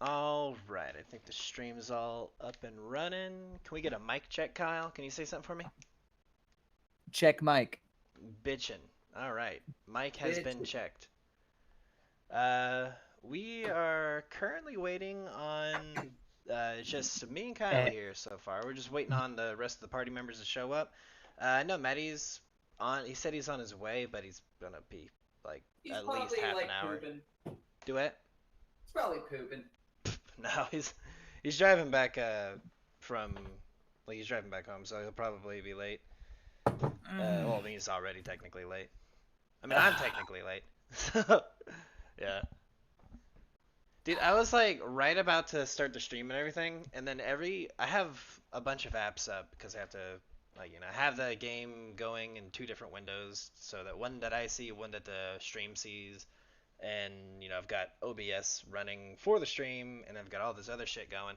All right, I think the stream's all up and running. Can we get a mic check, Kyle? Can you say something for me? Check Mike. Bitchin'. All right, mic has Bitch. been checked. Uh, we are currently waiting on just me and Kyle Eh, here so far. We're just waiting on the rest of the party members to show up. I know Maddie's on. He said he's on his way, but he's gonna be like He's at least probably half an like hour. pooping. Do it? He's probably pooping. No, he's driving back from like he's driving back home, so he'll probably be late. Well, I mean, he's already technically late. I mean, I'm technically late. So, yeah. Dude, I was like right about to start the stream and everything, and then I have a bunch of apps up because I have to like have the game going in two different windows, so that one that I see, one that the stream sees, and I've got OBS running for the stream, and I've got all this other shit going.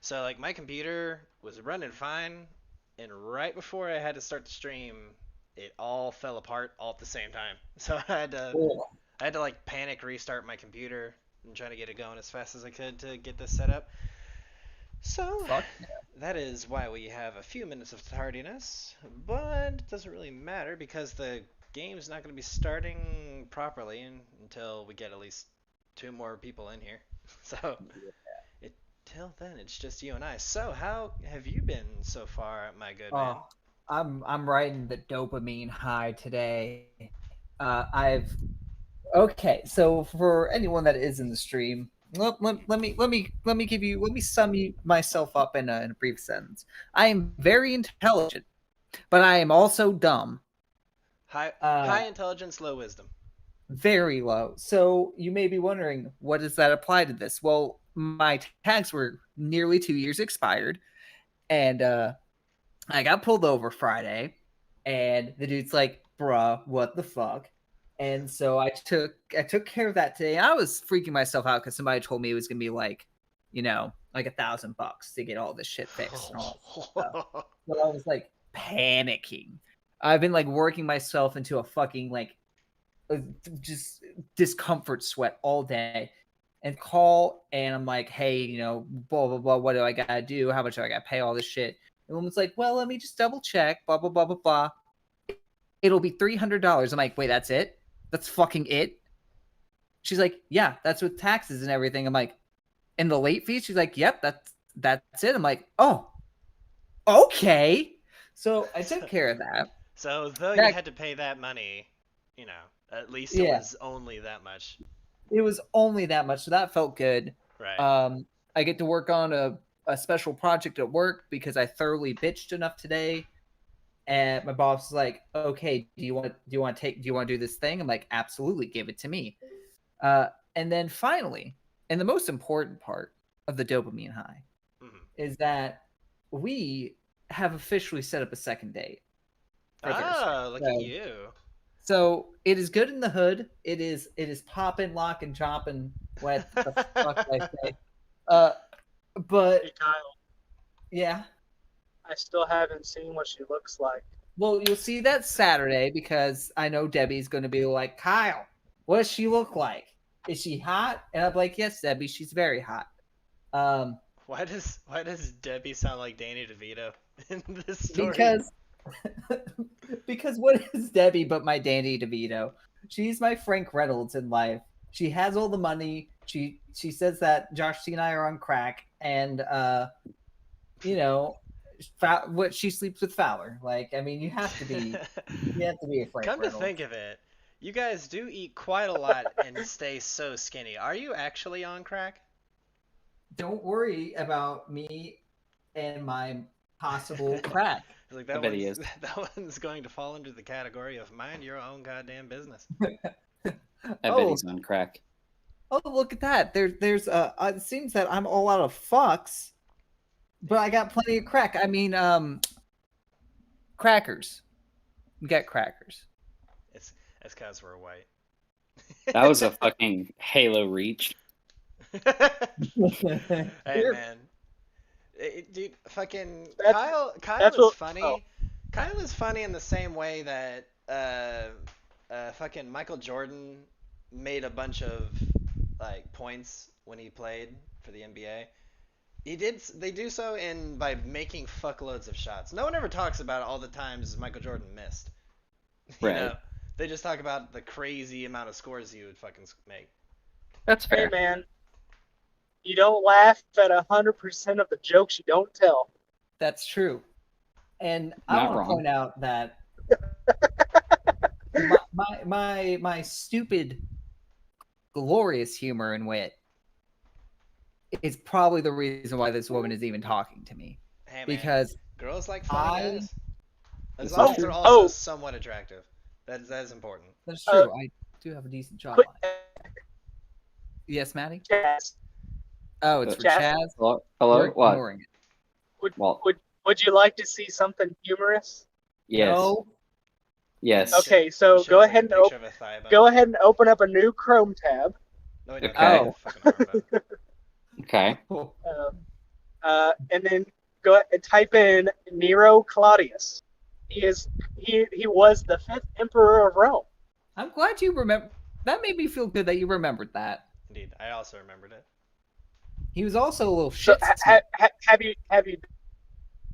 So like my computer was running fine, and right before I had to start the stream, it all fell apart all at the same time. So Cool. I had to like panic restart my computer and try to get it going as fast as I could to get this set up. So Fuck. that is why we have a few minutes of tardiness, but it doesn't really matter because the game's not going to be starting properly until we get at least two more people in here. So till then, it's just you and I. So how have you been so far, my good man? Oh, I'm riding the dopamine high today. I've okay. So for anyone that is in the stream, let me sum myself up in a brief sentence. I am very intelligent, but I am also dumb. High Uh, intelligence, low wisdom. Very low. So you may be wondering, what does that apply to this? Well, my tags were nearly 2 years expired, and I got pulled over Friday, and the dude's like, "Bruh, what the fuck?" And so I took care of that today. I was freaking myself out because somebody told me it was gonna be like, like $1,000 to get all this shit fixed and all that stuff. So I was like panicking. I've been like working myself into a fucking like uh, just discomfort sweat all day and call and I'm like, hey, blah blah blah, what do I gotta do? How much do I gotta pay all this shit? And the woman's like, well, let me just double check, blah blah blah blah blah. It'll be $300. I'm like, wait, that's it? That's fucking it? She's like, yeah, that's with taxes and everything. I'm like, and the late fees? She's like, yep, that's it. I'm like, oh, okay. So I so, took care of that. so though you That had to pay that money, at least it yeah, was only that much. it was only that much, so that felt good. Right. I get to work on a special project at work because I thoroughly bitched enough today. And my boss is like, "Okay, do you want to do this thing?" I'm like, "Absolutely, give it to me." And then finally, and the most important part of the dopamine high Mhm. is that we have officially set up a second date for Thursday. Oh, look at So you. so it is good in the hood. It is popping, locking, chopping. What the fuck did I say? Uh, Hey but Kyle, yeah. I still haven't seen what she looks like. Well, you'll see that Saturday because I know Debbie's going to be like, Kyle, what does she look like? Is she hot? And I'm like, yes, Debbie, she's very hot. Um, Why does Debbie sound like Danny DeVito in this story? because because what is Debbie but my Danny DeVito? She's my Frank Reynolds in life. She has all the money. She says that Josh C and I are on crack, and you know, what she sleeps with Fowler. Like, I mean, you have to be a Frank Come to Reynolds. think of it, you guys do eat quite a lot and stay so skinny. Are you actually on crack? Don't worry about me and my possible crack. Like I that bet he one's is. that one's going to fall under the category of mind your own goddamn business. I bet Oh, he's on crack. oh, look at that. There's it seems that I'm all out of fucks, but I got plenty of crack. I mean, crackers. We got crackers. It's because we're white. That was a fucking Halo reach. Hey Here- man, dude, fucking That's Kyle. Kyle that's is what. funny. Oh, Kyle is funny in the same way that fucking Michael Jordan made a bunch of like points when he played for the NBA. They do so by making fuckloads of shots. No one ever talks about all the times Michael Jordan missed. You Right. know, they just talk about the crazy amount of scores he would fucking make. That's Hey fair. man, you don't laugh at 100% of the jokes you don't tell. That's true. And I Not want to wrong. point out that my stupid, glorious humor and wit is probably the reason why this woman is even talking to me. Hey man, Because girls like funny I- guys. As This long is as they're true. also Oh. somewhat attractive. That is important. that's true. I do have a decent Quick, jawline. Yes, Maddie? Chaz, Oh, it's for Chaz? Chaz? Hello? Hello? You're What? ignoring it. Well, would you like to see something humorous? yes. No. Yes. Okay, so Show go us, like, ahead a and picture of a thigh bone. go ahead and open up a new Chrome tab. No, we don't. Okay. Oh. Fucking arm bone. Okay. Oh, And then go ahead and type in Nero Claudius. He was the 5th emperor of Rome. I'm glad you remember. That made me feel good that you remembered that. Indeed, I also remembered it. He was also a little So shit. have you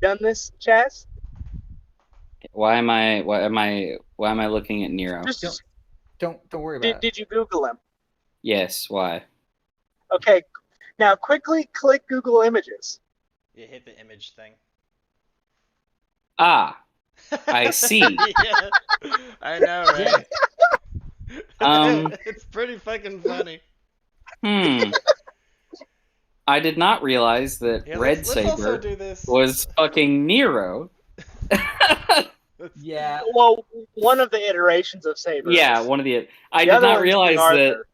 done this, Chaz? Why am I looking at Nero? Just Don't worry about it. did you Google him? Yes, why? Okay. Now quickly click Google Images. You hit the image thing. Ah, I see. Yeah, I know, right? It's pretty fucking funny. I did not realize that Yeah, Red let's also Saber do this. was fucking Nero. Yeah. Well, one of the iterations of Saber. Yeah, is. one of the. I The did other not one's realize King that. Arthur.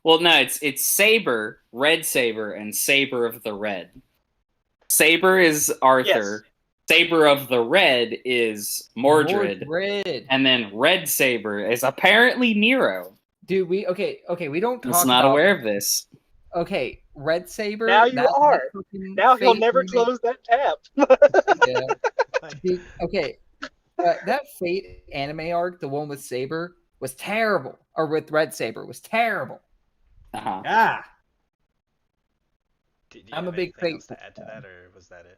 Well, no, it's Saber, Red Saber, and Saber of the Red. Saber is Arthur. Saber of the Red is Mordred. And then Red Saber is apparently Nero. Dude, we don't talk I was not about, aware of this. Okay, Red Saber. Now you are. Now he'll never close that tab. Yeah. Dude, okay. That Fate anime arc, the one with Saber, was terrible. Or with Red Saber, was terrible. Uh-huh. Ah. Do you I'm a have big anything else Fate to add to that, or was that it?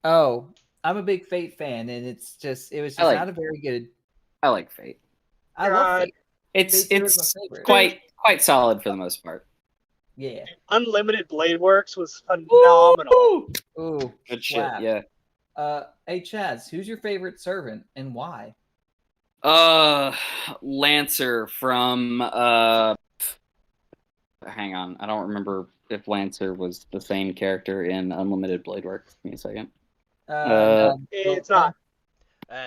Oh, I'm a big Fate fan, and it was just not a very good. I like Fate. I love Fate. It's Fate 2 is my favorite. quite solid for the most part. Yeah. Unlimited Blade Works was phenomenal. Ooh, Good shit, slap. yeah. Hey Chaz, who's your favorite servant and why? Lancer from hang on, I don't remember if Lancer was the same character in Unlimited Blade Works. Give me a second. It's not.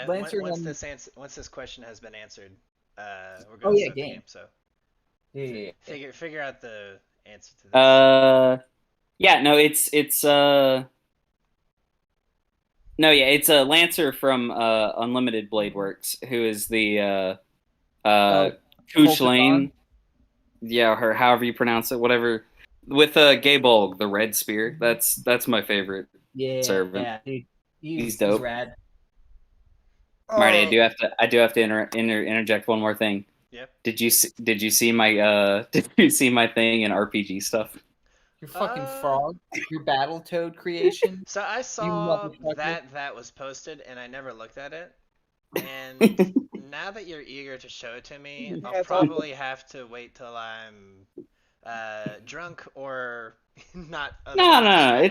Lancer once and- once this question has been answered, we're Oh, going to yeah, start the game. game. So Yeah. figure out the answer to this. Yeah, no, it's a Lancer from Unlimited Blade Works, who is the Kuch Lane. Yeah, or however you pronounce it, whatever. With Gaybolg, the red spear. That's my favorite servant. Yeah, dude. He's dope. He's rad. Marty, I do have to interject one more thing. Yep. Did you see my thing in RPG stuff? Your fucking frog, your Battletoad creation. So I saw motherfucker. that was posted, and I never looked at it. And now that you're eager to show it to me, I'll That's probably have to wait till I'm drunk or not. No,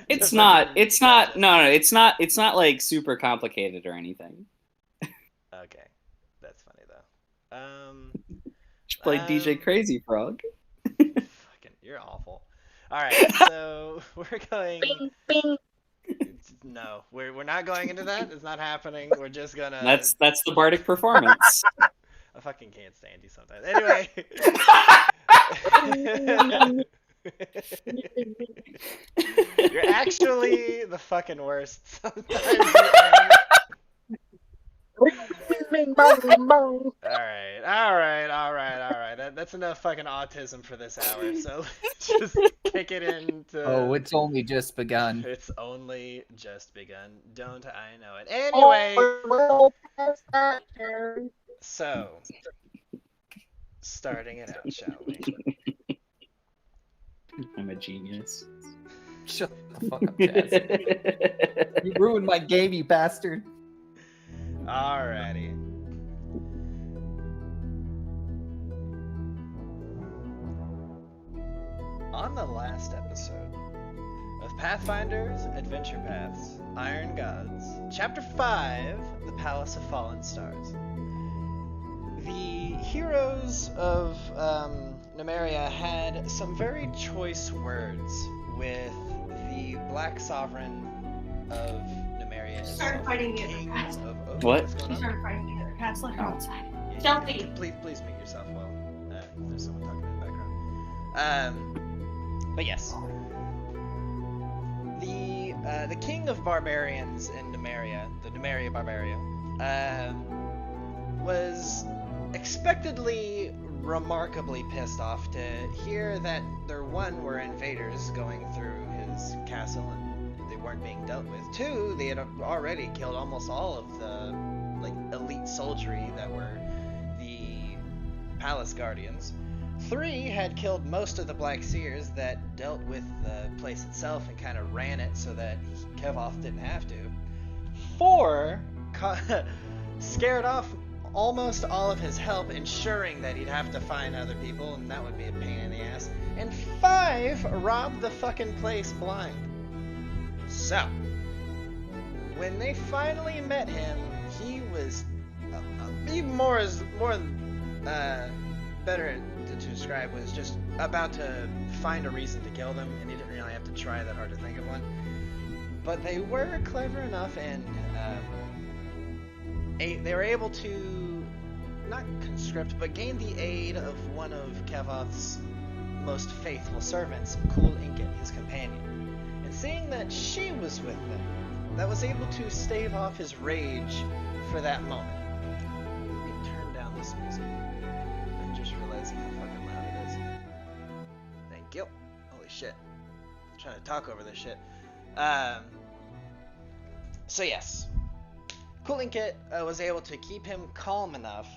it's not like super complicated or anything. Okay, that's funny though. Just play DJ Crazy Frog. Fucking, you're awful. All right, so we're going. Bing, bing. No, we're not going into that. It's not happening. We're just gonna. That's the bardic performance. I fucking can't stand you sometimes. Anyway. You're actually the fucking worst. Sometimes you are. Alright. That's enough fucking autism for this hour. So let's just kick it into. Oh, it's only just begun. It's only just begun. Don't I know it? Anyway. So, starting it out, shall we? genius. Shut the fuck up, Jazz. You ruined my game, you bastard. Alrighty. On the last episode of Pathfinder's Adventure Paths, Iron Gods, Chapter 5, The Palace of Fallen Stars. The heroes of Nymeria had some very choice words with the Black Sovereign of Nymeria. Started fighting the other King cats. of What? What's going She on? started fighting the other cats. Let her outside. Yeah, Stealthy. Please mute yourself while there's someone talking in the background. But yes, the king of barbarians in Nymeria, the Nymeria Barbaria, was expectedly remarkably pissed off to hear that there were invaders going through his castle and they weren't being dealt with. 2, they had already killed almost all of the elite soldiery that were the palace guardians. 3 had killed most of the Black Seers that dealt with the place itself and kind of ran it so that Kevoth didn't have to. 4 scared off almost all of his help, ensuring that he'd have to find other people, and that would be a pain in the ass. And 5 robbed the fucking place blind. So, when they finally met him, he was even better to describe, was just about to find a reason to kill them, and he didn't really have to try that hard to think of one. But they were clever enough, and they were able to not conscript, but gain the aid of one of Kevoth's most faithful servants, Cool Inket, his companion. And seeing that she was with them, that was able to stave off his rage for that moment. Let me turn down this music. I'm just realizing how fucking loud it is. Thank you. Holy shit. I'm trying to talk over this shit. So yes. Cool Inket was able to keep him calm enough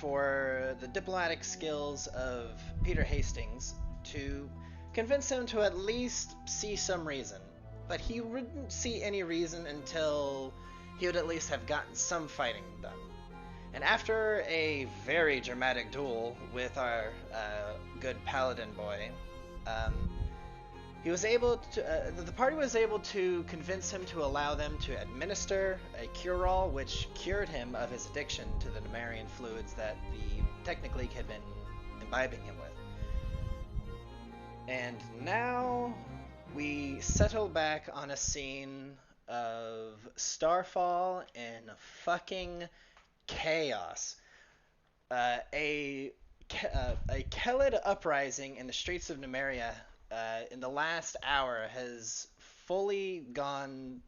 for the diplomatic skills of Peter Hastings to convince him to at least see some reason. But he wouldn't see any reason until he would at least have gotten some fighting done. And after a very dramatic duel with our good paladin boy, he was able to. The party was able to convince him to allow them to administer a cure-all, which cured him of his addiction to the Numerian fluids that the Technic League had been imbibing him with. And now we settle back on a scene of starfall and fucking chaos. A Kelid uprising in the streets of Nymeria in the last hour has fully gone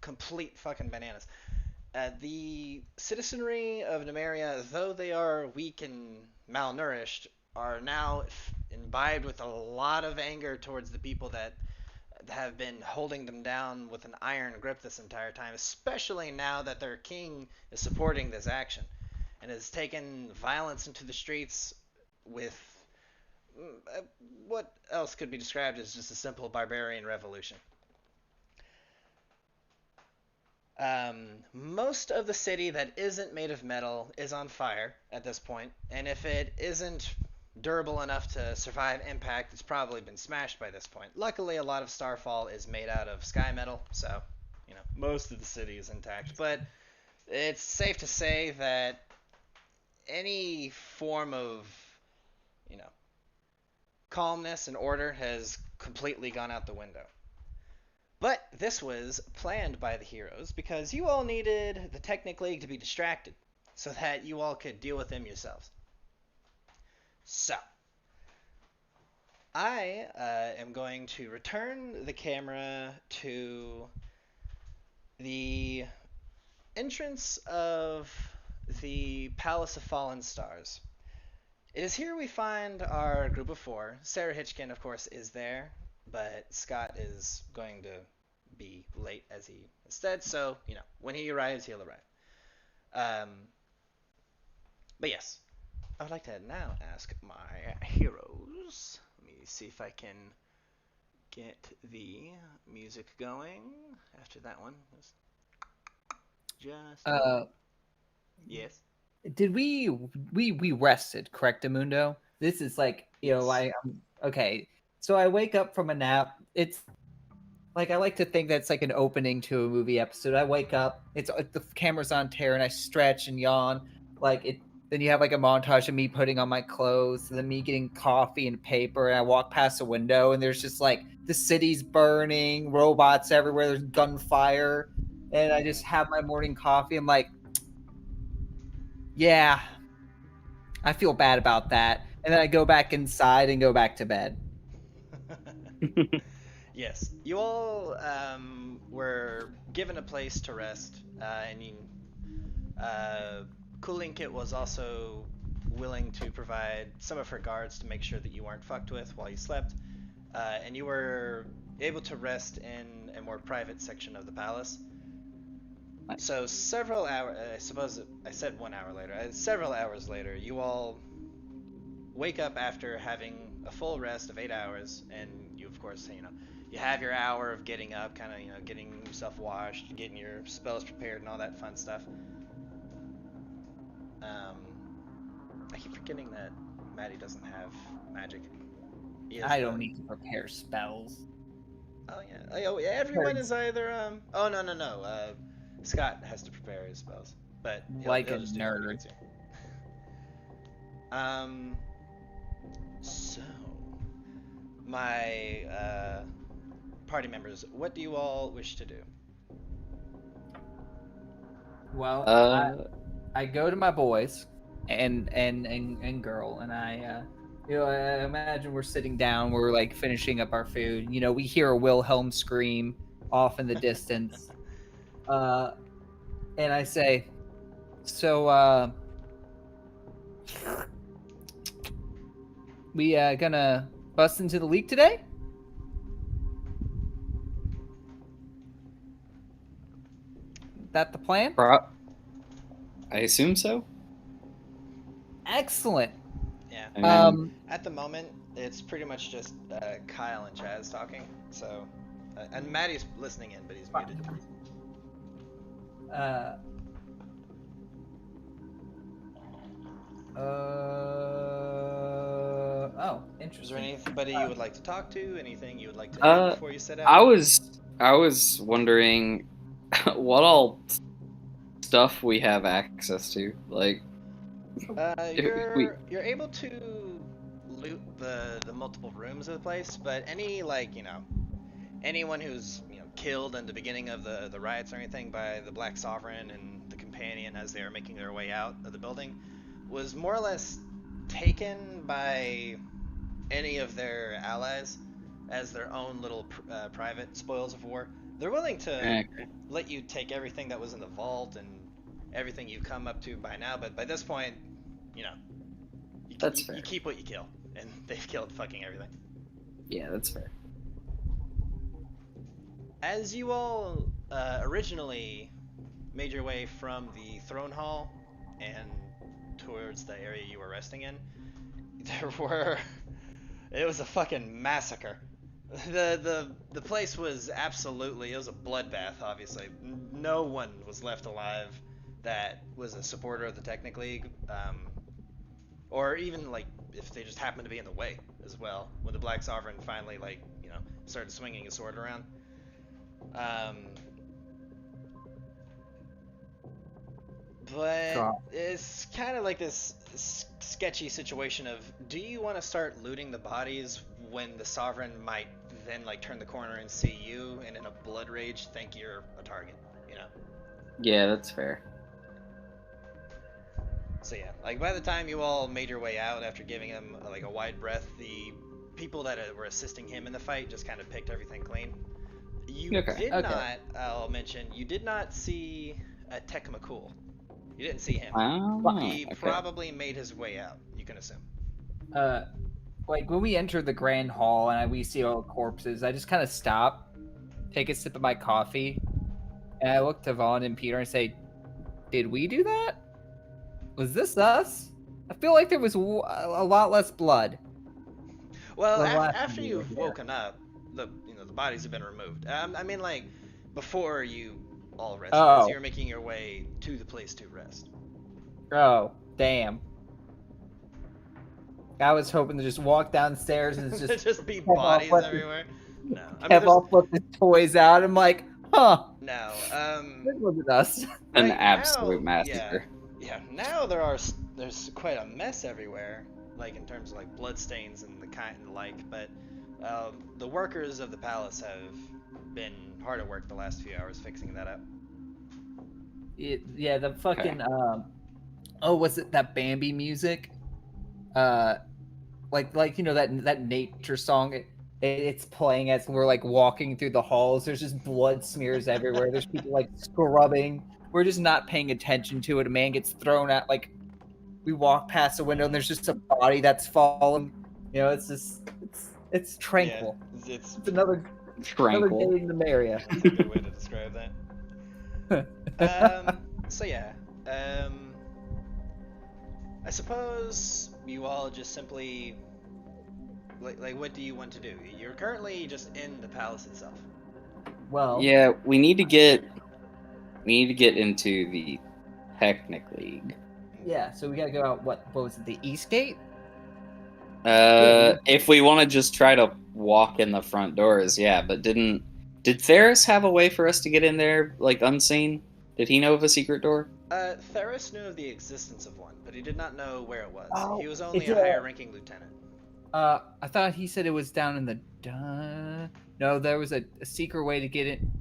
complete fucking bananas. The citizenry of Nymeria, though they are weak and malnourished, are now imbibed with a lot of anger towards the people that have been holding them down with an iron grip this entire time, especially now that their king is supporting this action and has taken violence into the streets with what else could be described as just a simple barbarian revolution. Most of the city that isn't made of metal is on fire at this point, and if it isn't durable enough to survive impact, it's probably been smashed by this point. Luckily, a lot of Starfall is made out of sky metal, so, most of the city is intact. But it's safe to say that any form of, calmness and order has completely gone out the window. But this was planned by the heroes because you all needed the Technic League to be distracted so that you all could deal with them yourselves. So, I am going to return the camera to the entrance of the Palace of Fallen Stars. It is here we find our group of 4. Sarah Hitchkin, of course, is there, but Scott is going to be late as he instead, so, when he arrives, he'll arrive. But yes, I would like to now ask my heroes. Let me see if I can get the music going after that one. Just yes. Did we rested, correct, Amundo? This is like, Yes. okay. So I wake up from a nap. It's like I like to think that's like an opening to a movie episode. I wake up, it's the camera's on tear, and I stretch and yawn. Like it. Then you have like a montage of me putting on my clothes, and then me getting coffee and paper, and I walk past a window, and there's just like the city's burning, robots everywhere, there's gunfire, and I just have my morning coffee. I'm like, yeah, I feel bad about that, and then I go back inside and go back to bed. Yes, you all were given a place to rest, and Cooling Kit was also willing to provide some of her guards to make sure that you weren't fucked with while you slept, and you were able to rest in a more private section of the palace. So several hours, I suppose I said 1 hour later, several hours later, you all wake up after having a full rest of 8 hours, and you, of course, you have your hour of getting up, kind of, getting yourself washed, getting your spells prepared, and all that fun stuff. I keep forgetting that Maddie doesn't have magic. I don't need to prepare spells. Oh yeah. Oh yeah. Everyone is either Oh no. Scott has to prepare his spells, but Like he'll a just nerd. do So my party members, what do you all wish to do? Well, I go to my boys and girl, and I imagine we're sitting down, we're like finishing up our food. We hear a Wilhelm scream off in the distance, and I say, "So, we gonna bust into the league today?" That the plan? I assume so. Excellent. Yeah. I mean, At the moment, it's pretty much just Kyle and Chaz talking. So, and Maddie's listening in, but he's muted. Oh, Is interesting. there anybody you would like to talk to? Anything you would like to do before you set out? I was wondering what all stuff we have access to. Like, You're able to loot the multiple rooms of the place, but anyone who's killed in the beginning of the riots or anything by the Black Sovereign and the Companion as they were making their way out of the building was more or less taken by any of their allies as their own little private spoils of war. They're willing to let you take everything that was in the vault and everything you've come up to by now, but by this point, that's fair. You keep what you kill, and they've killed fucking everything. Yeah, that's fair. As you all originally made your way from the throne hall and towards the area you were resting in, it was a fucking massacre. The place was it was a bloodbath, obviously. No one was left alive that was a supporter of the Technic League, or even if they just happened to be in the way as well, when the Black Sovereign finally started swinging his sword around. But it's kind of like this sketchy situation of, do you want to start looting the bodies when the Sovereign might then turn the corner and see you, and in a blood rage think you're a target, Yeah, that's fair. So yeah, by the time you all made your way out after giving him a wide breath, the people that were assisting him in the fight just kind of picked everything clean. You did not, I'll mention, you did not see Tech McCool. You didn't see him. He probably made his way out, you can assume. When we enter the grand hall and we see all the corpses, I just kind of stop, take a sip of my coffee, and I look to Vaughn and Peter and say, "Did we do that? Was this us? I feel like there was a lot less blood." Well, after you've woken up, the bodies have been removed. I mean, like before you all rested, Oh. as you're making your way to the place to rest. Oh, damn. I was hoping to just walk downstairs and it's just just be Kev all bodies flipping- everywhere. No, I mean, have there's all flipped his toys out. I'm like, huh, no. this wasn't us. An Right absolute now, massacre. Yeah. Now there's quite a mess everywhere, like in terms of like bloodstains and the kind and the like. But the workers of the palace have been hard at work the last few hours fixing that up. Yeah, the fucking oh, was it that Bambi music? Like you know that nature song. It's playing as we're like walking through the halls. There's just blood smears everywhere. There's people like scrubbing. We're just not paying attention to it. A man gets thrown out. Like we walk past a window and there's just a body that's fallen. You know, it's just it's tranquil. Yeah, it's It's another Tranquil. day in the Maria. a good way to describe that. So yeah, I suppose you all just simply like what do you want to do? You're currently just in the palace itself. Well, Yeah, we need to get into the Technic League. yeah. So we gotta go out. What was it? The East Gate? If we want to just try to walk in the front doors, yeah. But did Theris have a way for us to get in there, like unseen? Did he know of a secret door? Theris knew of the existence of one, but he did not know where it was. Oh, He was only it's a higher-ranking lieutenant. I thought he said it was down in the. No, there was a secret way to get in.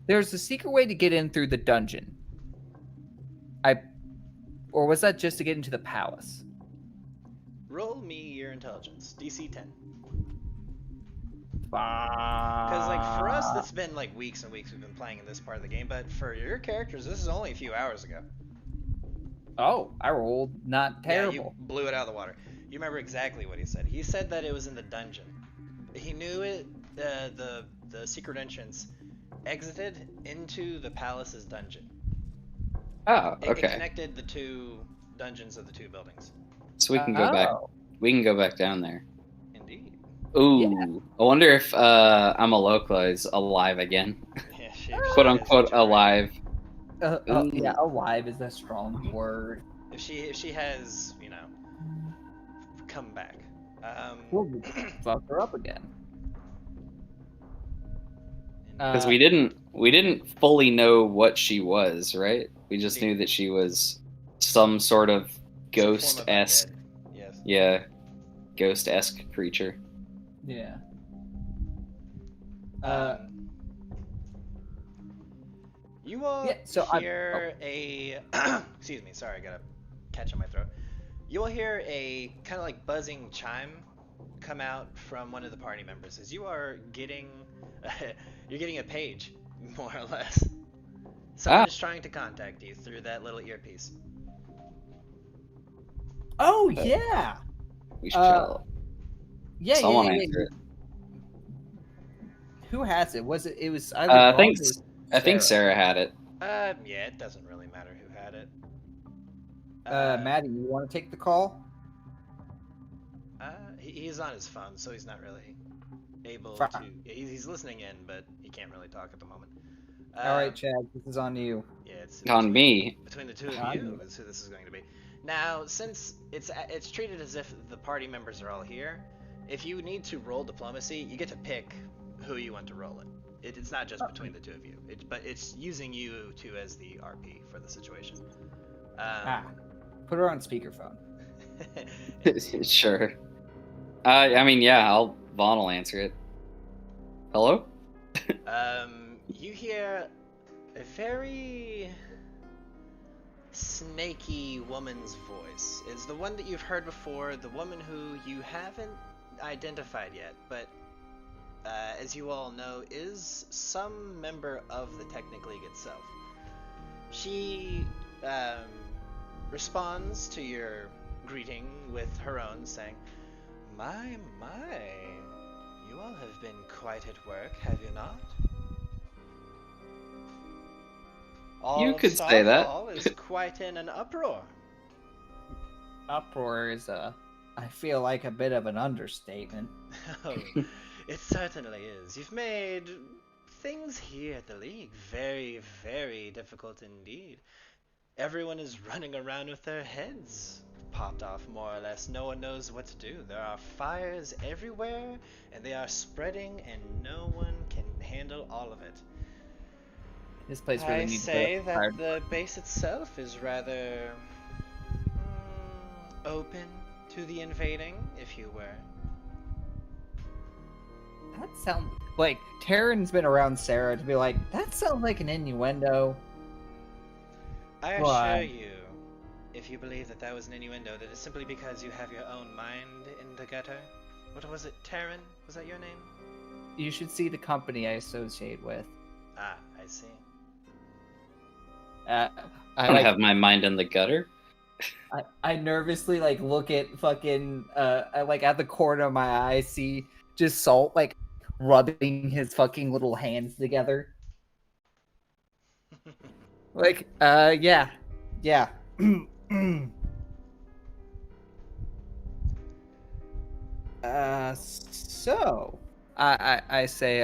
There's a secret way to get in through the dungeon. Or was that just to get into the palace? Roll me your intelligence, DC 10. Because Because like for us, it's been like weeks and weeks we've been playing in this part of the game, but for your characters, this is only a few hours ago. Oh, I rolled not Yeah, you terrible. blew it out of the water. You remember exactly what he said. He said that it was in the dungeon. He knew it. The secret entrance exited into the palace's dungeon. Oh, It okay. connected the two dungeons of the two buildings. So we can go back. Oh. We can go back down there. Indeed. Ooh, Yeah. I wonder if Amalokla is alive again, Yeah, she quote is unquote such a- alive. Ooh. Yeah, alive is a strong word. If she has, come back. We'll fuck her up again. Because Uh, we didn't fully know what she was, right? We just knew that she was some sort of Some form of ghost-esque, undead. Yes. yeah, ghost-esque creature. Yeah. You all Yeah, so hear a excuse me, sorry, I got a catch in my throat. You will hear a kind of like buzzing chime come out from one of the party members as you are getting you're getting a page, more or less. Someone is trying to contact you through that little earpiece. Oh yeah. We should try Yeah, someone yeah. answer it. Who has it? Was it? It was either. I Bob think or was I think Sarah had it. Yeah, it doesn't really matter who had it. Maddie, you want to take the call? He's on his phone, so he's not really able Fine. to. He's listening in, but he can't really talk at the moment. All right, Chad, this is on you. Yeah, it's On me. between the two On of you you. is who this is going to be. Now, since it's treated as if the party members are all here, if you need to roll diplomacy, you get to pick who you want to roll it. It's not just between the two of you, but it's using you two as the RP for the situation. Put her on speakerphone. Sure. I mean, yeah, Vaughn will answer it. Hello? You hear a very snaky woman's voice. It's the one that you've heard before, the woman who you haven't identified yet, but as you all know, is some member of the Technic League itself. She responds to your greeting with her own, saying, My, you all have been quite at work, have you not? All You of could say that. Starfall is quite in an uproar. Uproar is I feel like a bit of an understatement. Oh, It certainly is. You've made things here at the League very, very difficult indeed. Everyone is running around with their heads popped off, more or less. No one knows what to do. There are fires everywhere, and they are spreading, and no one can handle all of it. This place really I needs say a that fire. the base itself is rather open to the invading, if you were. That sounds like Taryn's been around Sarah to be like, that sounds like an innuendo. I assure Why? you, if you believe that that was an innuendo, that it's simply because you have your own mind in the gutter. What was it, Taryn? Was that your name? You should see the company I associate with. Ah, I see. I I don't like, have my mind in the gutter. I nervously like look at fucking I, like at the corner of my eye, see just Salt like rubbing his fucking little hands together. Like, yeah. So I say,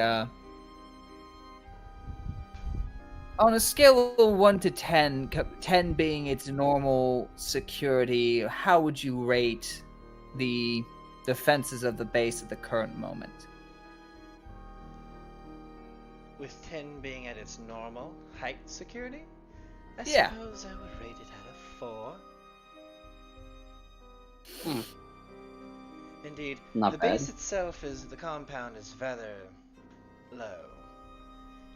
on a scale of 1 to 10, 10 being its normal security, how would you rate the defenses of the base at the current moment? With 10 being at its normal height security, I Yeah. suppose I would rate it at a 4. Hmm. Indeed. Not the bad. base itself is, the compound is rather low.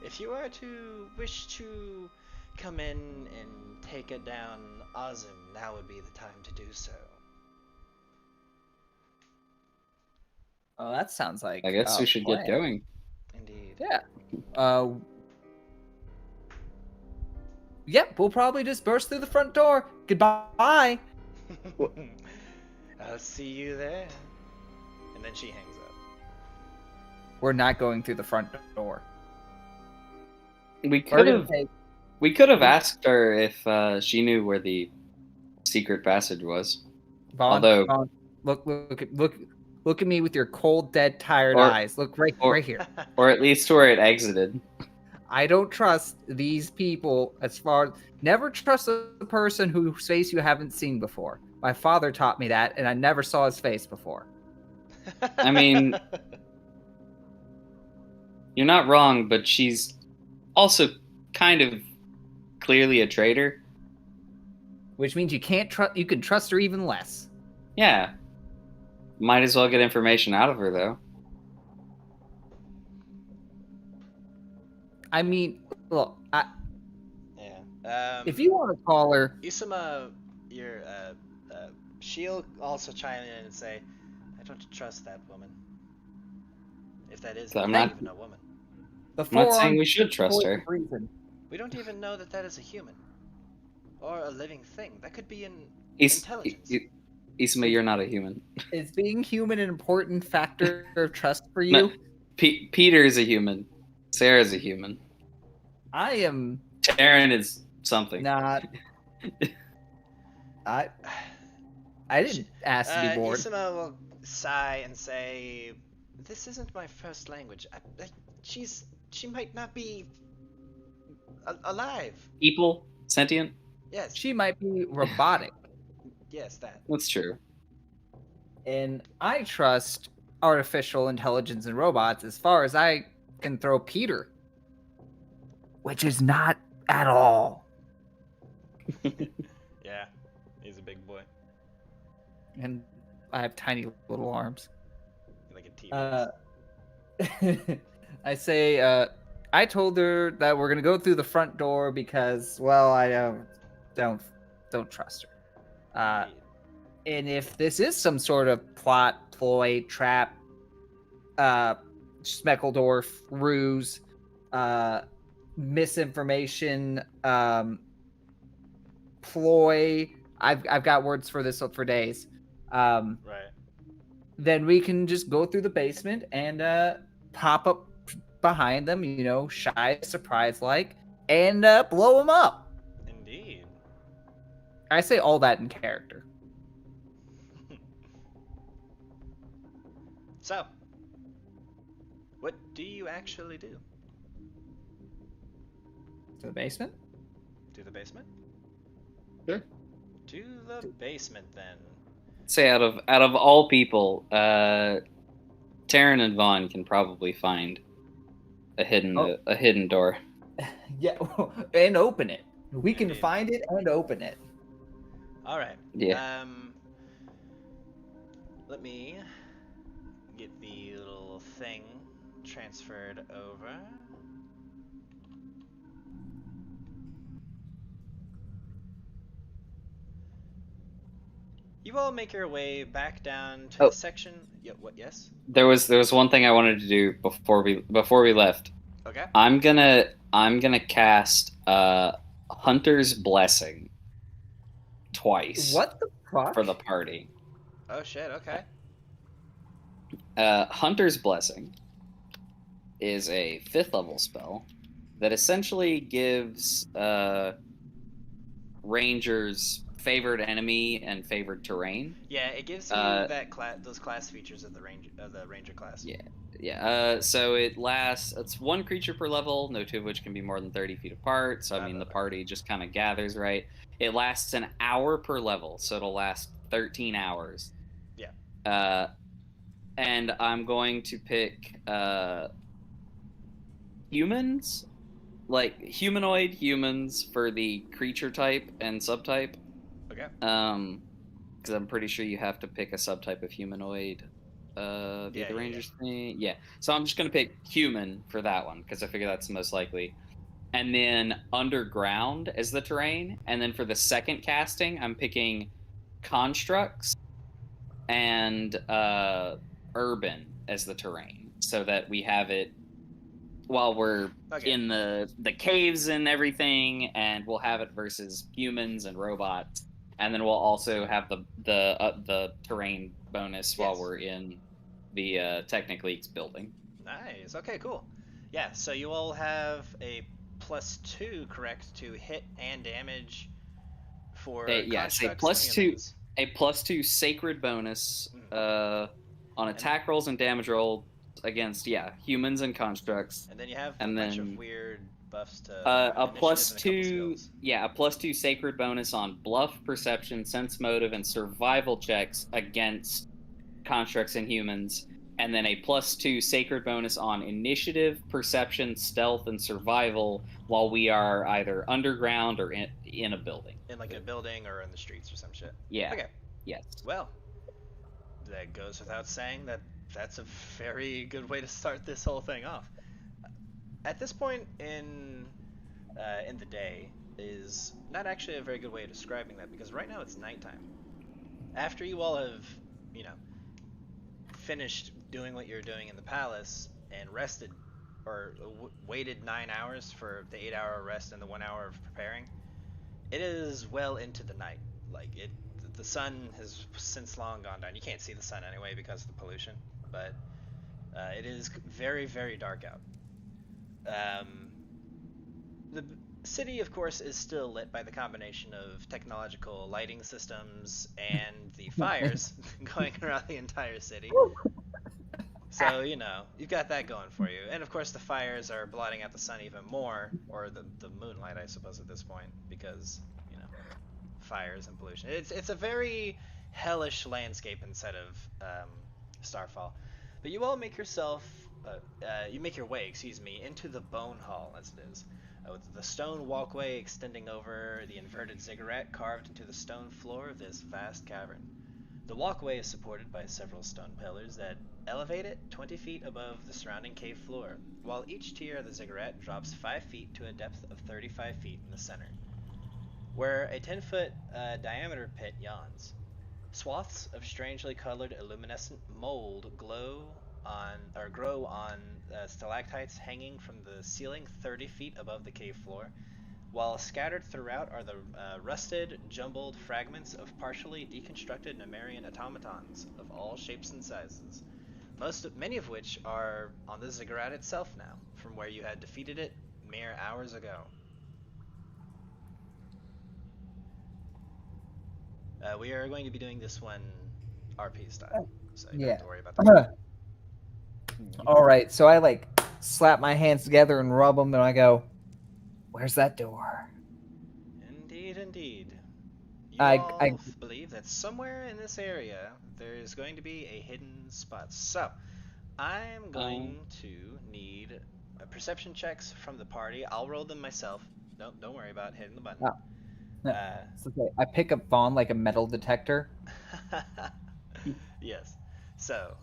If you were to wish to come in and take it down Ozim, now would be the time to do so. Oh, that sounds like I guess a we should plan. get going. Indeed. Yeah. Yep, we'll probably just burst through the front door. Goodbye. I'll see you there. And then she hangs up. We're not going through the front door. We We're could gonna have take- asked her if she knew where the secret passage was. Vaughn, Although- Vaughn, look at me with your cold, dead, tired Or- eyes. Look right here. Or at least where it exited. I don't trust these people as far. Never trust a person whose face you haven't seen before. My father taught me that, and I never saw his face before. I mean- You're not wrong, but she's also kind of clearly a traitor. Which means you can't trust. You can trust her even less. Yeah. Might as well get information out of her, though. I mean, look. yeah. If you want to call her, Isama, she'll also chime in and say, I don't trust that woman. If that is So I'm not not- even a woman. I'm not saying we should trust voice her. of reason. We don't even know that that is a human. Or a living thing. That could be an Is- intelligence. Isma, you're not a human. Is being human an important factor of trust for you? Peter is a human. Sarah's a human. I am Taryn is something. not. I didn't ask to be bored. Isama will sigh and say, this isn't my first language. She might not be alive. People? Sentient? Yes. She might be robotic, Yes, that. That's true. and I trust artificial intelligence and robots as far as I can throw Peter, which is not at all. Yeah. He's a big boy. And I have tiny little arms. Like a TV. I say, I told her that we're gonna go through the front door because, well, I don't trust her. And if this is some sort of plot, ploy, trap, Schmeckledorf ruse, misinformation, ploy, I've got words for this for days. Right. Then we can just go through the basement and pop up behind them, shy, surprise like, and blow them up. Indeed. I say all that in character. So, What do you actually do? To the basement? To the basement? Sure. To the basement, then. Say out of all people, Taryn and Vaughn can probably find a hidden door. Yeah, and open it. We can Indeed. find it and open it. All right. Yeah. Let me get the little thing transferred over. You all make your way back down to Oh. the section. Yeah, what? Yes. There was one thing I wanted to do before we left. Okay. I'm gonna cast Hunter's Blessing twice What the fuck? for the party. Oh shit. Okay. Hunter's Blessing is a 5th level spell that essentially gives rangers favored enemy and favored terrain. Yeah, it gives you that those class features of the ranger class. Yeah. Yeah. So it lasts. It's 1 creature per level, no 2 of which can be more than 30 feet apart. So I mean, the party just kind of gathers, right? It lasts an hour per level, so it'll last 13 hours. Yeah. And I'm going to pick humans, like humanoid humans for the creature type and subtype. Okay. Because I'm pretty sure you have to pick a subtype of humanoid. The Rangers thing. Yeah. So I'm just gonna pick human for that one because I figure that's the most likely. And then underground as the terrain. And then for the second casting, I'm picking constructs and urban as the terrain, so that we have it while we're in the caves and everything, and we'll have it versus humans and robots. And then we'll also have the terrain bonus while we're in the Technic League's building. Nice. Okay, cool. Yeah, so you all have a +2, correct, to hit and damage for constructs. A +2 sacred bonus on attack rolls and damage rolls against humans and constructs. And then you have a bunch of weird buffs to a +2 sacred bonus on bluff, perception, sense motive, and survival checks against constructs and humans, and then a +2 sacred bonus on initiative, perception, stealth, and survival while we are either underground or in a building. In like a building or in the streets or some shit. Yeah. Okay. Yes. Well, that goes without saying that that's a very good way to start this whole thing off. At this point in the day is not actually a very good way of describing that, because right now it's nighttime. After you all have, finished doing what you're doing in the palace and rested, or waited 9 hours for the 8-hour rest and the 1 hour of preparing, it is well into the night. Like the sun has since long gone down. You can't see the sun anyway because of the pollution, but it is very, very dark out. The city, of course, is still lit by the combination of technological lighting systems and the fires going around the entire city. So, you've got that going for you. And of course the fires are blotting out the sun even more, or the moonlight, I suppose, at this point, because, fires and pollution. It's a very hellish landscape inside of Starfall. But you all make your way, into the Bone Hall, as it is. With the stone walkway extending over the inverted ziggurat carved into the stone floor of this vast cavern. The walkway is supported by several stone pillars that elevate it 20 feet above the surrounding cave floor, while each tier of the ziggurat drops 5 feet to a depth of 35 feet in the center, where a 10-foot diameter pit yawns. Swaths of strangely colored luminescent mold grow on stalactites hanging from the ceiling 30 feet above the cave floor, while scattered throughout are the rusted, jumbled fragments of partially deconstructed Nemerian automatons of all shapes and sizes, many of which are on the ziggurat itself now, from where you had defeated it mere hours ago. We are going to be doing this one RP style, so you don't have to worry about that. All right, so I like slap my hands together and rub them, and I go, "Where's that door?" Indeed, indeed. You I all believe that somewhere in this area there is going to be a hidden spot. So, I'm going to need perception checks from the party. I'll roll them myself. No, don't worry about hitting the button. No, it's okay. I pick up Vaughn like a metal detector. Yes. So,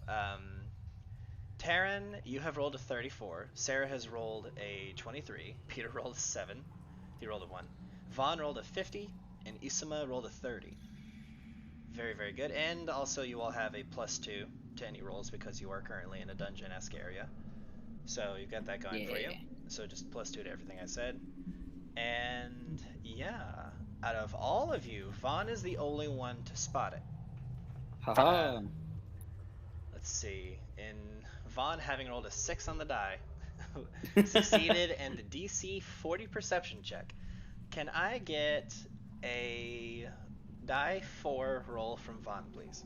Taryn, you have rolled a 34. Sarah has rolled a 23. Peter rolled a 7. He rolled a 1. Vaughn rolled a 50. And Isama rolled a 30. Very, very good. And also, you all have a +2 to any rolls because you are currently in a dungeon-esque area. So, you've got that going for you. So, just +2 to everything I said. And, yeah. Out of all of you, Vaughn is the only one to spot it. Haha. Let's see. In Vaughn having rolled a 6 on the die, succeeded and the DC 40 perception check. Can I get a die 4 roll from Vaughn, please?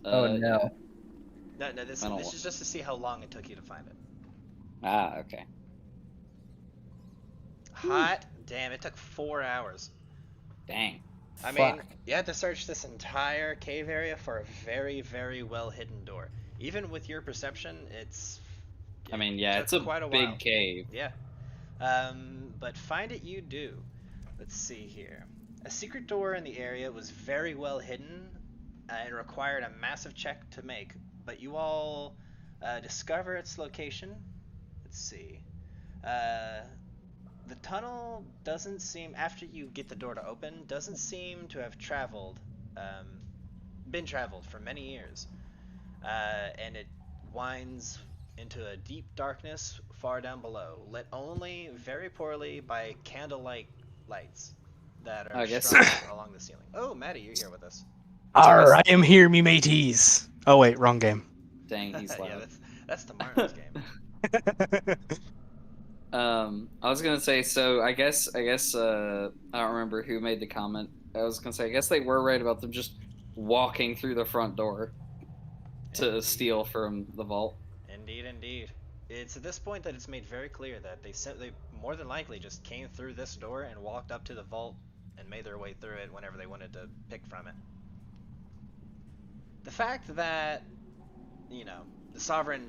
Oh no. No, this is just to see how long it took you to find it. Ah, okay. Hot damn, it took 4 hours. Dang. I mean, you had to search this entire cave area for a very, very well hidden door. Even with your perception, it's... I mean, yeah, it's a quite a big while. cave. Yeah. But find it you do. Let's see here. A secret door in the area was very well hidden and required a massive check to make, but you all discover its location. Let's see. The tunnel doesn't seem, after you get the door to open, doesn't seem to have been traveled for many years. And it winds into a deep darkness far down below, lit only very poorly by candlelight lights that are strung along the ceiling. Oh, Maddie, you're here with us. Arr, I am here, me mateys. Oh wait, wrong game. Dang, he's loud. Yeah, that's the Martin's game. I was gonna say, so I guess I don't remember who made the comment. I was gonna say, I guess they were right about them just walking through the front door to steal from the vault. Indeed, indeed. It's at this point that it's made very clear that they more than likely just came through this door and walked up to the vault and made their way through it whenever they wanted to pick from it. The fact that, you know, the Sovereign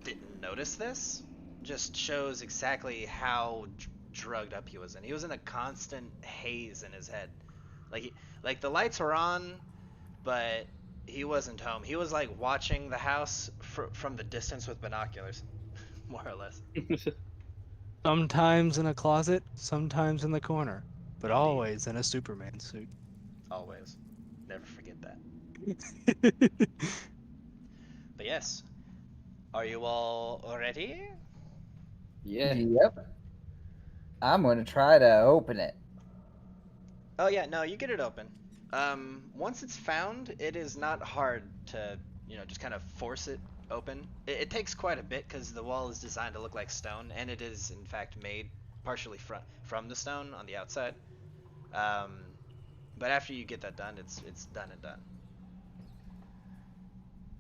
didn't notice this just shows exactly how drugged up he was in. He was in a constant haze in his head. Like the lights were on, but he wasn't home. He was like watching the house from the distance with binoculars, more or less. Sometimes in a closet, sometimes in the corner, but Indeed. always in a Superman suit. Always. Never forget that. But yes. Are you all ready? Yeah. Yep. I'm going to try to open it. Oh yeah, no, you get it open. Once it's found, it is not hard to, just kind of force it open. It takes quite a bit because the wall is designed to look like stone, and it is in fact made partially from the stone on the outside. But after you get that done, it's done and done.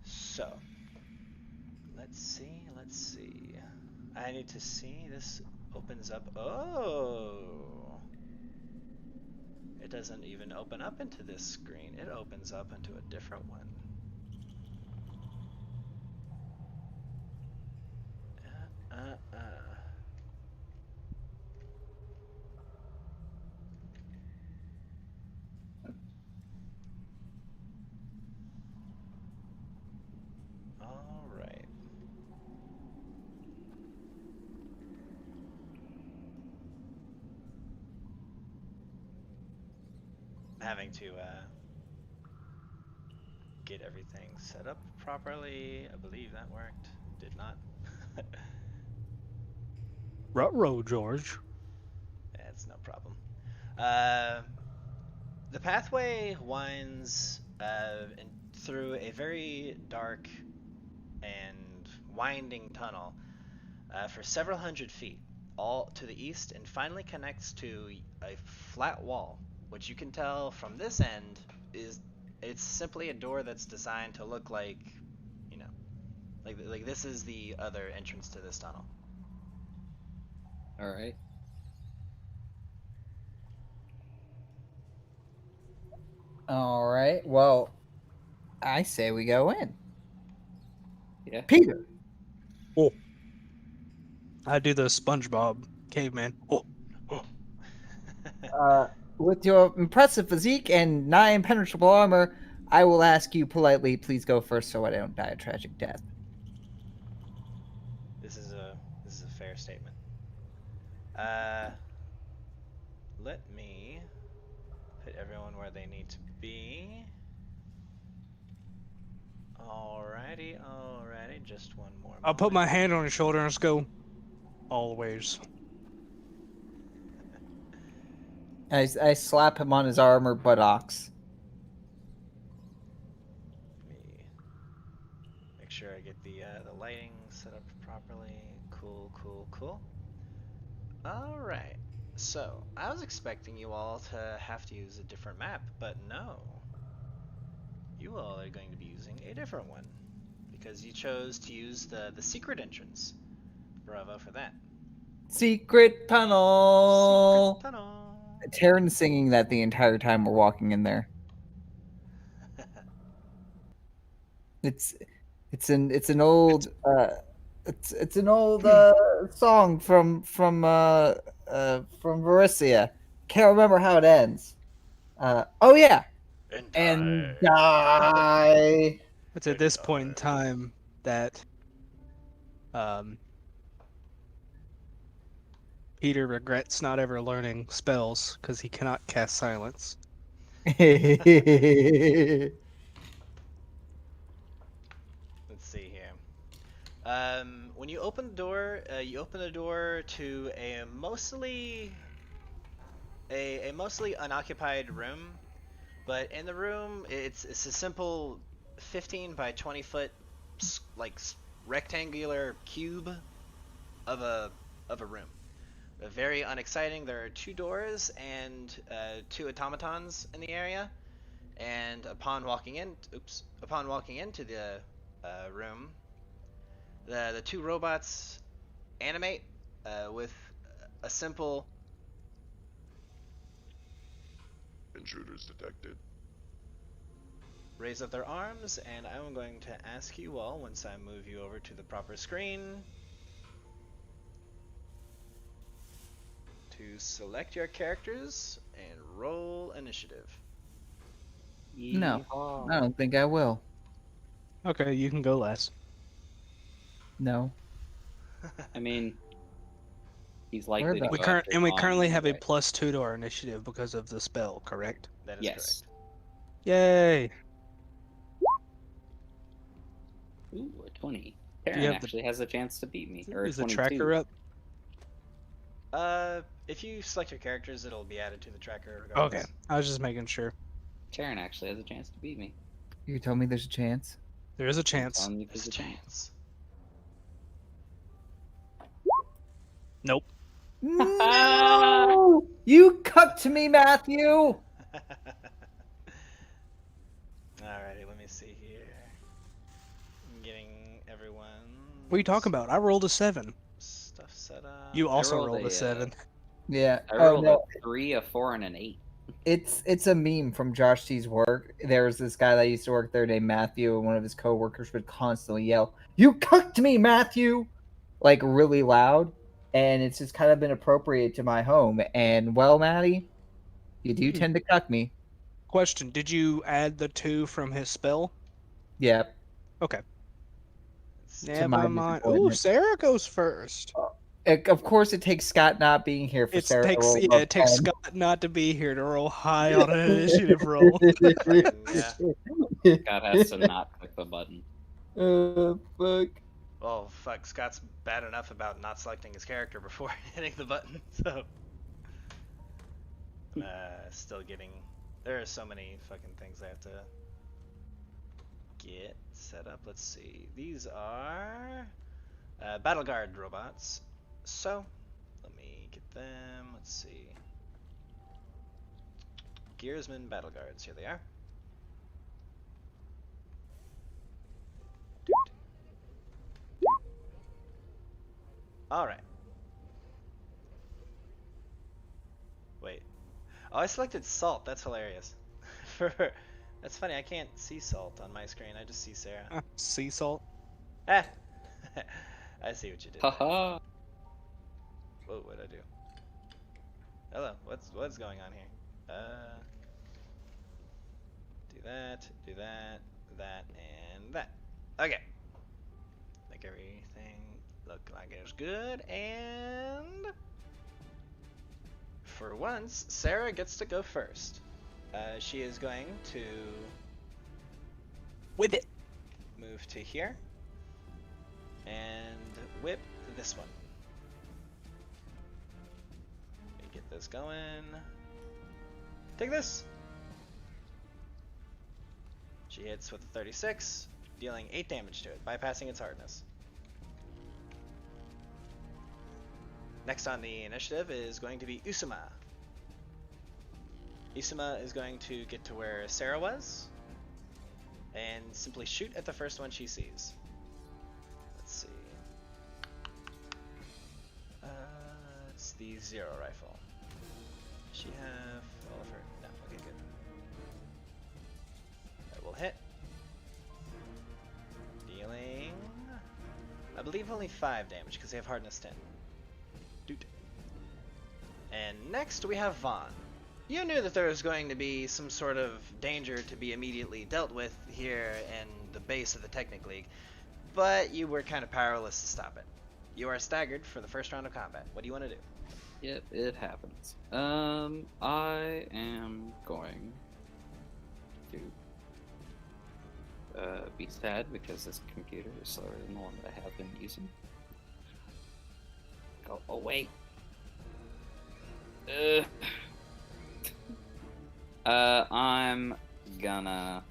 So, let's see. I need to see. This opens up. Oh! It doesn't even open up into this screen. It opens up into a different one. All right. I'm having to get everything set up properly. I believe that worked. Did not. Ruh-roh, George. That's no problem. The pathway winds through a very dark and winding tunnel for several hundred feet, all to the east, and finally connects to a flat wall, which you can tell from this end it's simply a door that's designed to look like Like this is the other entrance to this tunnel. All right. All right. Well, I say we go in. Yeah. Peter. Oh. I do the SpongeBob caveman. Oh. With your impressive physique and nigh impenetrable armor, I will ask you politely, please go first so I don't die a tragic death. This is a fair statement. Let me put everyone where they need to be. Alrighty, just one more I'll put moment. my hand on his shoulder and let's go. Always. I slap him on his armor buttocks. Let me make sure I get the lighting set up properly. Cool. Alright, so I was expecting you all to have to use a different map, but no. You all are going to be using a different one, because you chose to use the secret entrance. Bravo for that. Secret tunnel. Secret tunnel. Taryn's singing that the entire time we're walking in there. It's an old it's an old song from Varisia. Can't remember how it ends. Oh yeah, and die. It's at this point in time that Peter regrets not ever learning spells because he cannot cast silence. Let's see here. When you open the door, to a mostly unoccupied room. But in the room, it's a simple 15 by 20 foot rectangular cube of a room. Very unexciting. There are 2 doors and 2 automatons in the area. And upon walking into the room, the 2 robots animate with a simple intruders detected. Raise up their arms, and I'm going to ask you all, once I move you over to the proper screen, to select your characters and roll initiative. No, I don't think I will. Okay, you can go last. No. I mean, he's likely to the- go We after Tom currently have a anyway. +2 to our initiative because of the spell, correct? That is Yes. correct. Yay! Ooh, a 20. you Karen have actually has a chance to beat me. Or a Is the 22. tracker up? If you select your characters, it'll be added to the tracker Okay, regardless. I was just making sure. Karen actually has a chance to beat me. You told me there's a chance. There is a I'm chance. telling you There's a there's a chance. chance. Nope. No! You cut to me, Matthew! Alrighty, let me see here. I'm getting everyone. What are you talking about? I rolled a 7. Stuff set up. You also rolled rolled a, a 7. Yeah. I Oh rolled no. a 3, a 4, and an 8. It's a meme from Josh T's work. There was this guy that used to work there named Matthew, and one of his coworkers would constantly yell, "You cucked me, Matthew!" like really loud. And it's just kind of been appropriate to my home. And well, Maddie, you do tend to cuck me. Question: did you add the 2 from his spell? Yep. Okay. Let's To my Never mind. Ooh, disappointment. Sarah goes first. Of course, it takes Scott not being here for Sarah to roll above it takes 10. Scott not to be here to roll high on an initiative roll. Yeah. God has to not click the button. Fuck. Well, fuck, Scott's bad enough about not selecting his character before hitting the button, so... still getting... There are so many fucking things I have to get set up. Let's see. These are... Battle Guard robots. So, let me get them. Let's see. Gearsman Battle Guards. Here they are. All right. Wait. Oh, I selected salt. That's hilarious. That's funny. I can't see salt on my screen. I just see Sarah. Sea salt. Ah. I see what you did. there. Haha. Whoa, what'd I do? Hello. What's going on here? Do that, and that. Okay. Make everything look like it's good, and for once, Sarah gets to go first. She is going to With it. move to here and whip this one. Let me get this going. Take this. She hits with a 36, dealing 8 damage to it, bypassing its hardness. Next on the initiative is going to be Usuma. Usuma is going to get to where Sarah was and simply shoot at the first one she sees. Let's see. It's the 0 rifle. Does she have all of her? No, okay, good. That will hit. Dealing, I believe, only 5 damage because they have hardness 10. Doot. And next we have Vaughn. You knew that there was going to be some sort of danger to be immediately dealt with here in the base of the Technic League, but you were kind of powerless to stop it. You are staggered for the first round of combat. What do you want to do? Yep, it happens. I am going to be sad because this computer is slower than the one that I have been using. Go away. I'm gonna.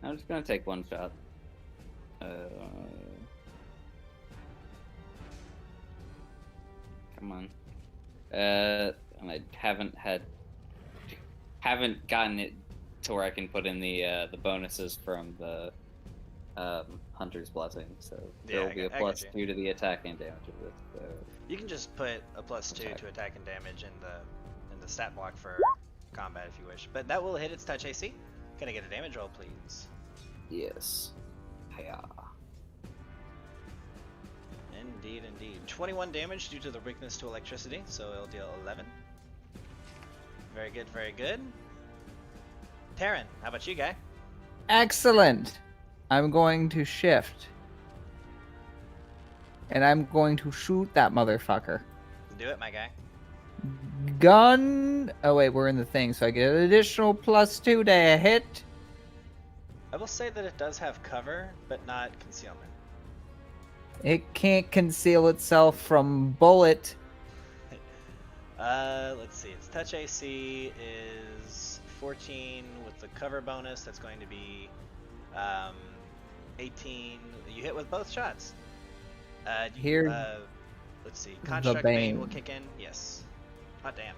I'm just gonna take one shot. Come on. And I haven't gotten it to where I can put in the bonuses from the Hunter's Blessing, so there will be a plus 2 to the attack and damage of this. So. You can just put a plus 2 to attack and damage in the stat block for combat if you wish, but that will hit its touch AC. Can I get a damage roll, please? Yes. Hiya. Indeed, indeed. 21 damage due to the weakness to electricity, so it'll deal 11. Very good, very good. Taryn, how about you, guy? Excellent. I'm going to shift. And I'm going to shoot that motherfucker. Do it, my guy. Gun. Oh, wait, we're in the thing, so I get an additional plus 2 to a hit. I will say that it does have cover, but not concealment. It can't conceal itself from bullet. Let's see. Its touch AC is 14 with the cover bonus. That's going to be 18. You hit with both shots. Let's see. Construct Bane will kick in. Yes. Hot damn.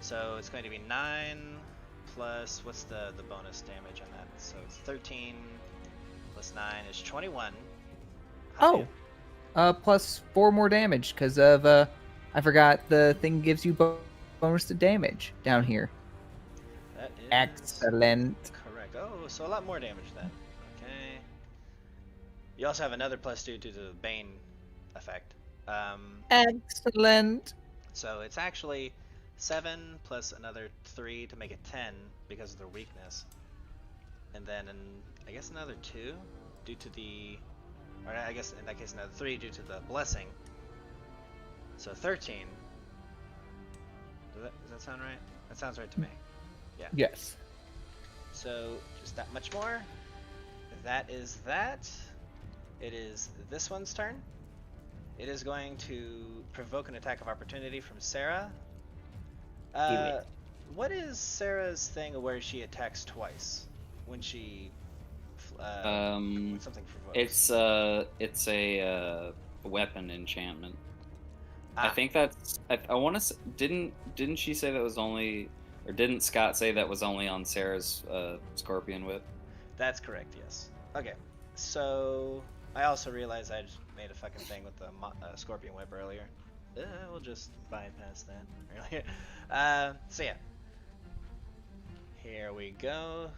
So it's going to be 9 plus, what's the bonus damage on that? So it's 13 plus 9 is 21. Oh, plus 4 more damage because of I forgot the thing gives you bonus to damage down here. That is excellent. Correct. Oh, so a lot more damage then. Okay. You also have another plus 2 due to the Bane effect. Excellent. So it's actually 7 plus another 3 to make it 10 because of their weakness. And then I guess another 2 due to the, or I guess in that case another 3 due to the blessing. So 13. Does that sound right? That sounds right to me. Yeah. Yes. So just that much more. That is that. It is this one's turn. It is going to provoke an attack of opportunity from Sarah. What is Sarah's thing where she attacks twice when she when something provokes? It's a weapon enchantment. I think that's. I want to. Didn't she say that was only, or didn't Scott say that was only on Sarah's Scorpion Whip? That's correct. Yes. Okay. So I also realized I just made a fucking thing with the scorpion whip earlier. We'll just bypass that earlier. So yeah. Here we go.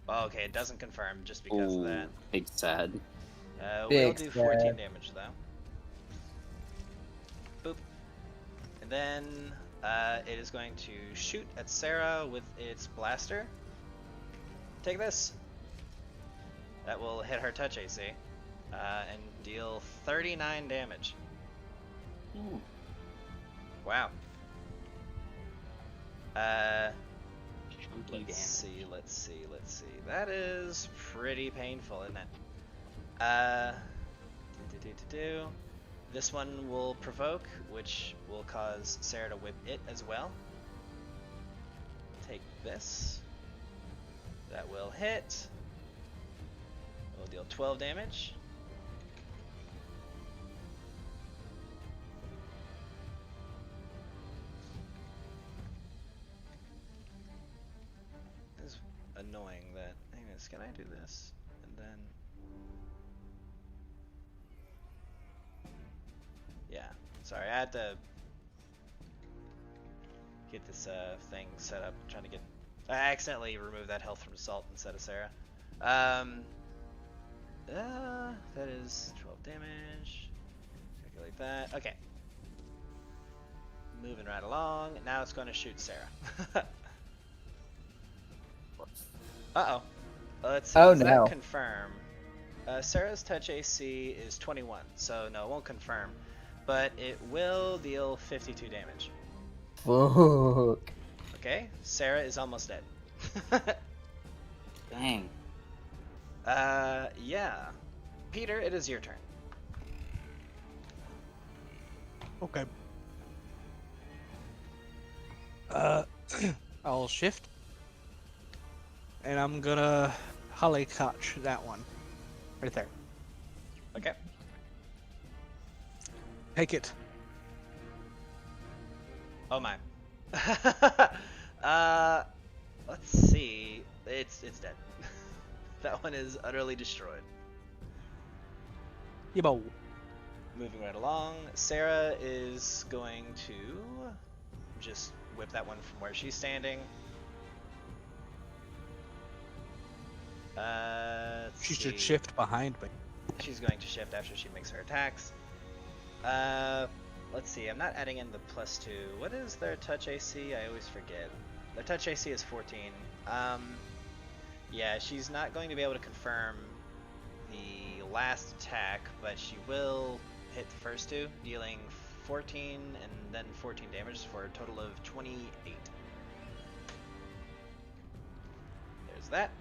Okay, it doesn't confirm just because of that. Big sad. We'll Big do sad. 14 damage though. Boop. And then it is going to shoot at Sarah with its blaster. Take this. That will hit her touch AC and deal 39 damage. Ooh. Wow. Chunky Let's damage. see. That is pretty painful, isn't it? This one will provoke, which will cause Sarah to whip it as well. Take this. That will hit. Will deal 12 damage. It's annoying that. Anyways, can I do this? And then. Yeah. Sorry, I had to get this thing set up. Trying to get. I accidentally removed that health from Salt instead of Sarah. That is 12 damage. Calculate that. Okay. Moving right along. Now it's going to shoot Sarah. Uh-oh. Let's see. Oh, Does no. that confirm? Sarah's touch AC is 21, so no, it won't confirm. But it will deal 52 damage. Fuck. Okay, Sarah is almost dead. Dang. Yeah. Peter, it is your turn. Okay. I'll shift. And I'm gonna Hollycotch that one. Right there. Okay. Take it. Oh my. Let's see. It's dead. That one is utterly destroyed. Yabo. Moving right along, Sarah is going to just whip that one from where she's standing. Let's She should see. shift behind me. She's going to shift after she makes her attacks. Let's see. I'm not adding in the +2. What is their touch AC? I always forget. Their touch AC is 14. Yeah, she's not going to be able to confirm the last attack, but she will hit the first two, dealing 14 and then 14 damage for a total of 28. There's that.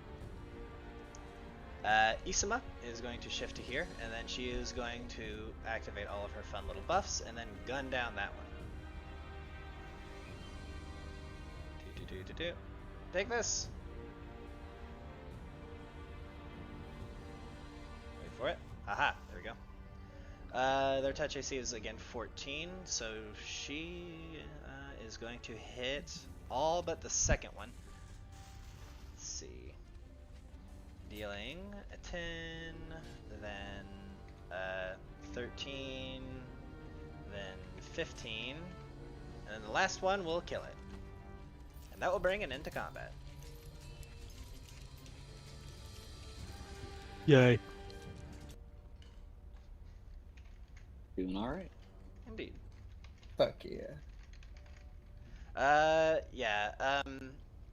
Isama is going to shift to here, and then she is going to activate all of her fun little buffs, and then gun down that one. Take this! Wait for it. Haha, there we go. Their touch AC is again 14, so she is going to hit all but the second one. Let's see. Dealing a 10, then 13, then 15, and then the last one will kill it. And that will bring it into combat. Yay. Doing alright. Indeed. Fuck yeah.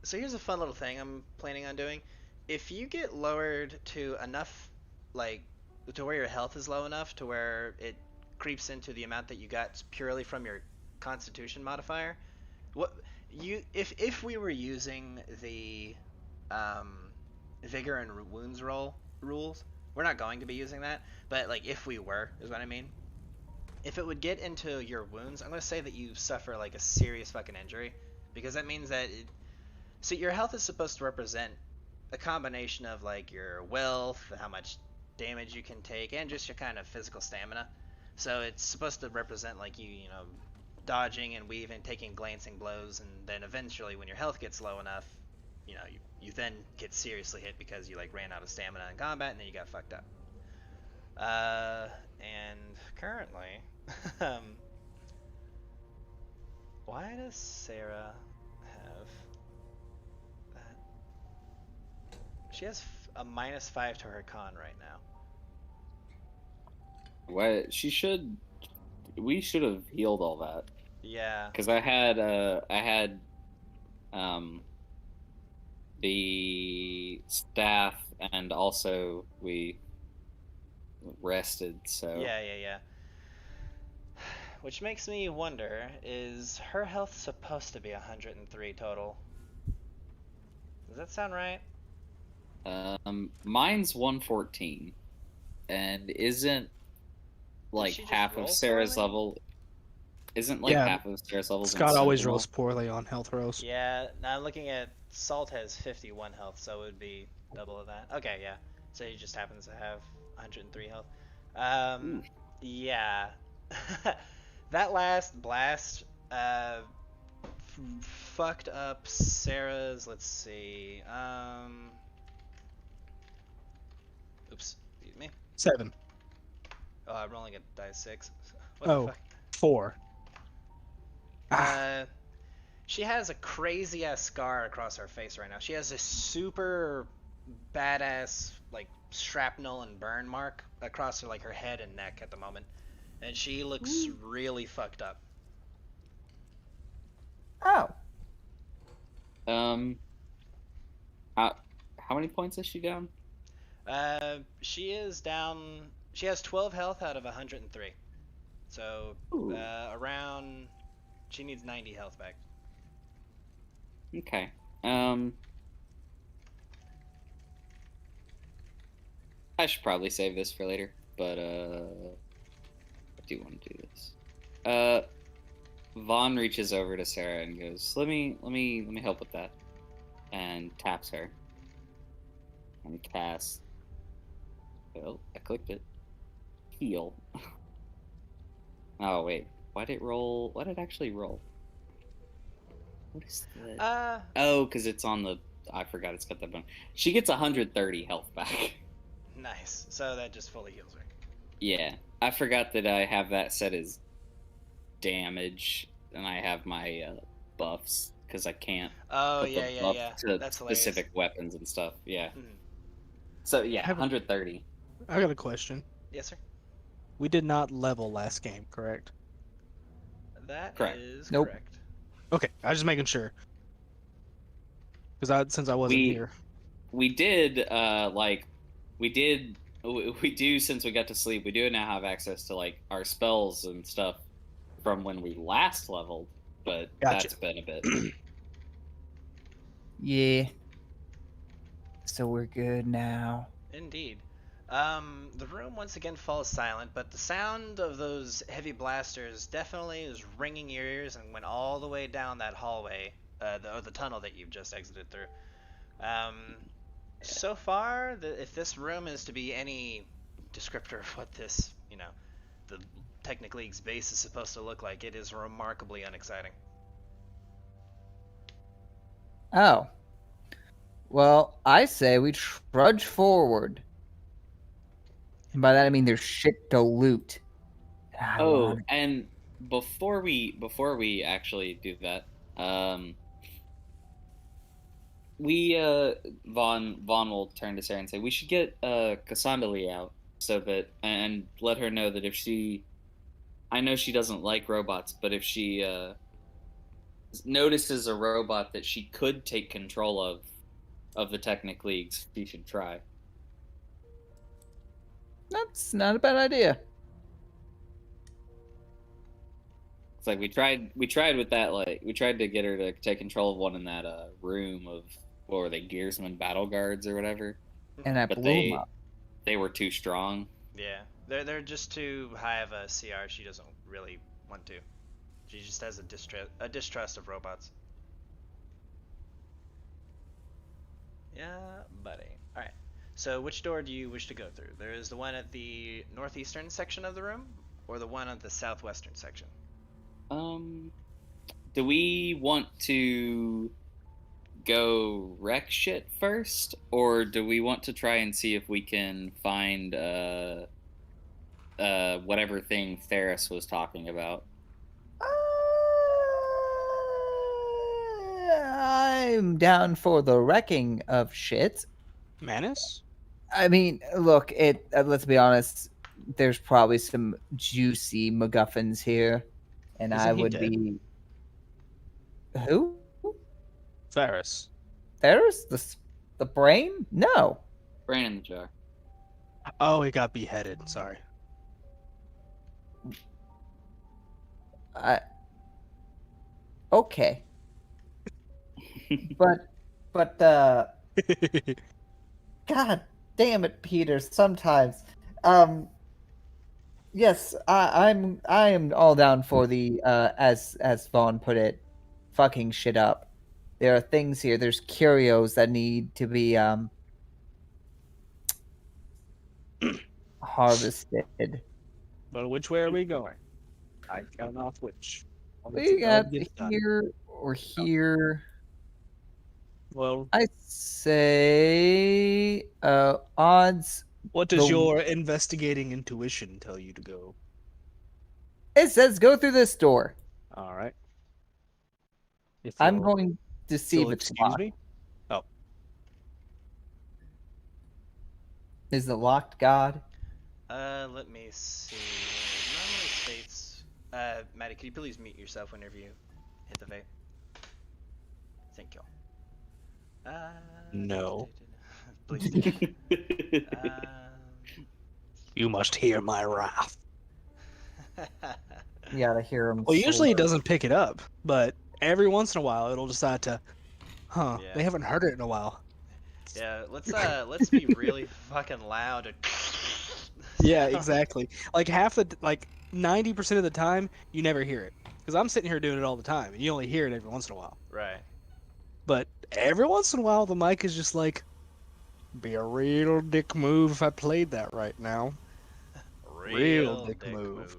So here's a fun little thing I'm planning on doing. If you get lowered to if your health is low enough to where it creeps into the amount that you got purely from your Constitution modifier, if we were using the Vigor and Wounds rules, we're not going to be using that, but like if we were, is what I mean. If it would get into your wounds, I'm going to say that you suffer like a serious fucking injury, because that means that so your health is supposed to represent a combination of like your wealth, how much damage you can take, and just your kind of physical stamina. So it's supposed to represent like you know, dodging and weaving, taking glancing blows, and then eventually when your health gets low enough, you know, you you then get seriously hit because you like ran out of stamina in combat and then you got fucked up. And currently, why does Sarah have that? She has a -5 to her con right now. What we should have healed all that. Yeah. Because I had the staff, and also we rested. So Yeah. Which makes me wonder, is her health supposed to be 103 total? Does that sound right? Mine's 114, and isn't like she just half roll of Sarah's poorly? level. Isn't like Yeah, half of Sarah's level. Scott always rolls poorly on health rolls. Yeah, now I'm looking at Salt has 51 health, so it would be double of that. Okay, yeah. So he just happens to have 103 health. Yeah. That last blast fucked up Sarah's, let's see. Oops, excuse me. 7. Oh, I'm rolling a die 6. What Oh. the fuck? 4. She has a crazy ass scar across her face right now. She has this super badass like shrapnel and burn mark across her like her head and neck at the moment, and she looks really fucked up. Oh, how many points is she down? She is down. She has 12 health out of 103, so around. She needs 90 health back. Okay. I should probably save this for later, but I do want to do this. Vaughn reaches over to Sarah and goes, "Let me help with that," and taps her and casts. Well, I clicked it. Heal. Oh wait, why did it roll? Why did it actually roll? What is that? Oh, because it's on the. I forgot it's got that bone. She gets 130 health back. Nice. So that just fully heals her. Yeah, I forgot that I have that set as damage, and I have my buffs because I can't. Oh put the yeah. buff to That's hilarious. specific weapons and stuff. Yeah. Mhm. So yeah, Have a- 130. I got a question. Yes, sir. We did not level last game, correct? That Correct. is Nope. correct. Okay, I was just making sure. Because since I wasn't here. We did we do since we got to sleep. We do now have access to like our spells and stuff from when we last leveled, but Gotcha. that's been a bit. yeah. So we're good now. Indeed. The room once again falls silent, but the sound of those heavy blasters definitely is ringing your ears and went all the way down that hallway, the tunnel that you've just exited through. So far, if this room is to be any descriptor of what this, the Technic League's base is supposed to look like, it is remarkably unexciting. Oh. Well, I say we trudge forward. And by that I mean there's shit to loot. I Oh, want it. and before we actually do that, Vaughn will turn to Sarah and say we should get Cassandra out so that and let her know that if she, I know she doesn't like robots, but if she notices a robot that she could take control of the Technic Leagues, she should try. That's not a bad idea. It's like we tried with that, like we tried to get her to take control of one in that room of what were they, Gearsman battle guards or whatever, And I but blew him up. they were too strong. Yeah, they're just too high of a CR. She doesn't really want to. She just has a distrust of robots. Yeah, buddy. All right. So which door do you wish to go through? There is the one at the northeastern section of the room, or the one at the southwestern section. Do we want to go wreck shit first, or do we want to try and see if we can find whatever thing Ferris was talking about? I'm down for the wrecking of shit. Manus? I mean, look, let's be honest. There's probably some juicy MacGuffins here, and Isn't I he would dead? be. Who? Ferris. There's the brain? No. Brain in the jar. Oh, he got beheaded. Sorry. Okay, but God damn it, Peter. Sometimes, yes, I am all down for the as Vaughn put it, fucking shit up. There are things here. There's curios that need to be harvested. But which way are we going? I count off which. We got Get done. here or here. Well, I say odds. what does The- your investigating intuition tell you to go? It says go through this door. All right. If I'm you'll- going to if see you'll if it's excuse locked. me. Oh, Is it locked, God? Let me see. It normally states. Maddie, could you please mute yourself whenever you hit the vape? Thank you. No. Please do. you must hear my wrath. You gotta hear him. Well, usually it doesn't pick it up, but every once in a while it'll decide to. Huh? Yeah. They haven't heard it in a while. Yeah, let's be really fucking loud. And Yeah, exactly. Like 90% of the time, you never hear it. Because I'm sitting here doing it all the time, and you only hear it every once in a while. Right. But every once in a while, the mic is just like, be a real dick move if I played that right now. Real dick move.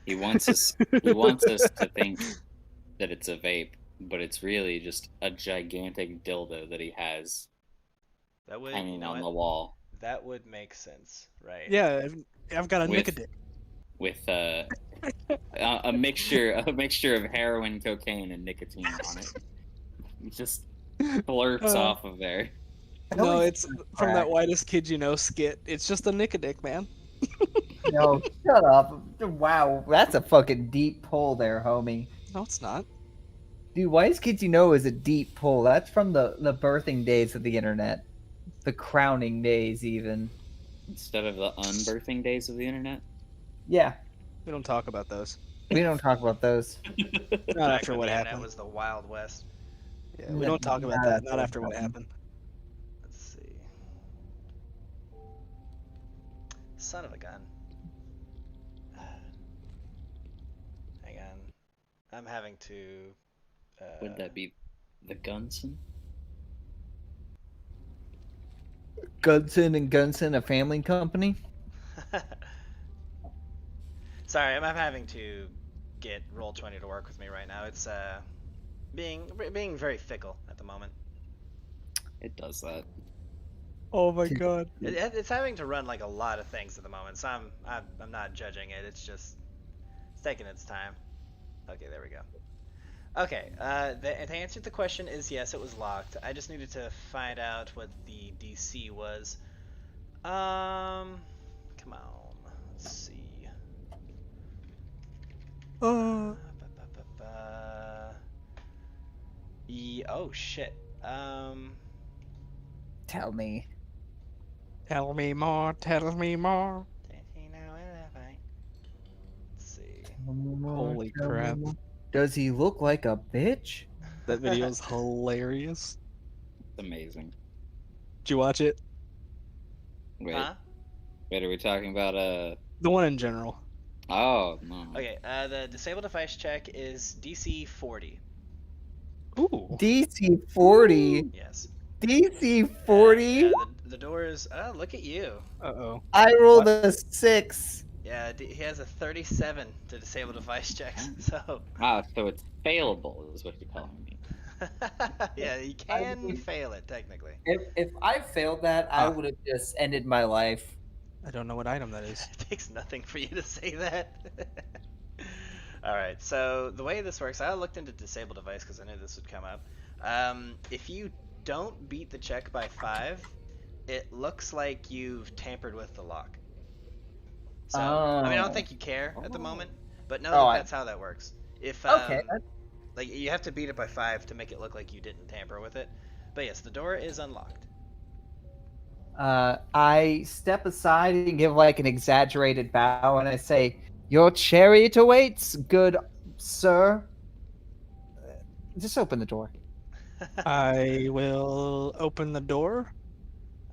He wants us. He wants us to think that it's a vape, but it's really just a gigantic dildo that he has That would hanging on the what? wall That would make sense, right? Yeah, I've got a With- nick a dick. with a mixture of heroin, cocaine, and nicotine on it. He just blurps off of there. No, it's from that Whitest Kid You Know skit. It's just a nick a dick, man. No, shut up. Wow, that's a fucking deep pull there, homie. No, it's not. Dude, Whitest Kids You Know is a deep pull. That's from the birthing days of the internet. The crowning days, even. Instead of the unbirthing days of the internet. Yeah, We don't talk about those. we don't talk about those. Not Back after when what the internet happened. was the Wild West. Yeah, we don't talk about that. Not after what happened. Let's see. Son of a gun. Hang on. I'm having to. Would that be the Gunson? Gunson and Gunson, a family company. Sorry, I'm having to get Roll20 to work with me right now. It's being very fickle at the moment. It does that. Oh my god. It's having to run like a lot of things at the moment, so I'm not judging it. It's just it's taking its time. Okay, there we go. Okay, the answer to the question is yes, it was locked. I just needed to find out what the DC was. Come on, let's see. Oh shit. Tell me. Tell me more, tell me more. Let's see. Holy crap. Does he look like a bitch? That video is hilarious. It's amazing. Did you watch it? Wait, Huh? wait, are we talking about The one in general. Oh no. Okay, the disable device check is DC 40. Ooh. DC 40. Yes. DC 40. Yeah, the door is. Oh, look at you. Uh-oh. I rolled a 6. Yeah, he has a 37 to disable device checks. So. Ah, so it's failable, is what you're telling me. Yeah, you can fail it technically. If I failed that, I Ah. would have just ended my life. I don't know what item that is. It takes nothing for you to say that. All right, so the way this works, I looked into disable device because I knew this would come up. If you don't beat the check by 5, it looks like you've tampered with the lock. So, I mean, I don't think you care at the moment, but know that that's how that works. If Okay. like you have to beat it by 5 to make it look like you didn't tamper with it. But yes, the door is unlocked. I step aside and give like an exaggerated bow, and I say, "Your chariot awaits, good sir." Just open the door. I will open the door.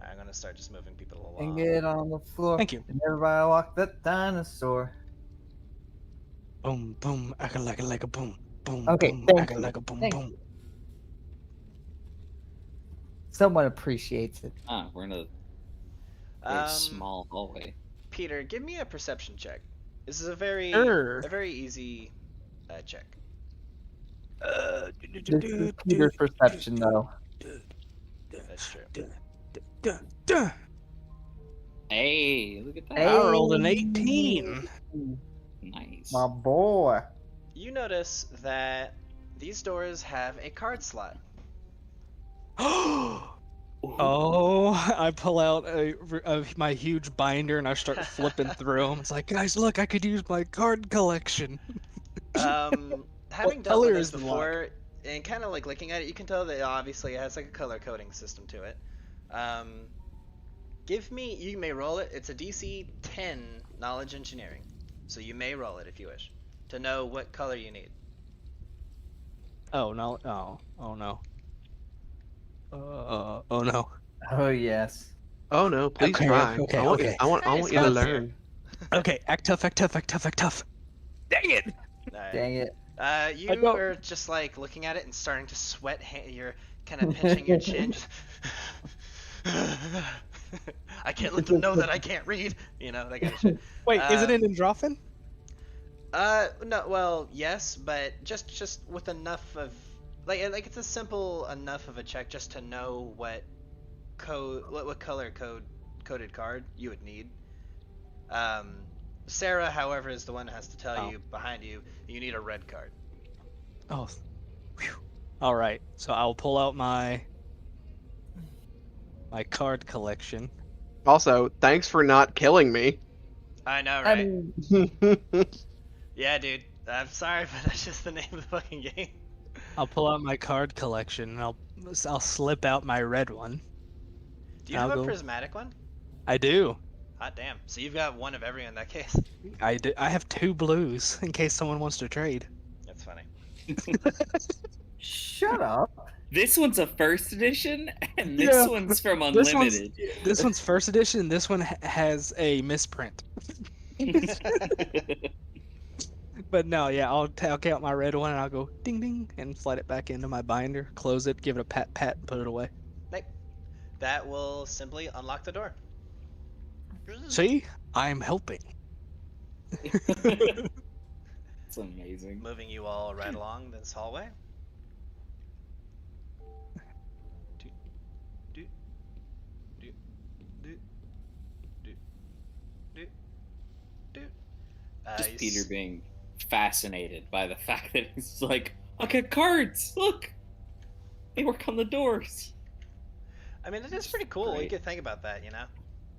I'm gonna start just moving people And along. get on the floor. Thank you. And everybody walk that dinosaur. Boom, boom, like a boom, boom, Okay, boom, thank you. like a boom, Thank boom. Someone appreciates it. We're in a very small hallway. Peter, give me a perception check. This is a very easy check. This is Peter's perception, though. That's true. Hey, look at that. I rolled an 18. Nice. My boy. You notice that these doors have a card slot. Oh, I pull out my huge binder and I start flipping through them. It's like, guys, look, I could use my card collection. Having dealt color with this is the lock? before, and kind of like looking at it, you can tell that obviously it has like a color coding system to it. Give me, you may roll it. It's a DC 10 knowledge engineering, so you may roll it if you wish to know what color you need. Oh no! Oh no! Oh no! Oh, yes. Oh no, please Okay, try. okay, I want, okay. I want you to learn. Okay, act tough, act tough, act tough, act tough. Dang it! Alright. Dang it. You don't- are just like looking at it and starting to sweat. You're kind of pinching your chin. Just I can't let them know that I can't read. You know, that kind of shit. Wait, is it an endorphin? No, well, yes, but just with enough of like it's a simple enough of a check just to know what color coded card you would need. Sarah, however, is the one that has to tell you behind you need a red card. Oh, whew. All right. So I'll pull out my card collection. Also, thanks for not killing me. I know, I right? mean, Yeah, dude. I'm sorry, but that's just the name of the fucking game. I'll pull out my card collection and I'll slip out my red one. Do you I'll have a go- prismatic one? I do. Hot damn. So you've got one of every in that case. I do. I have 2 blues in case someone wants to trade. That's funny. shut up. This one's a first edition, and this Yeah. one's from This one's- Unlimited. This one's first edition. This one has a misprint. But no, yeah, I'll count my red one and I'll go ding ding and slide it back into my binder, close it, give it a pat pat, and put it away. That will simply unlock the door. See, I'm helping. It's amazing. Moving you all right along this hallway. Do, do, do, do, do, do. Just you Peter s- being fascinated by the fact that it's like, I got cards. Look, they work on the doors. I mean, it is pretty cool. You Great. could think about that, you know.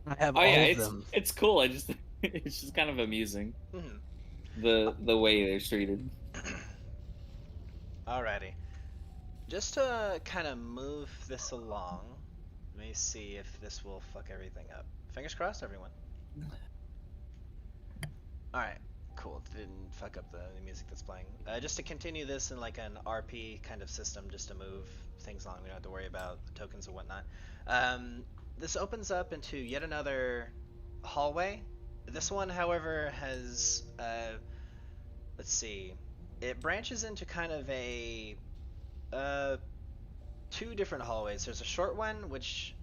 I have Oh all yeah, of it's them. it's cool. It's just kind of amusing Mhm. the way they're treated. Alrighty. Just to kind of move this along, let me see if this will fuck everything up. Fingers crossed, everyone. Alright, cool. Didn't fuck up the music that's playing. Just to continue this in like an RP kind of system, just to move things along. We don't have to worry about the tokens and whatnot. This opens up into yet another hallway. This one, however, has, let's see, it branches into kind of a 2 different hallways. There's a short one which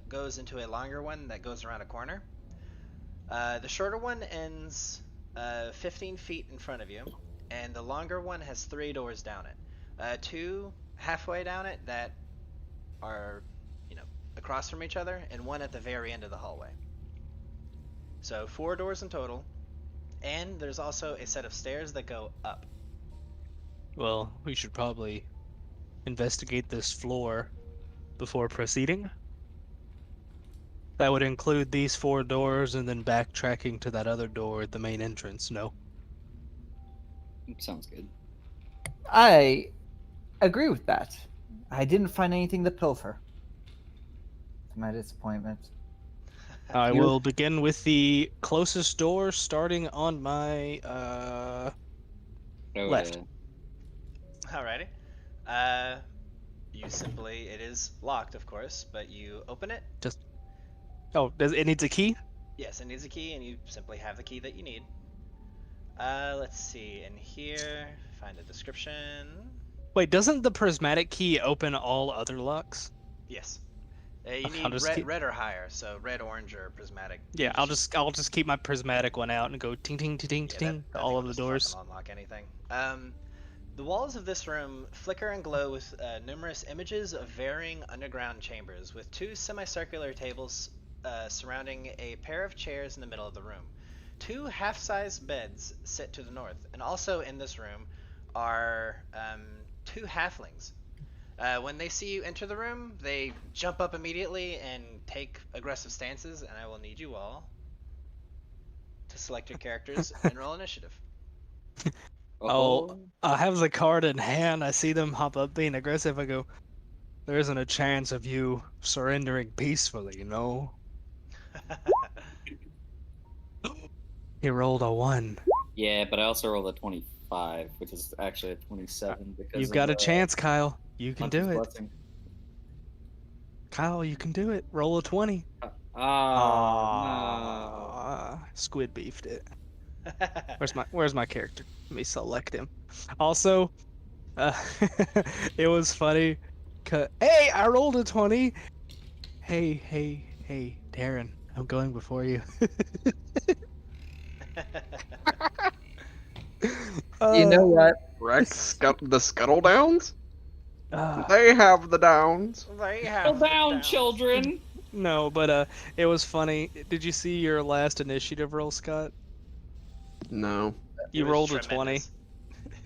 goes into a longer one that goes around a corner. The shorter one ends 15 feet in front of you, and the longer one has 3 doors down it. 2 halfway down it that are, across from each other, and one at the very end of the hallway. So 4 doors in total, and there's also a set of stairs that go up. Well, we should probably investigate this floor before proceeding. That would include these 4 doors and then backtracking to that other door at the main entrance, no? Sounds good. I agree with that. I didn't find anything to pilfer. To my disappointment. I You- will begin with the closest door, starting on my Oh, Left. Alrighty. It is locked, of course, but you open it. Oh, does it needs a key? Yes, it needs a key, and you simply have the key that you need. Let's see, in here, find a description. Wait, doesn't the prismatic key open all other locks? Yes. You Okay, I'll need just red, keep- red or higher, so red, orange, or prismatic. Yeah, I'll just keep my prismatic one out and go ting ting ting ting Yeah, ting that to all thing of will the just doors. fucking unlock anything. The walls of this room flicker and glow with numerous images of varying underground chambers, with 2 semicircular tables surrounding a pair of chairs in the middle of the room. 2 half-sized beds sit to the north, and also in this room are 2 halflings. When they see you enter the room, they jump up immediately and take aggressive stances, and I will need you all to select your characters and roll initiative. I'll have the card in hand. I see them hop up being aggressive. I go, there isn't a chance of you surrendering peacefully, you know? He rolled a 1. Yeah, but I also rolled a 25, which is actually a 27 because You've of, got a chance, Kyle. You can Hunter's do it. Blessing. Kyle, you can do it. Roll a 20. Ah, Squid beefed it. Where's my character? Let me select him. Also, it was funny. Hey, I rolled a 20. Hey, Darren, I'm going before you. You know what? Rex, the Scuttle Downs? Uh, They have the downs. They Settle have the down, downs. children. no, but it was funny. Did you see your last initiative roll, Scott? No. It You was rolled a 20.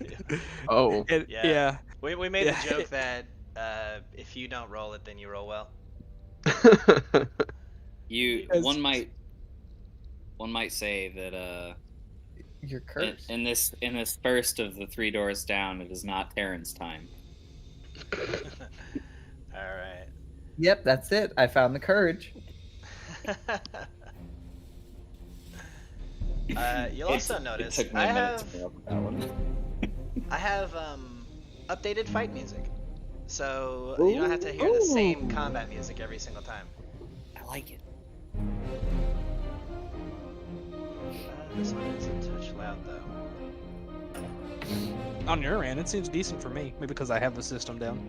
tremendous. Oh. Yeah. Yeah. We made Yeah. the joke that if you don't roll it, then you roll well. Because- One might say that You're cursed. in this first of the 3 doors down, it is not Terran's time. All right. Yep, that's it. I found the courage. You'll also It notice took me I a minute have to come up with that one. I have updated fight music, so you don't have to hear the same combat music every single time. I like it. This one is a touch loud though. On your end, it seems decent for me. Maybe because I have the system down.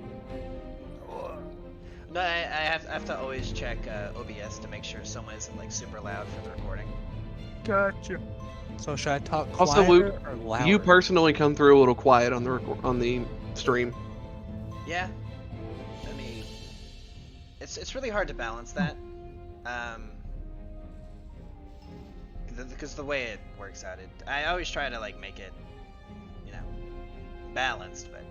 No, I have to always check OBS to make sure someone isn't like super loud for the recording. Gotcha. So should I talk Also, quieter or louder? You personally come through a little quiet on the stream. Yeah. I mean, it's really hard to balance that. Because the way it works out, I always try to like make it, balanced, but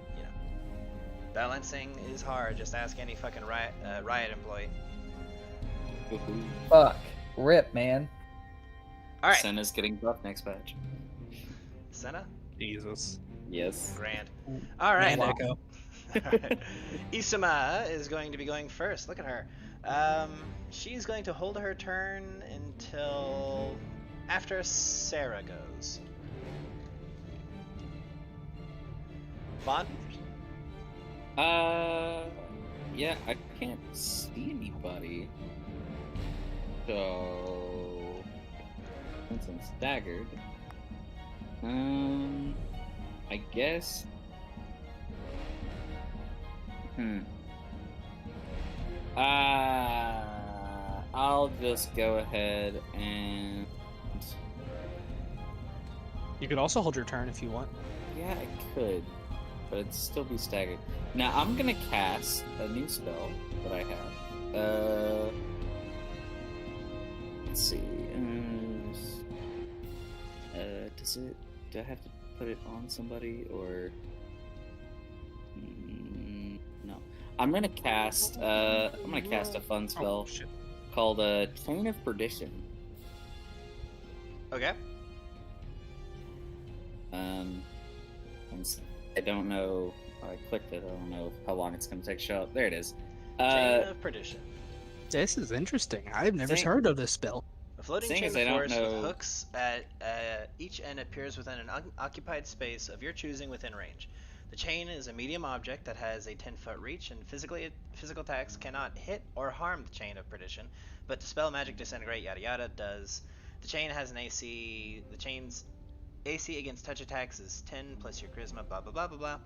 balancing is hard. Just ask any fucking riot employee. Fuck. Rip, man. All right, Senna's getting buffed next batch. Senna, Jesus. Yes. grand. All right. Man, Echo. Alright. Isama is going to be going first. Look at her. She's going to hold her turn until after Sarah goes. Vaughn? Yeah, I can't see anybody. So, since I'm staggered, I guess. I'll just go ahead and. You could also hold your turn if you want. Yeah, I could, but it'd still be staggered. Now I'm gonna cast a new spell that I have. Let's see. Do I have to put it on somebody or? No. I'm gonna cast a fun spell called Chain of Perdition. Okay. And I don't know. I clicked it. I don't know how long it's gonna take to show up. There it is. Chain of Perdition. This is interesting. I've never Thing- heard of this spell. A floating Thing chain is, of I don't force with know- hooks at each end appears within an occupied space of your choosing within range. The chain is a medium object that has a 10-foot reach, and physical attacks cannot hit or harm the Chain of Perdition, but dispel, magic, disintegrate, yada yada does. The chain has an AC. The chain's AC against touch attacks is 10 plus your charisma, blah blah blah blah blah.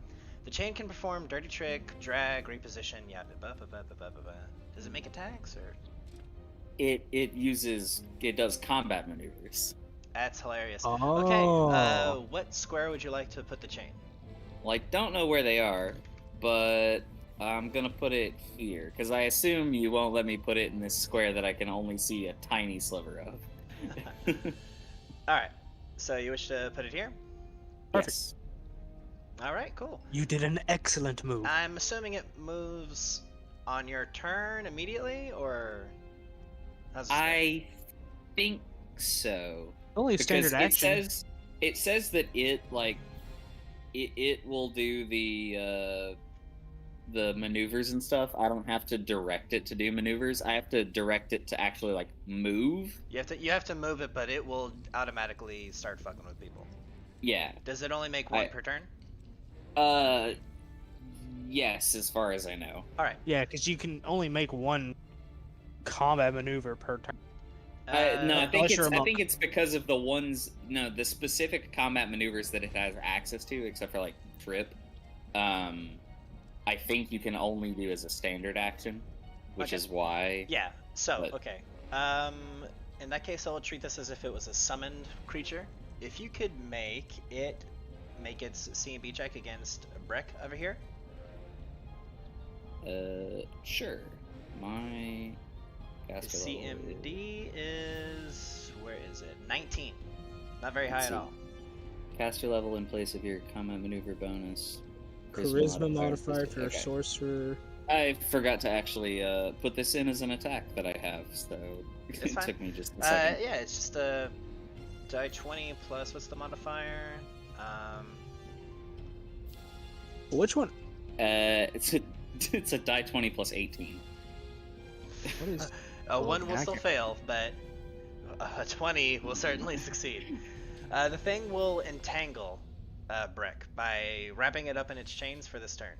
The chain can perform dirty trick, drag, reposition, yada blah blah blah blah blah blah. Does it make attacks or? It does combat maneuvers. That's hilarious. Oh. Okay, what square would you like to put the chain? Like, don't know where they are, but I'm gonna put it here because I assume you won't let me put it in this square that I can only see a tiny sliver of. Alright, so you wish to put it here? Yes. Alright, cool. You did an excellent move. I'm assuming it moves on your turn immediately, or... how's this work? I think so. Only a Because standard action. it says that it will do the maneuvers and stuff. I don't have to direct it to do maneuvers. I have to direct it to actually like move. You have to move it, but it will automatically start fucking with people. Yeah. Does it only make one per turn? Yes, as far as I know. Alright. Yeah, because you can only make one combat maneuver per turn. No, I think unless you're a monk. it's because of the specific combat maneuvers that it has access to, except for like trip. I think you can only do as a standard action, which Okay. is why. Yeah, so, But- okay. In that case, I'll treat this as if it was a summoned creature. If you could make its CMB check against Breck over here. Sure. My His caster level CMD is... where is it? 19. Not very high Let's at see. all. Caster level in place of your combat maneuver bonus. Charisma modifier for a Okay. sorcerer. I forgot to actually put this in as an attack that I have, so It's it fine. took me just a second. Yeah, it's just a die 20 plus, what's the modifier? Which one? It's a die 20 plus 18. What is? A 1 will okay. still fail, but a 20 will certainly succeed. The thing will entangle Breck by wrapping it up in its chains for this turn.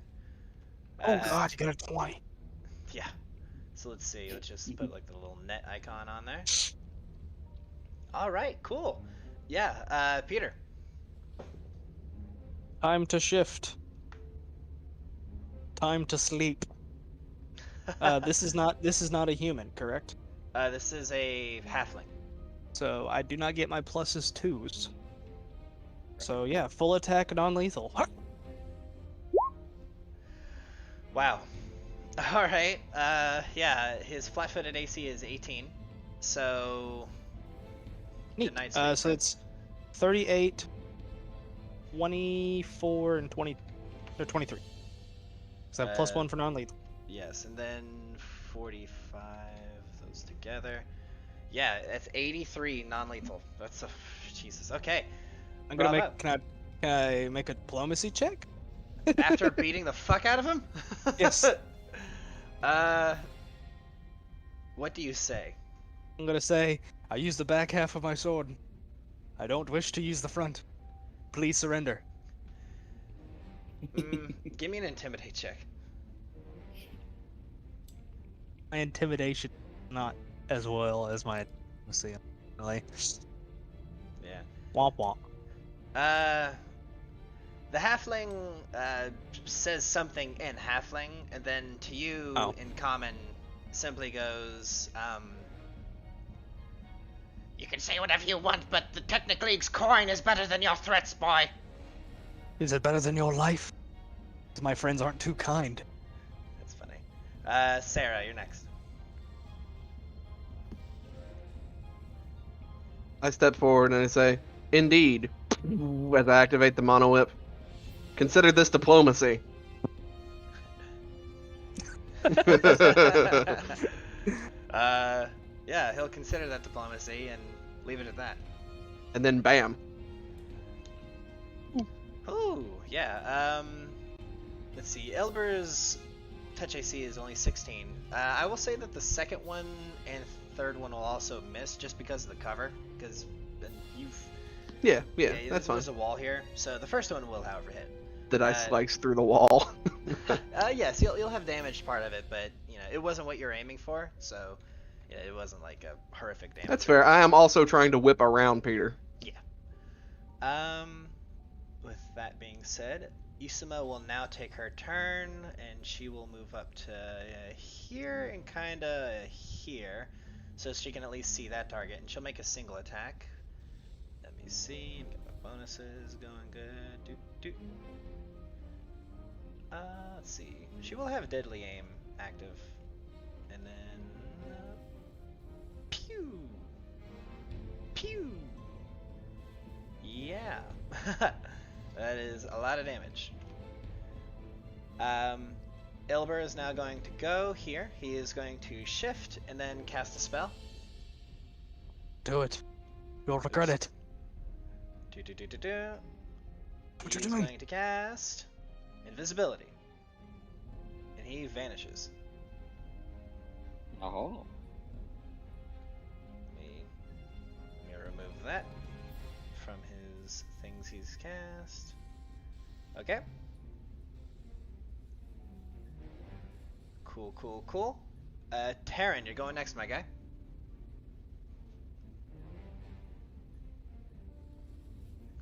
Oh god, you got a 20. Yeah. So let's see. Let's just put like the little net icon on there. All right. Cool. Yeah. Peter. Time to shift. Time to sleep. This is not a human, correct? This is a halfling. So I do not get my pluses twos. So yeah, full attack, non-lethal. Wow. All right. Yeah. His flat-footed AC is 18. So. Neat. Tonight's So sleep. it's 38, 24, and 20, or 23. So I have plus 1 for non-lethal. Yes, and then 45. Those together. Yeah, that's 83 non-lethal. That's a Jesus. Okay. I'm gonna bravo. make. Can I make a diplomacy check? After beating the fuck out of him? Yes. What do you say? I'm gonna say I use the back half of my sword. I don't wish to use the front. Please surrender. Give me an intimidate check. My intimidation not as well as my diplomacy. Really. Yeah. Womp womp. The halfling says something in halfling, and then to you Oh. in common simply goes, You can say whatever you want, but the Technic League's coin is better than your threats, boy. Is it better than your life? My friends aren't too kind. That's funny. Sarah, you're next. I step forward and I say, "Indeed," as I activate the mono whip. Consider this diplomacy. Yeah, he'll consider that diplomacy and leave it at that. And then bam. Ooh, yeah. Let's see. Elber's touch AC is only 16. I will say that the second one and third one will also miss just because of the cover. Because you've Yeah, there's that's fine. a wall here, so the first one will, however, hit. The dice spikes through the wall. Yes, you'll have damaged part of it, but you know it wasn't what you're aiming for, so yeah, it wasn't like a horrific damage. That's fair. I am also trying to whip around Peter. Yeah. With that being said, Isuma will now take her turn, and she will move up to here and kinda here, so she can at least see that target, and she'll make a single attack. Let me see. Get my bonuses going good. Doot. Let's see. She will have Deadly Aim active. And then... pew! Pew! Yeah! That is a lot of damage. Elber is now going to go here. He is going to shift and then cast a spell. Do it. You'll regret it. What you're He's doing. going to cast invisibility. And he vanishes. Oh. Let me remove that from his things he's cast. Okay. Cool. Taryn, you're going next, my guy.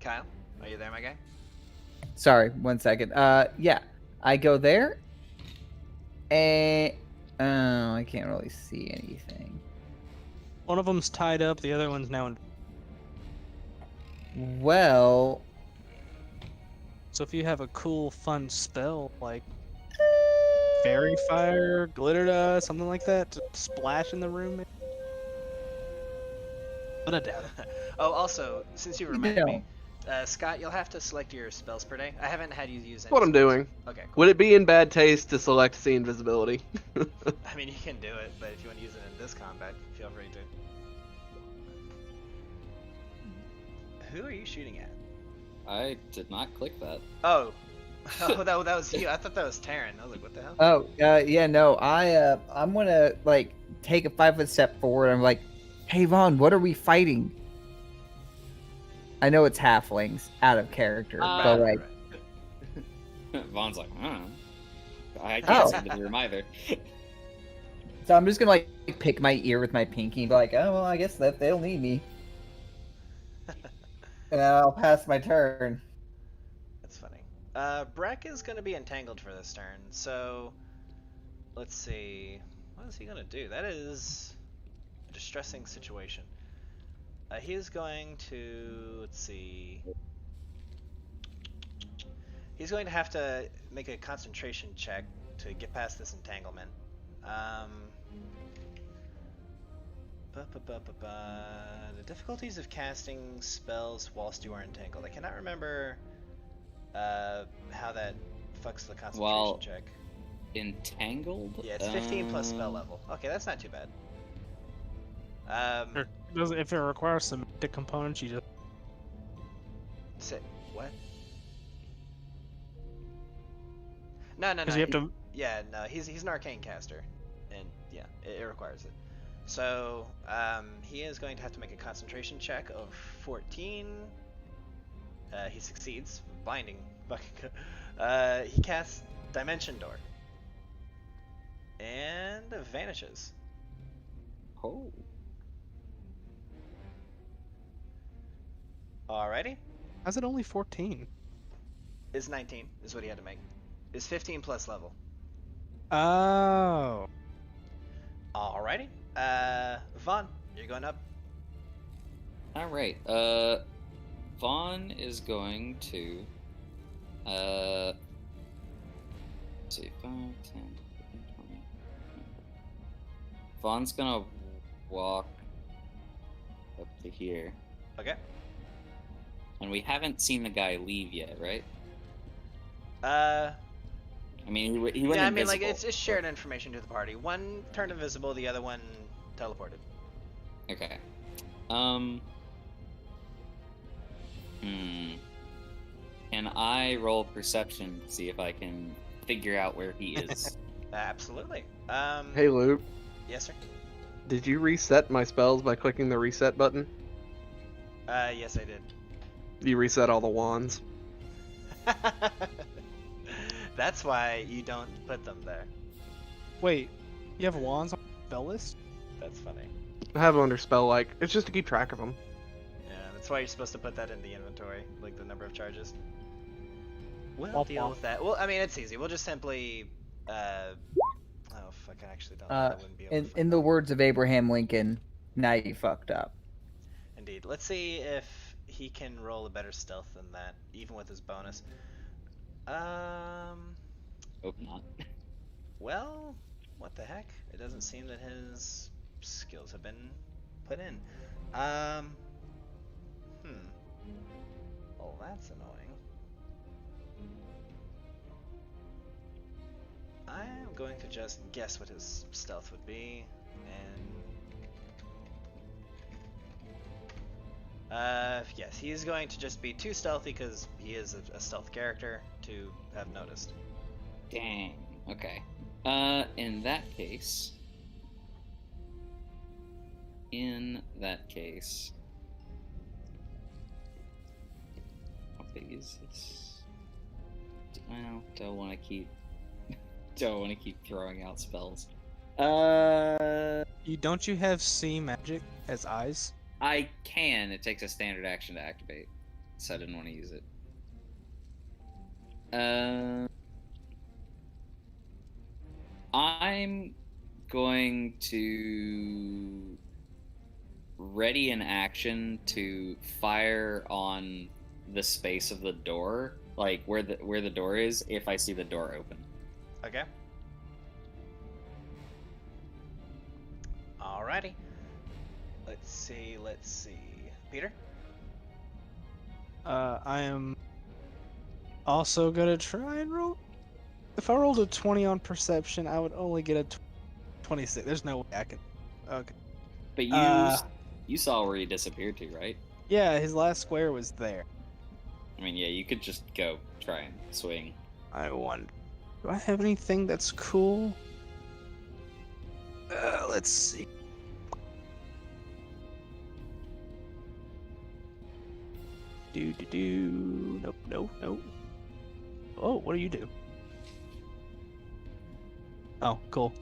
Kyle, are you there, my guy? Sorry, 1 second. Yeah, I go there, and I can't really see anything. One of them's tied up, the other one's now in. Well, So if you have a cool, fun spell like Fairy Fire, Glitter Dust, something like that, to splash in the room. But I doubt it. Oh, also, since you reminded No. me, Scott, you'll have to select your spells per day. I haven't had you use any. That's what I'm spells. doing. Okay, cool. Would it be in bad taste to select see invisibility? I mean, you can do it, but if you want to use it in this combat, feel free to. Who are you shooting at? I did not click that. Oh, that was you. I thought that was Taryn. I was like, what the hell? oh, yeah, no, I'm gonna like take a 5-foot step forward. I'm like, hey Vaughn, what are we fighting? I know it's halflings, out of character, but like, Vaughn's like, I can't see the room either. so I'm just gonna like pick my ear with my pinky and be like, oh well, I guess that they'll need me, and I'll pass my turn. That's funny. Breck is going to be entangled for this turn, so let's see. What is he going to do? That is a distressing situation. He is going to, let's see. He's going to have to make a concentration check to get past this entanglement. The difficulties of casting spells whilst you are entangled. I cannot remember how that fucks the concentration check. Entangled? Yeah, it's 15 plus spell level. Okay, that's not too bad. If it requires some magic components, you just. Say, what? No. Because you have to. Yeah, no, he's an arcane caster, and yeah, it requires it. So he is going to have to make a concentration check of 14. He succeeds, blinding. He casts Dimension Door, and vanishes. Oh. Alrighty, How's it only 14? is 19 is what he had to make. Is 15 plus level. Oh. Alrighty. Vaughn, you're going up. Alright. Vaughn is going to Let's see, 5, 10, 15, 20. Vaughn's gonna walk up to here. Okay. And we haven't seen the guy leave yet, right? I mean, he went Yeah, I mean, invisible. like, it's shared information to the party. One turned invisible, the other one teleported. Okay. Can I roll perception to see if I can figure out where he is? Absolutely. Hey, Luke. Yes, sir. Did you reset my spells by clicking the reset button? Yes, I did. You reset all the wands. That's why you don't put them there. Wait, you have wands on the spell list? That's funny. I have them under spell like. It's just to keep track of them. Yeah, that's why you're supposed to put that in the inventory, like the number of charges. We'll Womp deal womp. with that. Well, I mean, it's easy. We'll just simply, oh fuck, I actually don't know. I wouldn't be able to In the words of Abraham Lincoln, now you fucked up. Indeed. Let's see if he can roll a better stealth than that, even with his bonus. Hope not. Well, what the heck? It doesn't seem that his skills have been put in. Well, that's annoying. I am going to just guess what his stealth would be, and yes, he is going to just be too stealthy because he is a stealth character to have noticed. Dang. Okay. In that case, how big is this? Well, don't want to keep throwing out spells. Don't you have see magic as eyes? I can. It takes a standard action to activate, so I didn't want to use it. I'm going to ready an action to fire on the space of the door, like where the door is, if I see the door open. Okay. Alrighty. Let's see. Peter? I am also gonna try and roll. If I rolled a 20 on perception, I would only get a 26. There's no way I can. Okay. But you saw where he disappeared to, right? Yeah, his last square was there. I mean, yeah, you could just go try and swing. I wonder. Do I have anything that's cool? Let's see. Nope. Oh, what do you do? Oh, cool.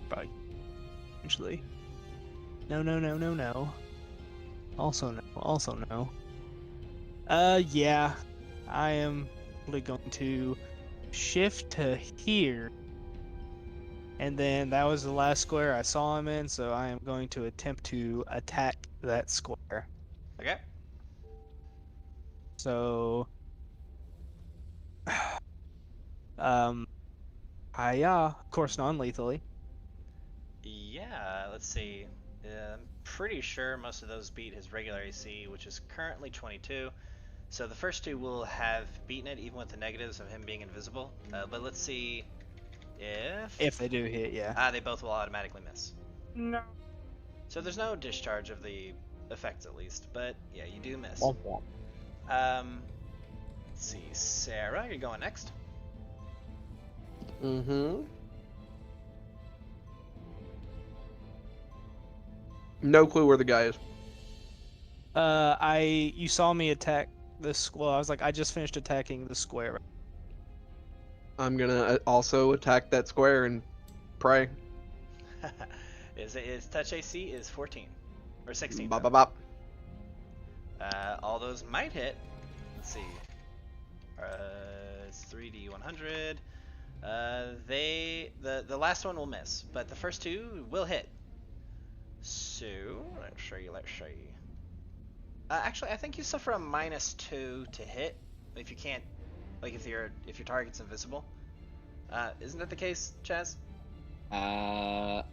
Probably. Eventually. No. Also no. Yeah. I am probably going to shift to here. And then that was the last square I saw him in, so I am going to attempt to attack that square. Okay. So, hiya, of course, non-lethally. Yeah, let's see. I'm pretty sure most of those beat his regular AC, which is currently 22. So the first two will have beaten it, even with the negatives of him being invisible. But let's see If they do hit, yeah. they both will automatically miss. No. So there's no discharge of the effects, at least. But yeah, you do miss. Womp womp. Let's see, Sarah, you're going next. Mm-hmm. No clue where the guy is. You saw me attack this. Well, I was like, I just finished attacking the square. I'm gonna also attack that square and pray. His touch AC is 14 or 16. Bop, bop, bop. All those might hit. Let's see. It's 3d 100. The last one will miss, but the first two will hit. So let's show you. Actually, I think you suffer a -2 to hit if you can't Like if your target's invisible. Isn't that the case, Chaz? I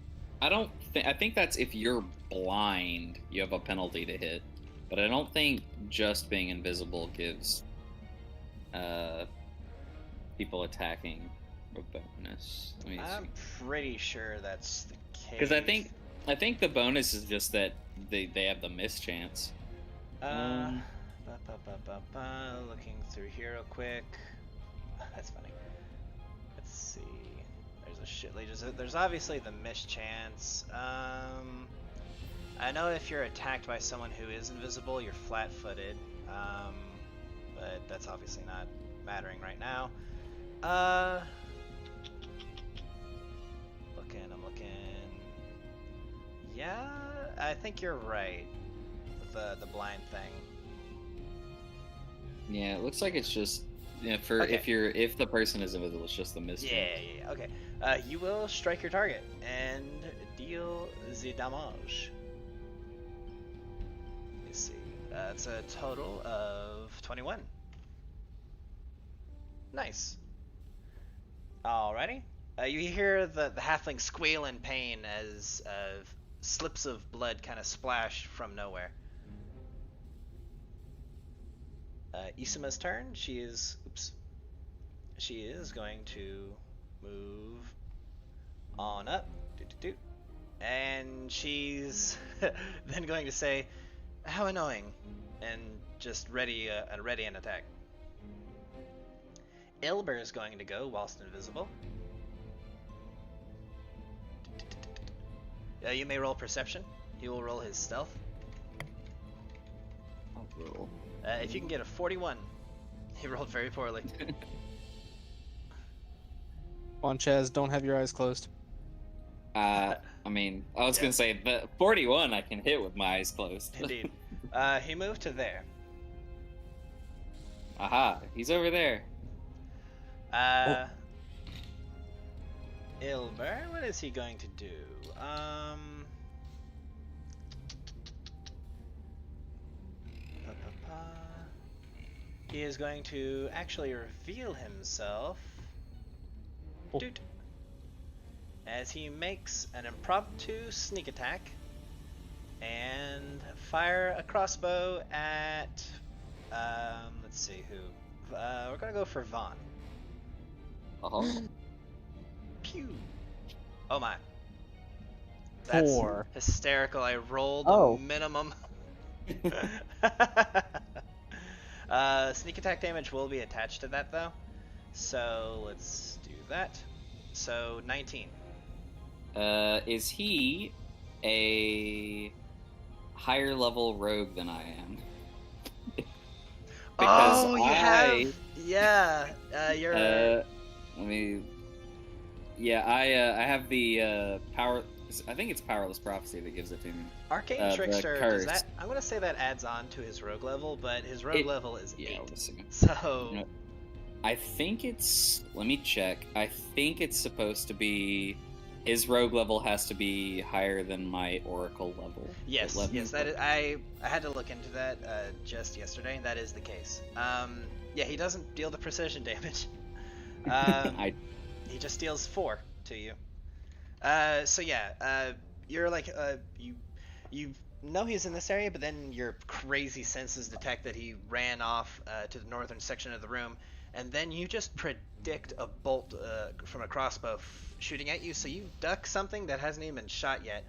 don't think. I think that's if you're blind, you have a penalty to hit. But I don't think just being invisible gives people attacking a bonus. Let me I'm pretty sure that's the case. Because I think the bonus is just that they have the miss chance. Looking through here real quick. That's funny. Let's see. There's a shit. There's obviously the miss chance. I know if you're attacked by someone who is invisible, you're flat-footed. But that's obviously not mattering right now. I'm looking. Yeah, I think you're right with the blind thing. Yeah, it looks like it's just Okay. if the person is invisible, it's just the miss chance. Yeah. Okay. You will strike your target and deal the damage. Let me see. It's a total of 21. Nice. Alrighty. You hear the halfling squeal in pain as slips of blood kind of splash from nowhere. Isuma's turn. She is going to move on up. And she's then going to say, "How annoying," and just ready an attack. Ilber is going to go whilst invisible. You may roll perception. He will roll his stealth. I'll roll. If you can get a 41, he rolled very poorly. Come on, Chaz, don't have your eyes closed. I mean, I was gonna say, but 41 I can hit with my eyes closed. Indeed. He moved to there. Aha, he's over there. Ilber, what is he going to do? He is going to actually reveal himself. Doot. As he makes an impromptu sneak attack and fire a crossbow at let's see who. We're gonna go for Vaughn. Uh-huh. Pew. Oh my. That's 4. hysterical. I rolled Oh. the minimum. Sneak attack damage will be attached to that though. So let's do that. So 19. Is he a higher level rogue than I am? Oh, you have. Yeah. You're. Let me. Yeah, I have the power. I think it's powerless prophecy that gives it to me. Arcane the Trickster. curse. Does that? I'm gonna say that adds on to his rogue level, but his rogue level is 8. I'll assume. So. You know, I think it's. Let me check. I think it's supposed to be. His rogue level has to be higher than my oracle level. Yes. That is, I had to look into that just yesterday. That is the case. Yeah, he doesn't deal the precision damage. He just deals 4 to you. So yeah, you're like you know he's in this area, but then your crazy senses detect that he ran off to the northern section of the room, and then you just predict a bolt from a crossbow shooting at you. So you duck something that hasn't even been shot yet.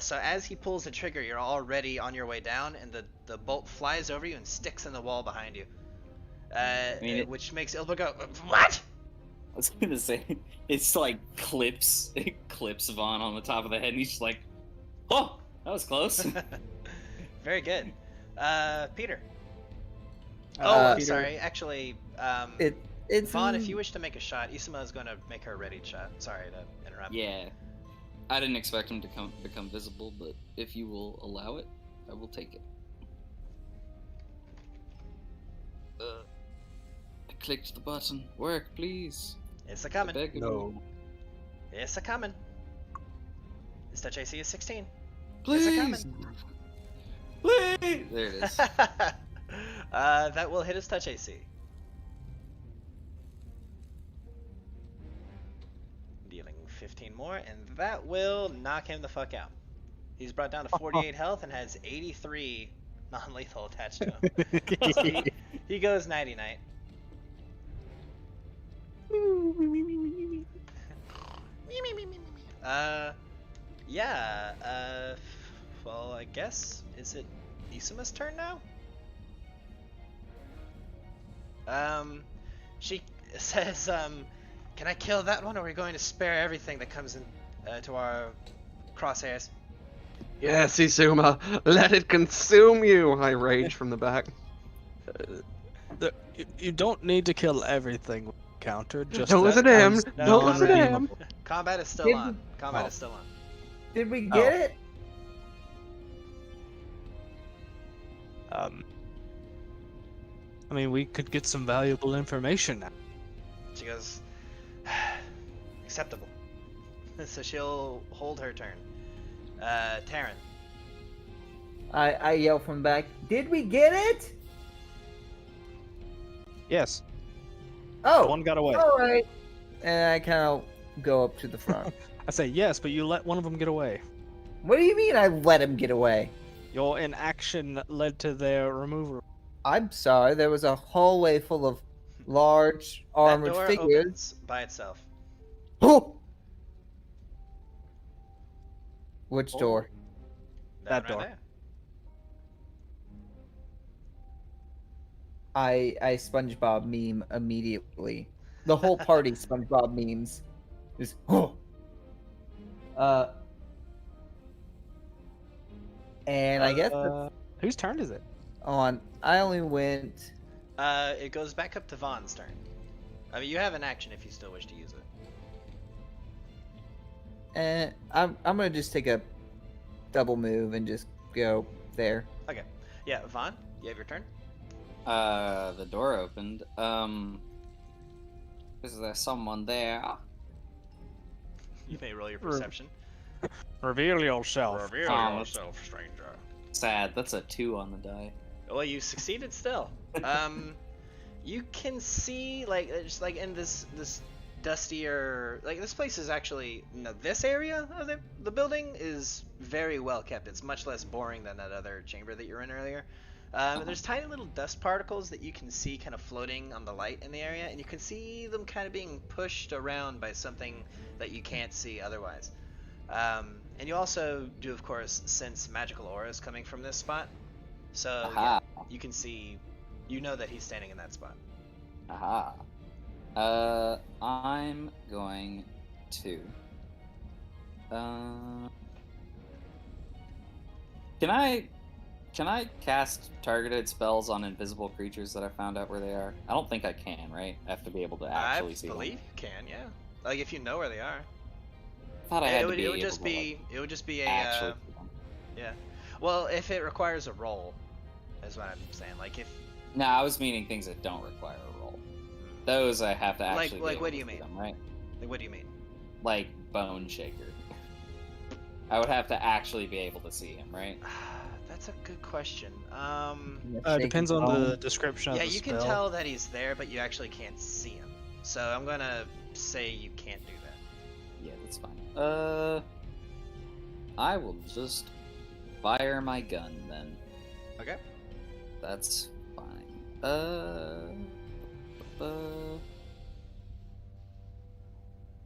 So as he pulls the trigger, you're already on your way down, and the bolt flies over you and sticks in the wall behind you. Which makes Ilba go, "What?" I was gonna say, it's like it clips Vaughn on the top of the head, and he's just like, "Oh, that was close." Very good. Peter. Peter. Sorry. Actually, It's Vaughn, if you wish to make a shot, Isuma is going to make her ready shot. Sorry to interrupt. Yeah, I didn't expect him to become visible, but if you will allow it, I will take it. I clicked the button. Work, please. It's a I coming. beg of you. It's a coming. His touch AC is 16. Please. It's a coming. Please. There it is. That will hit his touch AC. more, and that will knock him the fuck out. He's brought down to 48 health and has 83 non-lethal attached to him. So he goes nighty-night. Yeah, well, I guess, is it Isima's turn now? She says, can I kill that one, or are we going to spare everything that comes in, to our crosshairs? Yes, Isuma, let it consume you! I rage from the back. You don't need to kill everything we encountered. Just Don't that listen to him! one's Don't listen to him! non-redeemable. Combat is still Did- on. Combat Oh. is still on. Did we get it? I mean, we could get some valuable information now. She goes, acceptable. So she'll hold her turn. Taryn. I yell from back. Did we get it? Yes, Oh, one got away. all right. And I kind of go up to the front. I say yes, but you let one of them get away. What do you mean I let him get away? Your inaction led to their removal. I'm sorry, there was a hallway full of large armored That door figures. opens by itself. Oh! Which door? That one door. Right there. I SpongeBob meme immediately. The whole party SpongeBob memes. Just and I guess that's Whose turn is it? on. I only went. It goes back up to Vaughn's turn. I mean, you have an action if you still wish to use it. And I'm gonna just take a double move and just go there. Okay. Yeah, Vaughn, you have your turn. The door opened. Is there someone there? You may roll your perception. Reveal yourself. Reveal Oh. yourself, stranger. Sad. That's a 2 on the die. Well, you succeeded still. You can see, like, just like in this dustier, like, this place is actually, this area of the building is very well kept. It's much less boring than that other chamber that you were in earlier. There's tiny little dust particles that you can see kind of floating on the light in the area, and you can see them kind of being pushed around by something that you can't see otherwise. And you also do, of course, sense magical auras coming from this spot. So yeah, Aha. you can see, you know that he's standing in that spot. Aha. I'm going to. Can I cast targeted spells on invisible creatures that I found out where they are? I don't think I can, right? I have to be able to actually see I believe them. you can, yeah. Like if you know where they are. I thought I had it to would, be it would able just to, be like, it would just be a actually see them. yeah. Well, if it requires a roll, is what I'm saying. Like if No, I was meaning things that don't require a roll. Those I have to Like- actually. be like, able what to do you see mean? Them, right? like, what do you mean? Like Bone Shaker. I would have to actually be able to see him, right? That's a good question. Depends on the description Yeah, of the you spell. can tell that he's there, but you actually can't see him. So I'm gonna say you can't do that. Yeah, that's fine. I will just fire my gun then. Okay. That's fine.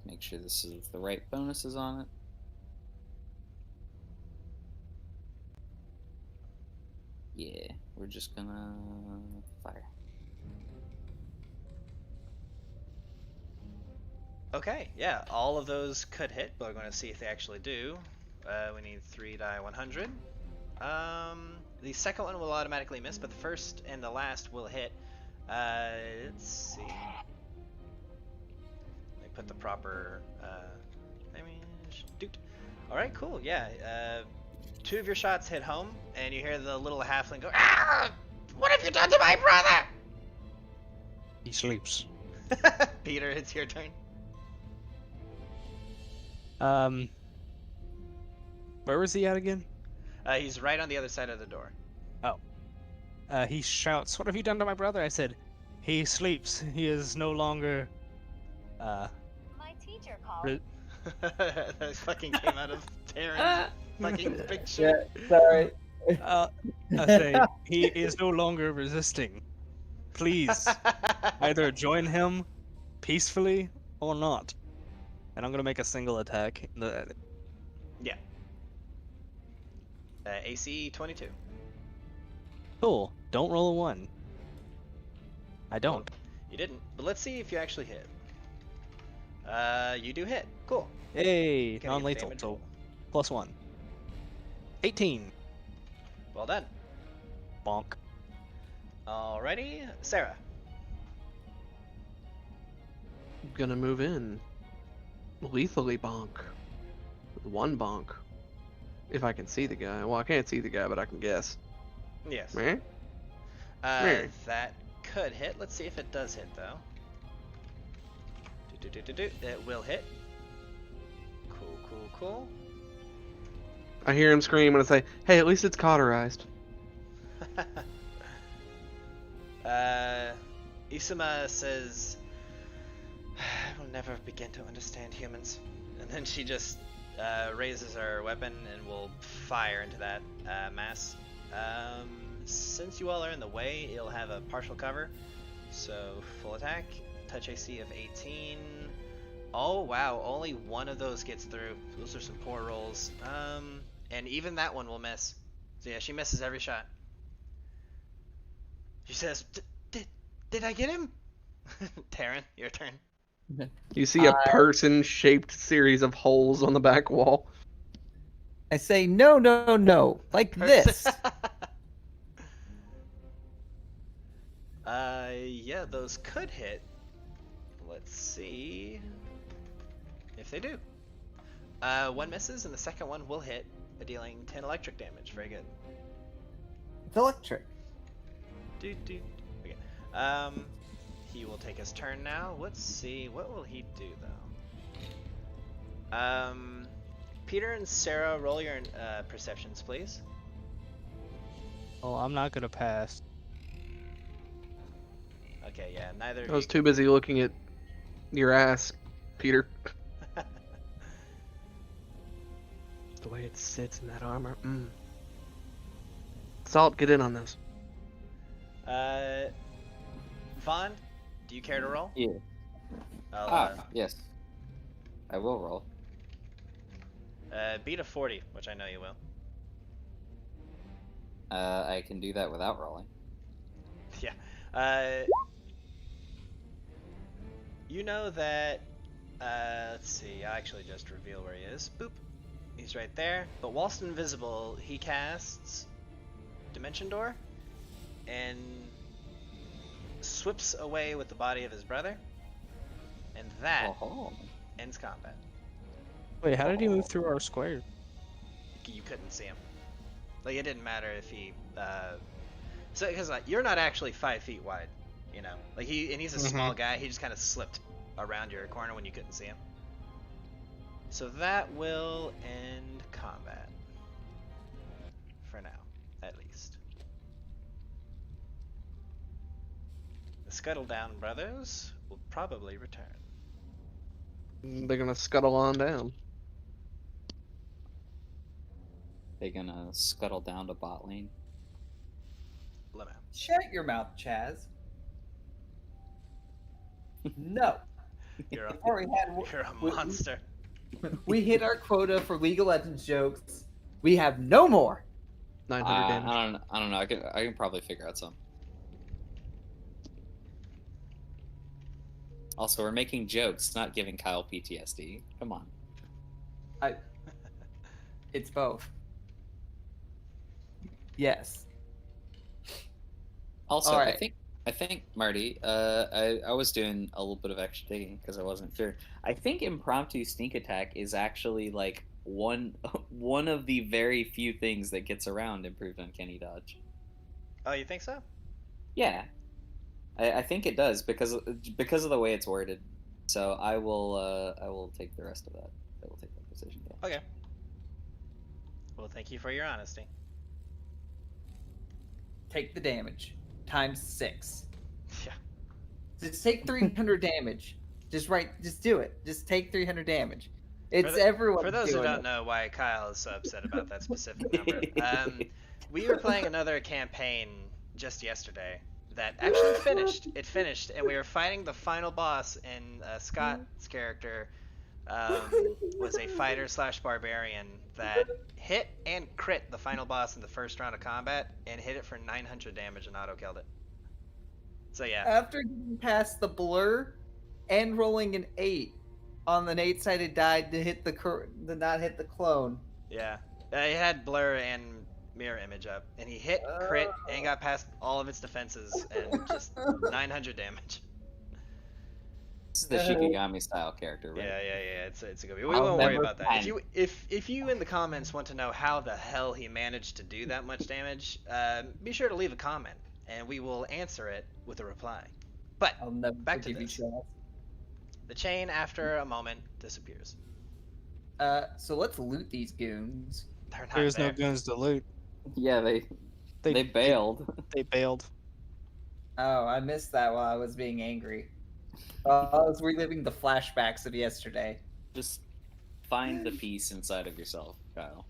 Make sure this is the right bonuses on it. Yeah, we're just gonna fire. Okay, yeah, all of those could hit, but we're going to see if they actually do. We need 3 die 100. The second one will automatically miss, but the first and the last will hit. Let's see. Let me put the proper image. Doot. All right, cool. Yeah, 2 of your shots hit home, and you hear the little halfling go, "Ah! What have you done to my brother?" He sleeps. Peter, it's your turn. Where was he at again? He's right on the other side of the door. He shouts, "What have you done to my brother?" I said, "He sleeps. He is no longer." My teacher called. Re- That fucking came out of Terran's fucking picture. Yeah, sorry. I say he is no longer resisting. Please, either join him peacefully or not. And I'm gonna make a single attack. Yeah. AC 22. Cool. Don't roll a 1. I don't. You didn't, but let's see if you actually hit. You do hit. Cool. Hey, Gonna get non-lethal. damage So roll. +1. 18. Well done. Bonk. Alrighty, Sarah. Gonna move in. Lethally bonk. One bonk. If I can see the guy. Well, I can't see the guy, but I can guess. Yes. Meh? Meh. That could hit. Let's see if it does hit though. It will hit. Cool, cool, cool. I hear him scream and I say, hey, at least it's cauterized. Isuma says, I will never begin to understand humans. And then she just raises her weapon and will fire into that mass. Since you all are in the way, it'll have a partial cover. So, full attack, touch AC of 18. Oh, wow, only one of those gets through. Those are some poor rolls. And even that one will miss. So yeah, she misses every shot. She says, did I get him? Taryn, your turn. You see a person-shaped series of holes on the back wall. I say, no, no, no, like this. Yeah, those could hit. Let's see if they do. One misses, and the second one will hit, dealing 10 electric damage. Very good. It's electric. Okay. He will take his turn now. Let's see, what will he do though? Peter and Sarah, roll your perceptions, please. Oh, I'm not gonna pass. Okay, yeah, neither of I was you too busy looking at your ass, Peter. The way it sits in that armor. Salt, get in on this. Vaughn, do you care to roll? Yeah. Yes. I will roll. Beat a 40, which I know you will. I can do that without rolling. Yeah. You know that, let's see, I actually just reveal where he is. Boop. He's right there. But whilst invisible, he casts Dimension Door and swips away with the body of his brother. And that ends combat. Wait, how did he move through our square? You couldn't see him. Like, it didn't matter if he, so, because, like, you're not actually 5 feet wide, you know? Like, he's a small guy, he just kind of slipped around your corner when you couldn't see him. So that will end combat. For now, at least. The Scuttle Down brothers will probably return. They're gonna scuttle on down. They're gonna scuttle down to bot lane. Lemon. Shut your mouth, Chaz. No. You're Before you're a monster. we hit our quota for League of Legends jokes. We have no more. 900 damage. I don't know. I can probably figure out some. Also, we're making jokes, not giving Kyle PTSD. Come on. It's both. Yes. Also, All right. I think Marty, I was doing a little bit of extra digging because I wasn't sure. I think impromptu sneak attack is actually like one of the very few things that gets around improved uncanny dodge. Oh, you think so? Yeah, I think it does because of the way it's worded. So I will take the rest of that. I will take that decision. Yeah. Okay. Well, thank you for your honesty. Take the damage. Times 6. Yeah. Just take 300 damage. Just do it. Just take 300 damage. It's everyone. For those who doing don't it. know why Kyle is so upset about that specific number, we were playing another campaign just yesterday that actually finished. It finished, and we were fighting the final boss, and Scott's character was a fighter slash barbarian that hit and crit the final boss in the first round of combat, and hit it for 900 damage and auto killed it. So yeah, After getting past the blur and rolling an 8 on an 8-sided die to hit not hit the clone. yeah, he had blur and mirror image up, and he hit crit and got past all of its defenses and just 900 damage. This is the Shikigami style character, right? Yeah. It's a good. We I'll won't worry never about that. find- If you in the comments want to know how the hell he managed to do that much damage, be sure to leave a comment, and we will answer it with a reply. But I'll never back to forgive you, this. Shackles. The chain, after a moment, disappears. So let's loot these goons. They're not There's there. no guns to loot. Yeah, they bailed. They bailed. Oh, I missed that while I was being angry. I was reliving the flashbacks of yesterday. Just find the peace inside of yourself, Kyle.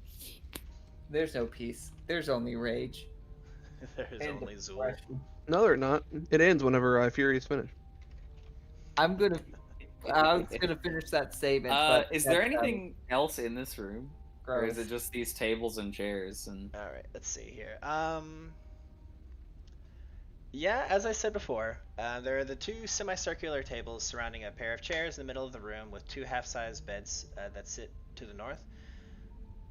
There's no peace. There's only rage. There's And only Zool. depression. No, they're not. It ends whenever Fury is finished. I was gonna finish that statement. but Is there that's, anything else in this room? Or gross. is it just these tables and chairs and All right, let's see here. Yeah, as I said before, there are the two semicircular tables surrounding a pair of chairs in the middle of the room with two half-size beds that sit to the north.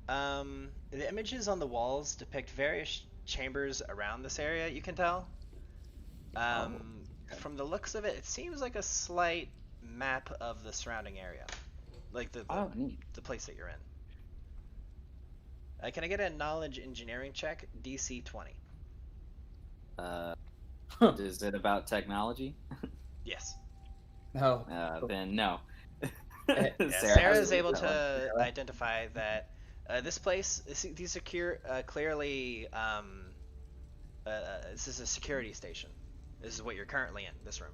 The images on the walls depict various chambers around this area, you can tell. From the looks of it, it seems like a slight map of the surrounding area. Like the neat. the place that you're in. Can I get a knowledge engineering check? DC 20. Is it about technology? Yes. No. Then no. Yeah, Sarah Sarah has is to able read that to one. identify that this place, these are clearly, this is a security station. This is what you're currently in, this room.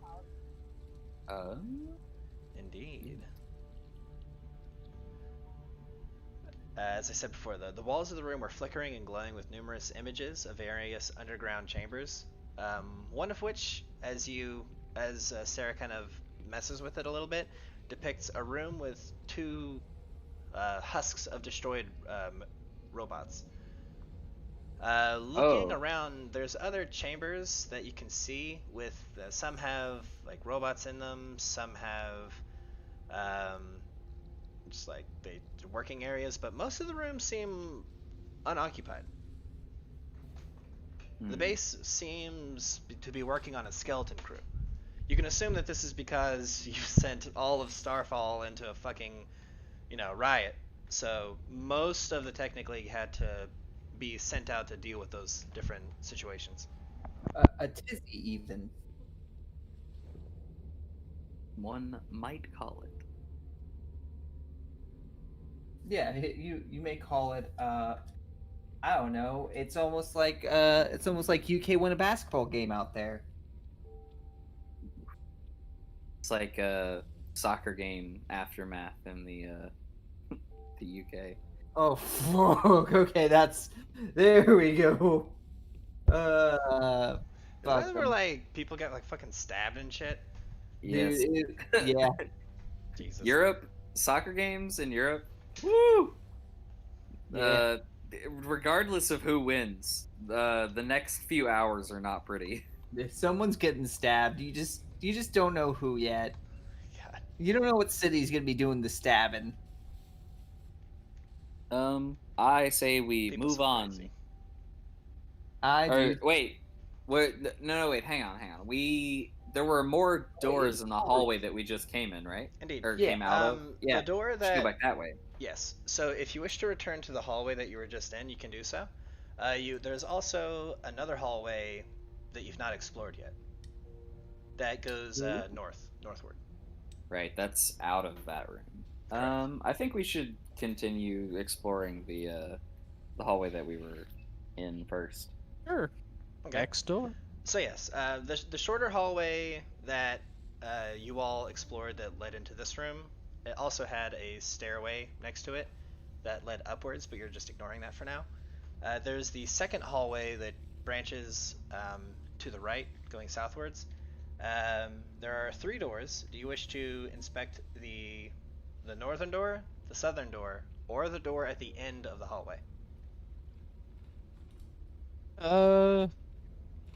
Indeed. As I said before, the walls of the room were flickering and glowing with numerous images of various underground chambers. One of which, as Sarah kind of messes with it a little bit, depicts a room with two husks of destroyed robots. Looking around, there's other chambers that you can see with some have like robots in them, some have just like they're working areas, but most of the rooms seem unoccupied. The base seems to be working on a skeleton crew. You can assume that this is because you sent all of Starfall into a fucking, riot. So most of the Technic League had to be sent out to deal with those different situations. A tizzy even. One might call it. Yeah, you may call it. I don't know. It's almost like UK won a basketball game out there. It's like a soccer game aftermath in the UK. Oh, okay. There we go. Where like people get like fucking stabbed and shit. Yes. Yeah. Jesus. Europe, soccer games in Europe. Woo! Yeah. Regardless of who wins, the next few hours are not pretty. If someone's getting stabbed, you just don't know who yet. God. You don't know what city's gonna be doing the stabbing. I say we People move so on. crazy. I do. Wait, no, wait, hang on. There were more doors in the hallway that we just came in, right? Indeed. Or Yeah, came out of. Yeah, The door let's that go back that way. Yes. So if you wish to return to the hallway that you were just in, you can do so. There's also another hallway that you've not explored yet. That goes northward. Right, that's out of that room. I think we should continue exploring the hallway that we were in first. Sure. Okay. Next door. So yes, the shorter hallway that you all explored that led into this room it also had a stairway next to it that led upwards, but you're just ignoring that for now. There's the second hallway that branches to the right, going southwards. There are 3 doors. Do you wish to inspect the northern door, the southern door, or the door at the end of the hallway? Oh,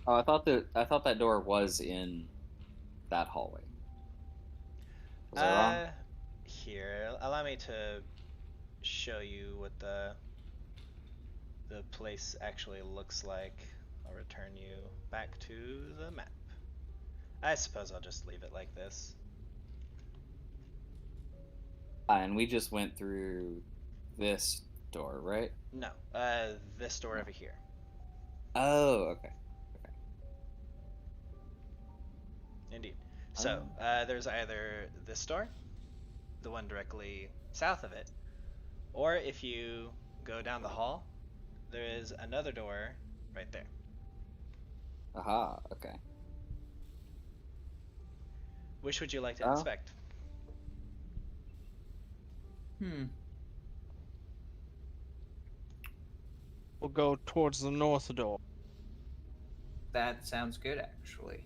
I thought that door was in that hallway. Was I wrong? Here, allow me to show you what the place actually looks like. I'll return you back to the map. I suppose I'll just leave it like this. And we just went through this door, right? No, this door over here. Oh, okay. Indeed. So, there's either this door, the one directly south of it, or if you go down the hall, there is another door right there. Aha, okay. Which would you like to inspect? We'll go towards the north door. That sounds good, actually.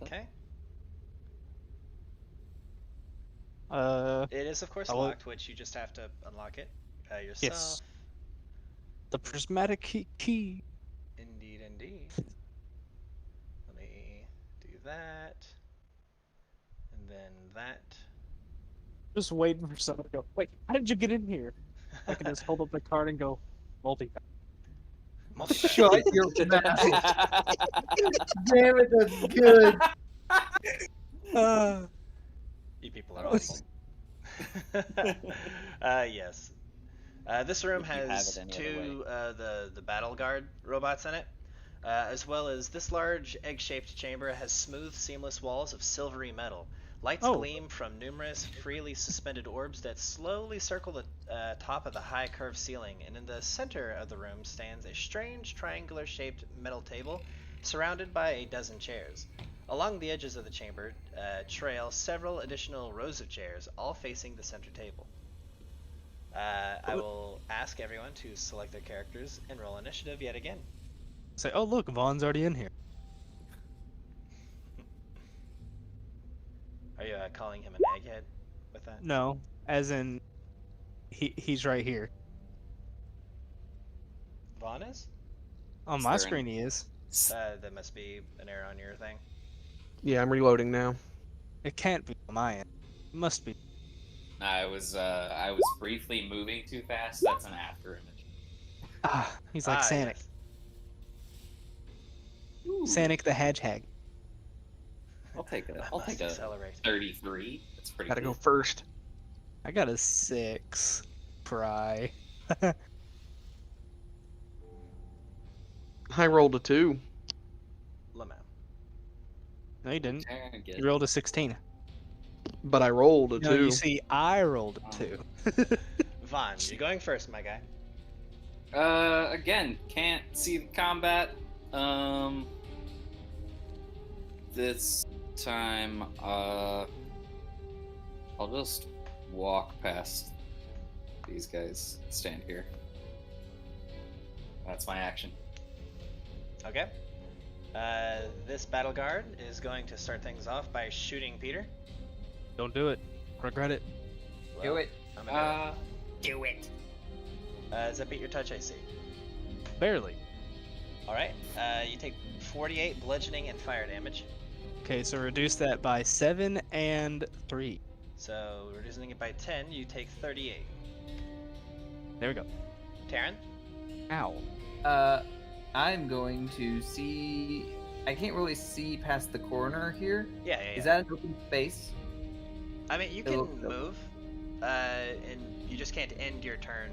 Okay. Uh, It is, of course, I will- locked, which you just have to unlock it yourself. yes. The prismatic key. Indeed, indeed. Let me do that. And then that. Just waiting for someone to go, wait, how did you get in here? I can just hold up the card and go, multi. Shut your mouth. Damn it, that's good. You people are awful. Yes. This room If you have has it any other 2 the battle guard robots in it, as well as this large egg-shaped chamber has smooth, seamless walls of silvery metal. Lights gleam from numerous freely suspended orbs that slowly circle the top of the high curved ceiling, and in the center of the room stands a strange triangular-shaped metal table surrounded by a dozen chairs. Along the edges of the chamber trail several additional rows of chairs, all facing the center table. I will ask everyone to select their characters and roll initiative yet again. Say, oh look, Vaughn's already in here. Are you calling him an egghead with that? No, as in, he's right here. Vaughn is? On Is my there screen he is. That must be an error on your thing. Yeah, I'm reloading now. It can't be on my end. It must be. I was briefly moving too fast. That's an after image. Ah, he's like Sanic. Yes. Sanic the Hedgehog. I'll take a Accelerate. 33. That's pretty Gotta good. go first. I got a 6. Pry. I rolled a 2. Lemon. No, you didn't. I get You rolled a 16. But I rolled a No, 2. you see, I rolled a 2. Vaughn, you're going first, my guy. Again, can't see the combat. This time, I'll just walk past these guys. Stand here. That's my action. Okay. This battle guard is going to start things off by shooting Peter. Don't do it. Regret it. Do it. I'm gonna Do it. does that beat your touch AC? Barely. Alright. You take 48 bludgeoning and fire damage. Okay, so reduce that by 7 and 3. So, reducing it by 10, you take 38. There we go. Taryn? Ow. I'm going to see. I can't really see past the corner here. Yeah. Is that an open space? I mean, you It can looks open. move, and you just can't end your turn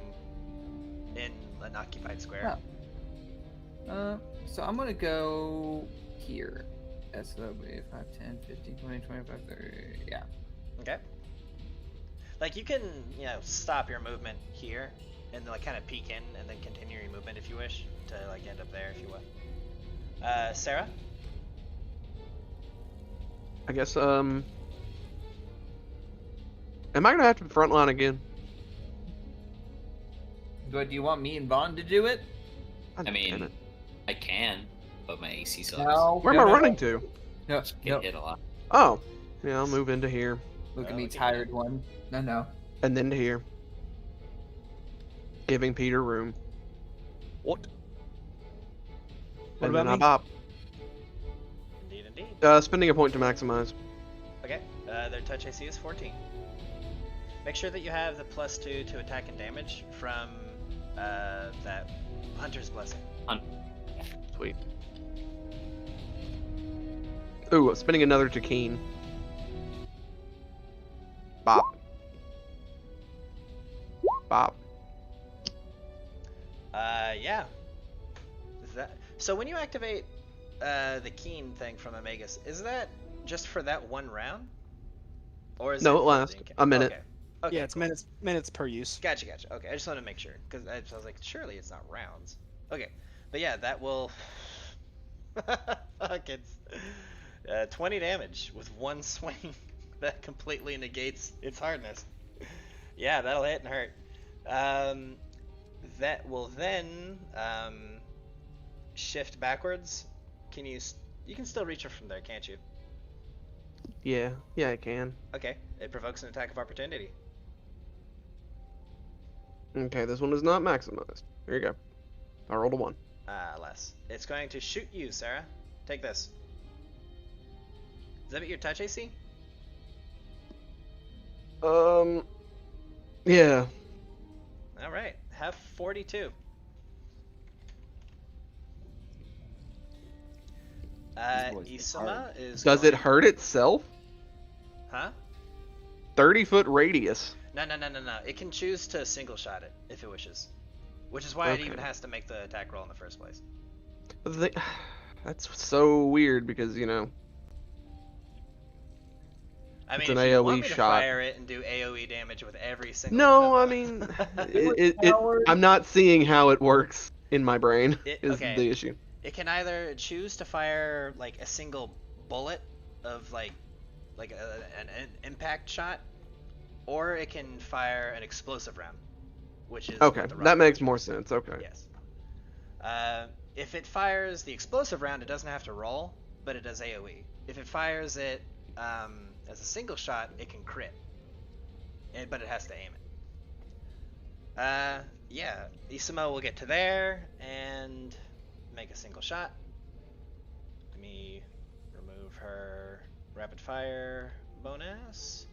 in an occupied square. So I'm gonna go here. That's so 5, 10, 15, 20, 25, 30. Yeah. Okay. Like, you can, stop your movement here, and then, like, kind of peek in, and then continue your movement if you wish, to, like, end up there if you will. Sarah? I guess, Am I gonna have to frontline again? But do you want me and Vaughn to do it? God I damn mean, it. I can, but my AC sucks. No. Where am I running to? No. Get hit a lot. Oh, yeah, I'll move into here, Look at Oh, me, look at tired one. No. and then to here. Giving Peter room. What? And about then I me? bop. Indeed. Spending a point to maximize. Okay. Their touch AC is 14. Make sure that you have the +2 to attack and damage from that Hunter's Blessing. Sweet. Ooh, spending another to Keen. Bop. Bop. Yeah. Is that so? When you activate the Keen thing from Amegus, is that just for that one round, or is No, it it for lasts the a minute. Okay, Yeah, it's cool. minutes per use. Gotcha. Okay, I just wanted to make sure because I was like, surely it's not rounds. Okay, but yeah, that will. Fuck, it's 20 damage with one swing. That completely negates its hardness. Yeah, that'll hit and hurt. That will then shift backwards. Can you? You can still reach her from there, can't you? Yeah, I can. Okay, it provokes an attack of opportunity. Okay, this one is not maximized. Here you go. I rolled a 1. Less. It's going to shoot you, Sarah. Take this. Is that your touch AC? Yeah. All right, have 42. Isama is. Does it hurt itself? Huh? 30-foot radius. No. It can choose to single shot it if it wishes, which is why it even Okay. has to make the attack roll in the first place. That's so weird because, you know, I mean, It's if an you AoE want me to shot. fire it and do AoE damage with every single. no, one I of mean, them- I'm not seeing how it works in my brain is Okay. the issue. It can either choose to fire like a single bullet of like an impact shot, or it can fire an explosive round, which is Okay, what the that rocket makes launcher more is. sense. Okay. Yes. If it fires the explosive round, it doesn't have to roll, but it does AoE. If it fires it as a single shot, it can crit, but it has to aim it. Yeah, Isama will get to there and make a single shot. Let me remove her rapid fire bonus.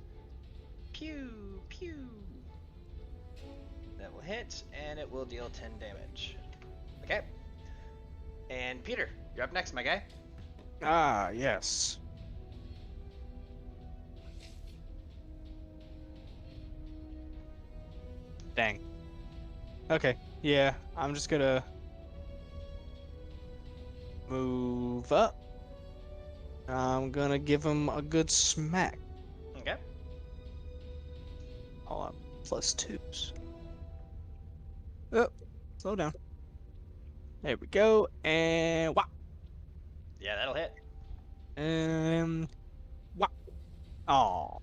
Pew, pew. That will hit, and it will deal 10 damage. Okay. And Peter, you're up next, my guy. Ah, yes. Dang. Okay, yeah, I'm just gonna move up. I'm gonna give him a good smack. Okay. All up +2s. Oh, slow down. There we go, and whop. Yeah, that'll hit. Whop. Aw.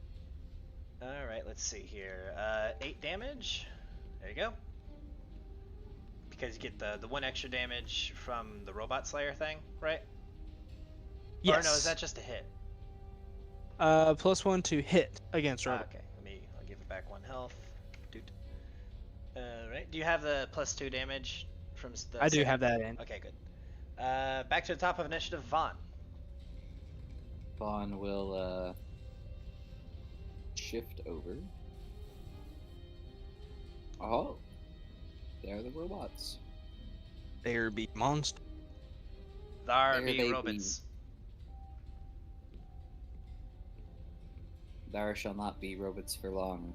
Alright, let's see here. 8 damage. There you go. Because you get the 1 extra damage from the Robot Slayer thing, right? Yes. Or no, is that just a hit? +1 to hit against robot. Okay, I'll give it back 1 health. Doot. Alright, do you have the +2 damage from the I do second- have that in. Okay, good. Back to the top of initiative, Vaughn. Vaughn will shift over. Oh, there the robots. There be monster. There There be they robots. There shall not be robots for long.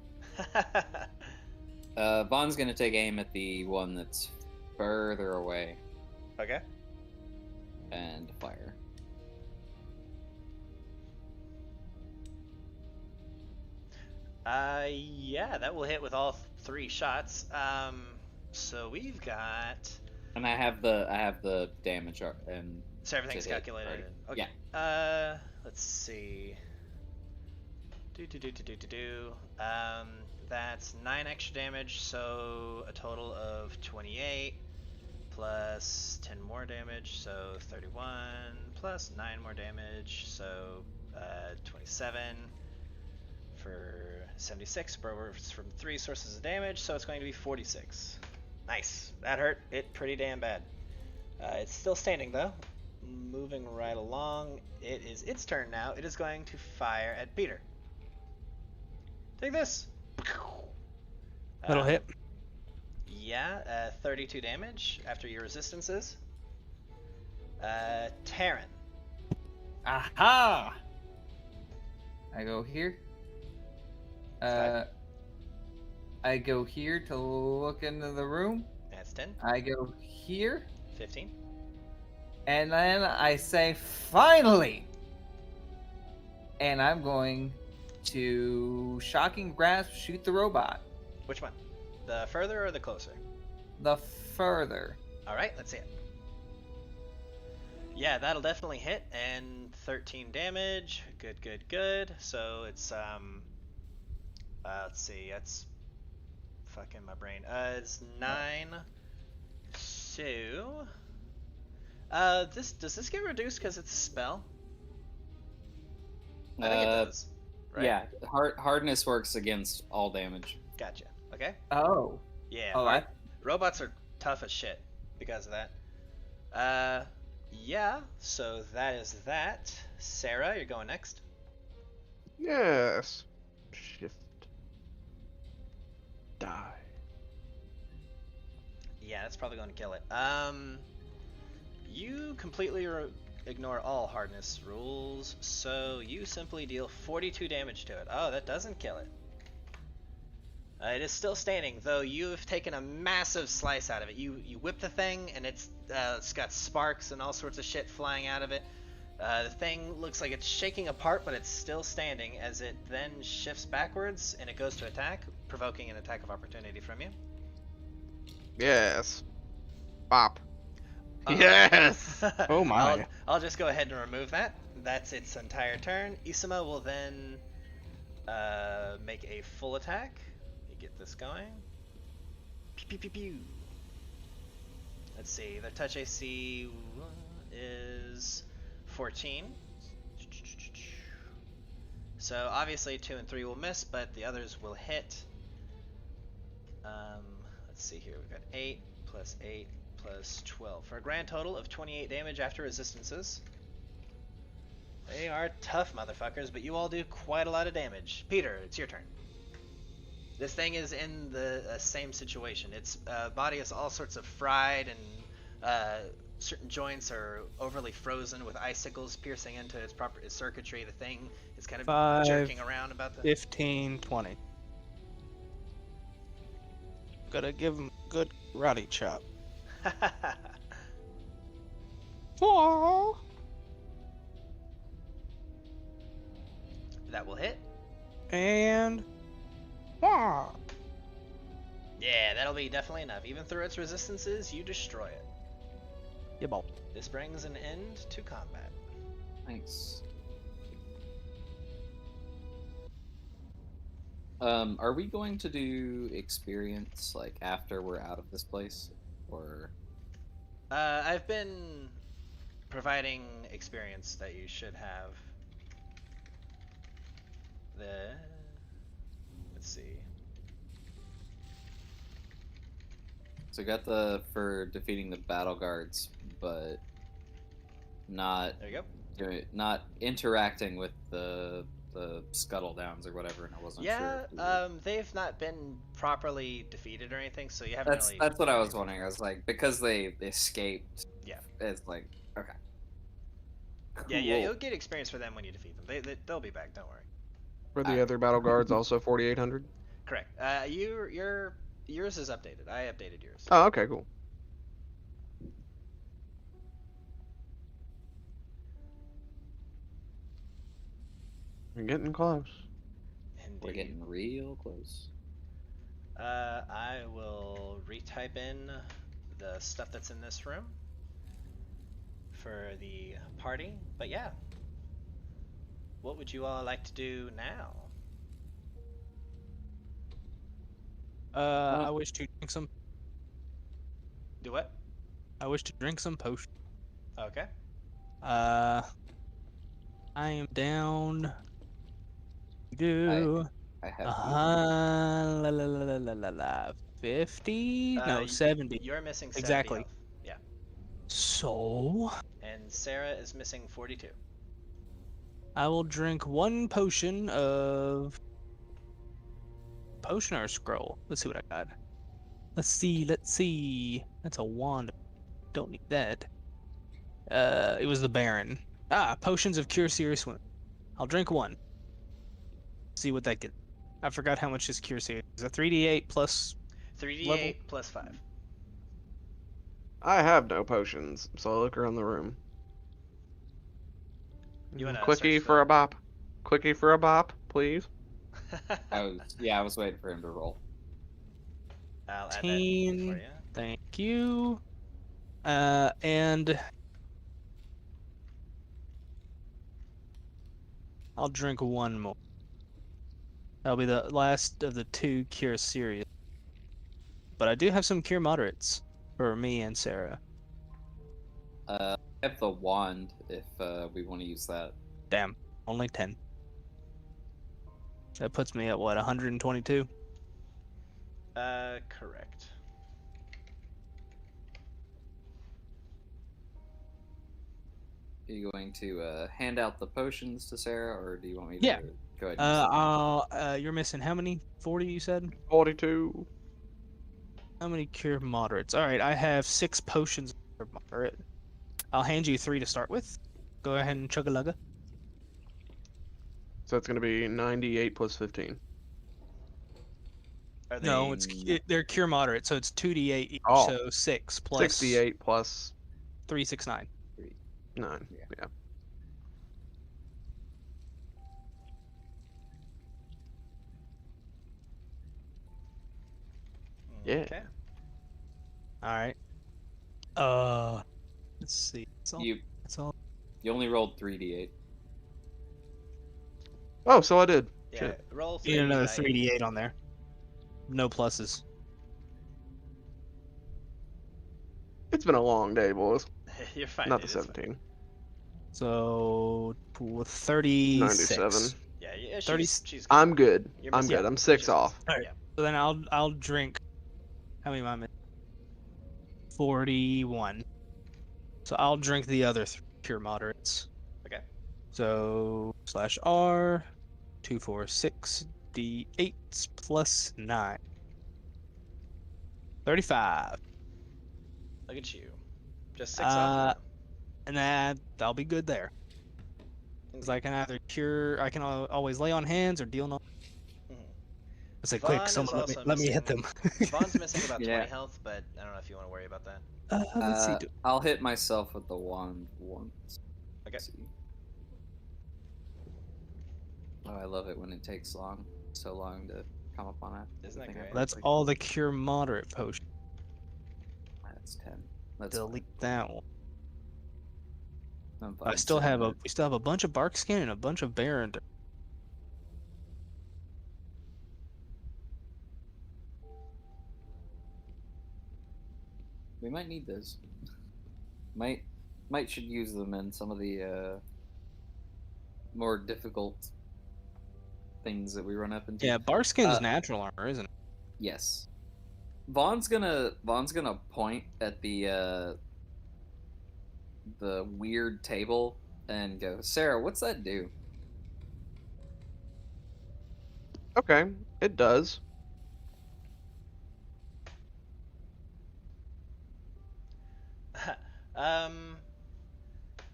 Vaughn's gonna take aim at the one that's further away Okay. and fire. Yeah, that will hit with all 3 shots. So we've got. And I have the damage and So everything's to hit, calculated. right? Okay. Yeah. Let's see. That's 9 extra damage, so a total of 28 plus 10 more damage, so 31 plus 9 more damage, so 27 for 76, but it's from 3 sources of damage, so it's going to be 46. Nice. That hurt it pretty damn bad. It's still standing though. Moving right along. It is its turn now. It is going to fire at Peter. Take this. That'll hit. Yeah, 32 damage after your resistances. Terran. Aha! I go here. I go here to look into the room. That's 10. I go here. 15. And then I say, finally! And I'm going to Shocking Grasp, shoot the robot. Which one? The further or the closer? The further. Alright, let's see it. Yeah, that'll definitely hit, and 13 damage. Good, good, good. So it's, let's see, that's fucking my brain. It's 9. So, does this get reduced because it's a spell? I think it does. Right? Yeah, hardness works against all damage. Gotcha. Okay. Oh. Yeah. Oh, I... Robots are tough as shit because of that. Yeah. So that is that. Sarah, you're going next. Yes. Shift. Die. Yeah, that's probably going to kill it. You completely ignore all hardness rules, so you simply deal 42 damage to it. Oh, that doesn't kill it. It is still standing, though you have taken a massive slice out of it. You whip the thing, and it's got sparks and all sorts of shit flying out of it. The thing looks like it's shaking apart, but it's still standing as it then shifts backwards, and it goes to attack, provoking an attack of opportunity from you. Yes. Bop. Uh-oh. Yes. Oh my. I'll just go ahead and remove that. That's its entire turn. Isama will then make a full attack. Let me get this going. Pew, pew, pew, pew. Let's see. The touch AC is 14. So obviously 2 and 3 will miss, but the others will hit. Let's see here. We've got 8 plus 8 plus 12 for a grand total of 28 damage after resistances. They are tough motherfuckers, but you all do quite a lot of damage. Peter, it's your turn. This thing is in the same situation. Its body is all sorts of fried, and certain joints are overly frozen with icicles piercing into its circuitry. The thing is kind of 5, jerking around about the 15, 20. Gotta give him a good karate chop. Oh. That will hit. And ah. Yeah, that'll be definitely enough. Even through its resistances, you destroy it. Yeah, ball. This brings an end to combat. Thanks. Are we going to do experience like after we're out of this place, or? I've been providing experience that you should have. Let's see. So got the for defeating the battle guards, but not There you go. not interacting with the scuttle downs or whatever, and I wasn't Yeah, sure. they've not been properly defeated or anything, so you haven't really. That's what I was wondering. I was like, because they escaped. Yeah. It's like okay. Yeah, yeah, Cool. you'll get experience for them when you defeat them. They'll be back. Don't worry. For the other battle guards, also 4,800. Correct. Yours is updated. I updated yours. Oh, okay, cool. We're getting close. We're Indeed. getting real close. I will retype in the stuff that's in this room for the party. But yeah, what would you all like to do now? I wish to drink some. Do what? I wish to drink some potion. Okay. I am down. Do I have la, la, la, la, la, la, la, 50? No, 70. You're missing 70 Exactly. health. Yeah. So And Sarah is missing 42. I will drink one potion of potion or scroll. Let's see what I got. Let's see. That's a wand. Don't need that. It was the Baron. Potions of Cure Serious Wound. I'll drink one. See what that gets. I forgot how much is Cure Serious. Is it 3d8 plus 3d8 level? plus 5. I have no potions, so I look around the room. You wanna Quickie search for the- a bop. Quickie for a bop, please. I was waiting for him to roll. I'll add that for 18. you. Thank you. And I'll drink one more. That'll be the last of the 2 Cure Serious. But I do have some Cure Moderates for me and Sarah. I have the wand if we want to use that. Damn, only 10. That puts me at what, 122? Correct. Are you going to hand out the potions to Sarah, or do you want me to Yeah. go ahead and use them? You're missing how many? 40 you said? 42. How many Cure Moderates? Alright, I have 6 potions of Cure Moderate. I'll hand you 3 to start with. Go ahead and chug-a-lugga. So it's gonna be 98 plus 15. Are they... No, they're Cure Moderate, so it's 2d8 each, Oh. so 6 plus 68 plus 3, 6, 9. 9. Yeah. Yeah. Yeah. Okay. Alright. Let's see. That's all. You only rolled 3d8. Oh, so I did. Yeah. Shit. Roll You need another 3d8. 3d8 on there. No pluses. It's been a long day, boys. You're fine. Not dude, the it's fine. 17. So 36. 97. Yeah, 30 she's good. I'm good. You're I'm missing- good. I'm 6 she's- off. Alright. Yeah. So then I'll drink. How many am I missing? 41. So I'll drink the other 3 Cure Moderates. Okay. So /R 2, 4, 6 d8 plus 9. 35. Look at you. Just 6 off. And that'll be good there. Because I can either cure, I can always lay on hands or deal no. Mhm. I say, Vaughn quick, is someone also let me hit them. Vaughn's missing about 20 Yeah. health, but I don't know if you want to worry about that. Let's see. I'll hit myself with the wand once. Okay. Let's see. Oh, I love it when it takes so long to come up on it. Isn't that great? That's all the cure moderate potion. That's 10. That's Delete that one. fine. I'm I fine. still have we still have a bunch of bark skin and a bunch of Baron. We might need those. might should use them in some of the more difficult things that we run up into. Yeah, bark skin's natural armor, isn't it? Yes. Vaughn's gonna point at the weird table and go, Sarah, what's that do? Okay, it does.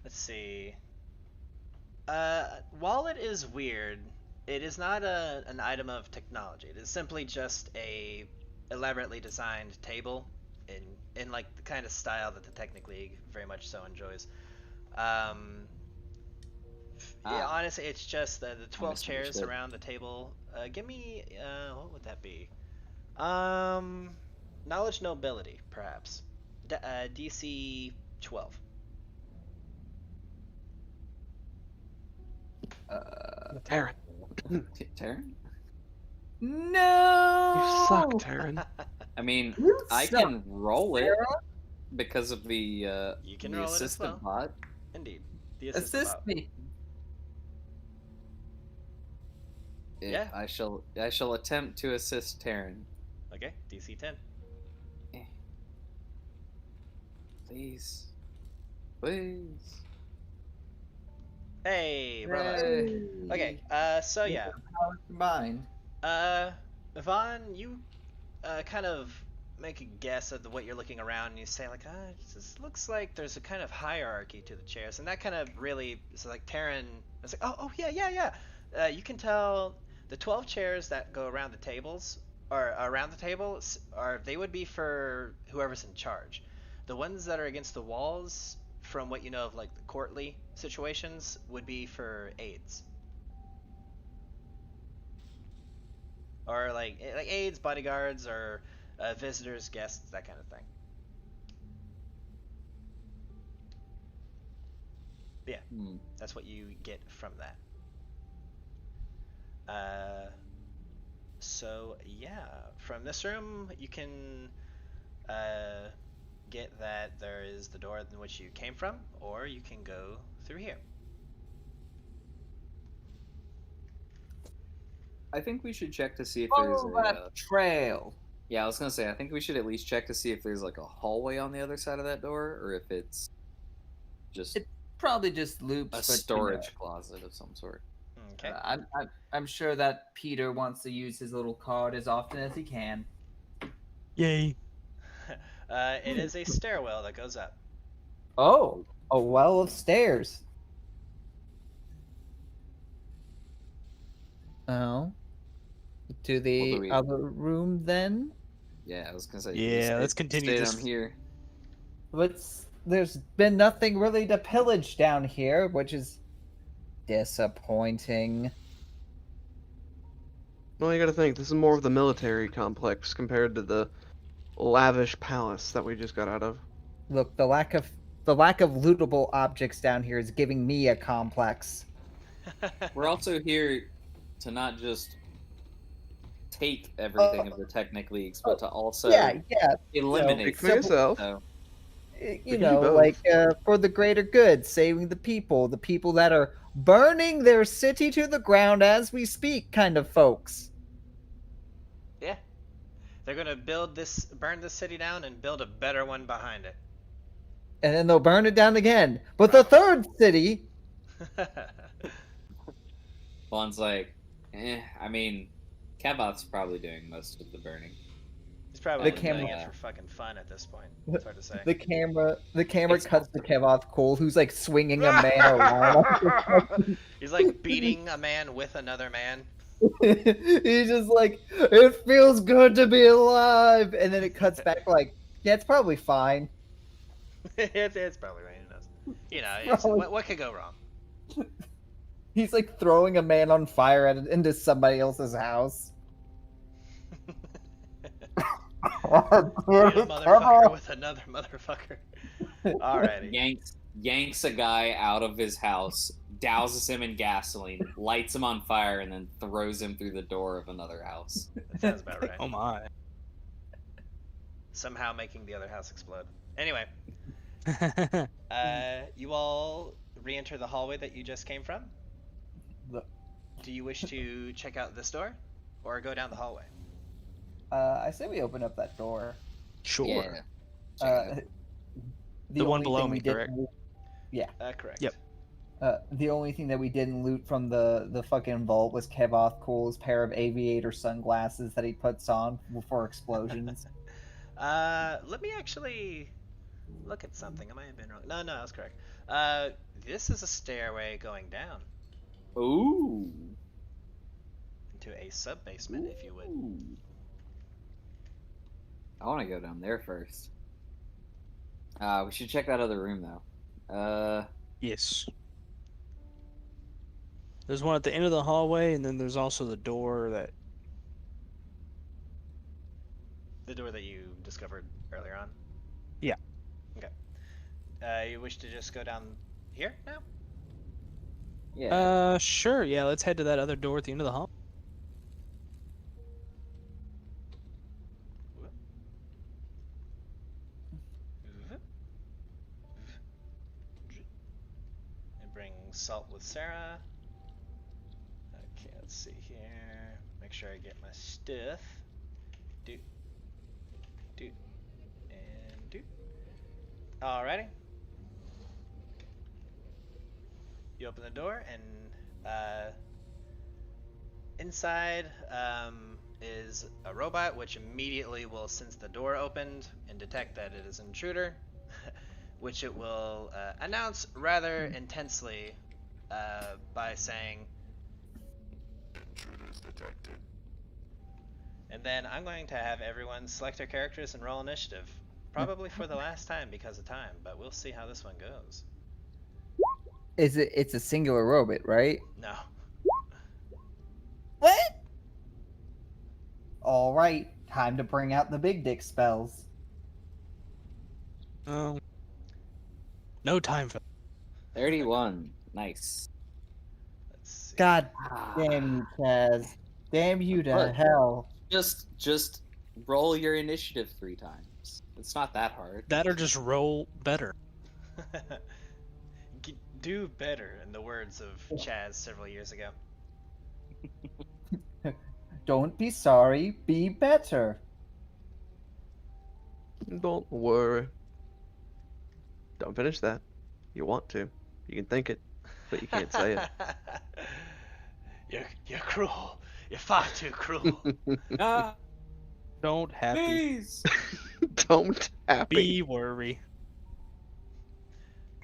Let's see. While it is weird, it is not an item of technology. It is simply just a elaborately designed table in like the kind of style that the Technic League very much so enjoys. Yeah, honestly, it's just the 12 chairs misunderstood. around the table. Give me what would that be? Knowledge nobility, perhaps. DC 12. Taryn. Taryn? No. You suck, Taryn. I mean, You I suck, can roll it Sarah. because of the You can the roll it as assistant well. bot. Indeed. The assistant Assist bot. me. Yeah. I shall attempt to assist Taryn. Okay, DC 10. Please. Please. Hey, Roma. Hey. Okay, so yeah. Power combined. Vaughn, you kind of make a guess at what you're looking around, and you say like, this looks like there's a kind of hierarchy to the chairs, and that kind of really, so like Taryn was like, oh yeah. You can tell the 12 chairs that go around the tables, or around the table, they would be for whoever's in charge. The ones that are against the walls, from what you know of like the courtly situations, would be for aides. Or like aides, bodyguards, or visitors, guests, that kind of thing. Yeah, that's what you get from that. So yeah, from this room you can get that there is the door in which you came from, or you can go through here. I think we should check to see if Follow there's that trail. Yeah, I was gonna say, I think we should at least check to see if there's like a hallway on the other side of that door, or if it's just Probably just loops. a but, storage closet of some sort. Okay. I'm sure that Peter wants to use his little card as often as he can. Yay. It is a stairwell that goes up. Oh, a well of stairs. Oh. To the other room then? Yeah, I was gonna say. Yeah, let's continue stay this. down here. There's been nothing really to pillage down here, which is disappointing. Well, you gotta think, this is more of the military complex compared to the lavish palace that we just got out of. Look, the lack of lootable objects down here is giving me a complex. We're also here to not just take everything of the Technic Leagues, but to also eliminate Speak for yourself. You know, like for the greater good, saving the people that are burning their city to the ground as we speak, kind of folks. Yeah. They're gonna burn this city down and build a better one behind it. And then they'll burn it down again. But the third city... Juan's like, I mean, Kavoth's probably doing most of the burning. He's probably doing it for fucking fun at this point. It's hard to say. The camera cuts to Kavoth Cole, who's like swinging a man around. He's like beating a man with another man. He's just like, it feels good to be alive. And then it cuts back like, yeah, it's probably fine. it's probably right. You know, what could go wrong? He's like throwing a man on fire into somebody else's house. Motherfucker with another motherfucker. Alrighty. Yanks a guy out of his house, douses him in gasoline, lights him on fire, and then throws him through the door of another house. That sounds about right. Oh my. Somehow making the other house explode. Anyway. You all re-enter the hallway that you just came from? Do you wish to check out this door? Or go down the hallway? I say we open up that door. Sure. Yeah. The one below me, correct? Yeah. Correct. Yep. The only thing that we didn't loot from the fucking vault was Kavoth Cole's pair of aviator sunglasses that he puts on for explosions. Let me actually look at something. I might have been wrong. No, I was correct. This is a stairway going down. Ooh. Into a sub-basement, if you would. I want to go down there first. We should check that other room, though. Yes. There's one at the end of the hallway, and then there's also the door that... The door that you discovered earlier on? Yeah. Okay. You wish to just go down here now? Yeah. Sure, yeah, let's head to that other door at the end of the hall. consult with Sarah. Okay, let's see here. Make sure I get my stuff. Do, and do. Alrighty. You open the door, and inside is a robot, which immediately will sense the door opened and detect that it is an intruder, which it will announce rather intensely by saying, Intruders detected. and then I'm going to have everyone select their characters and roll initiative. Probably for the last time because of time, but we'll see how this one goes. It's a singular robot, right? No. What? All right, time to bring out the big dick spells. No time for 31. Nice. Let's see. God damn you, Chaz. Damn you to What? hell. Just roll your initiative 3 times. It's not that hard. that, or just roll better. Do better, in the words of Chaz several years ago. Don't be sorry, be better. Don't worry. Don't finish that. You want to. You can think it, but you can't say it. You're cruel. You're far too cruel. Ah, Don't happy. please. Don't happy. Be worry.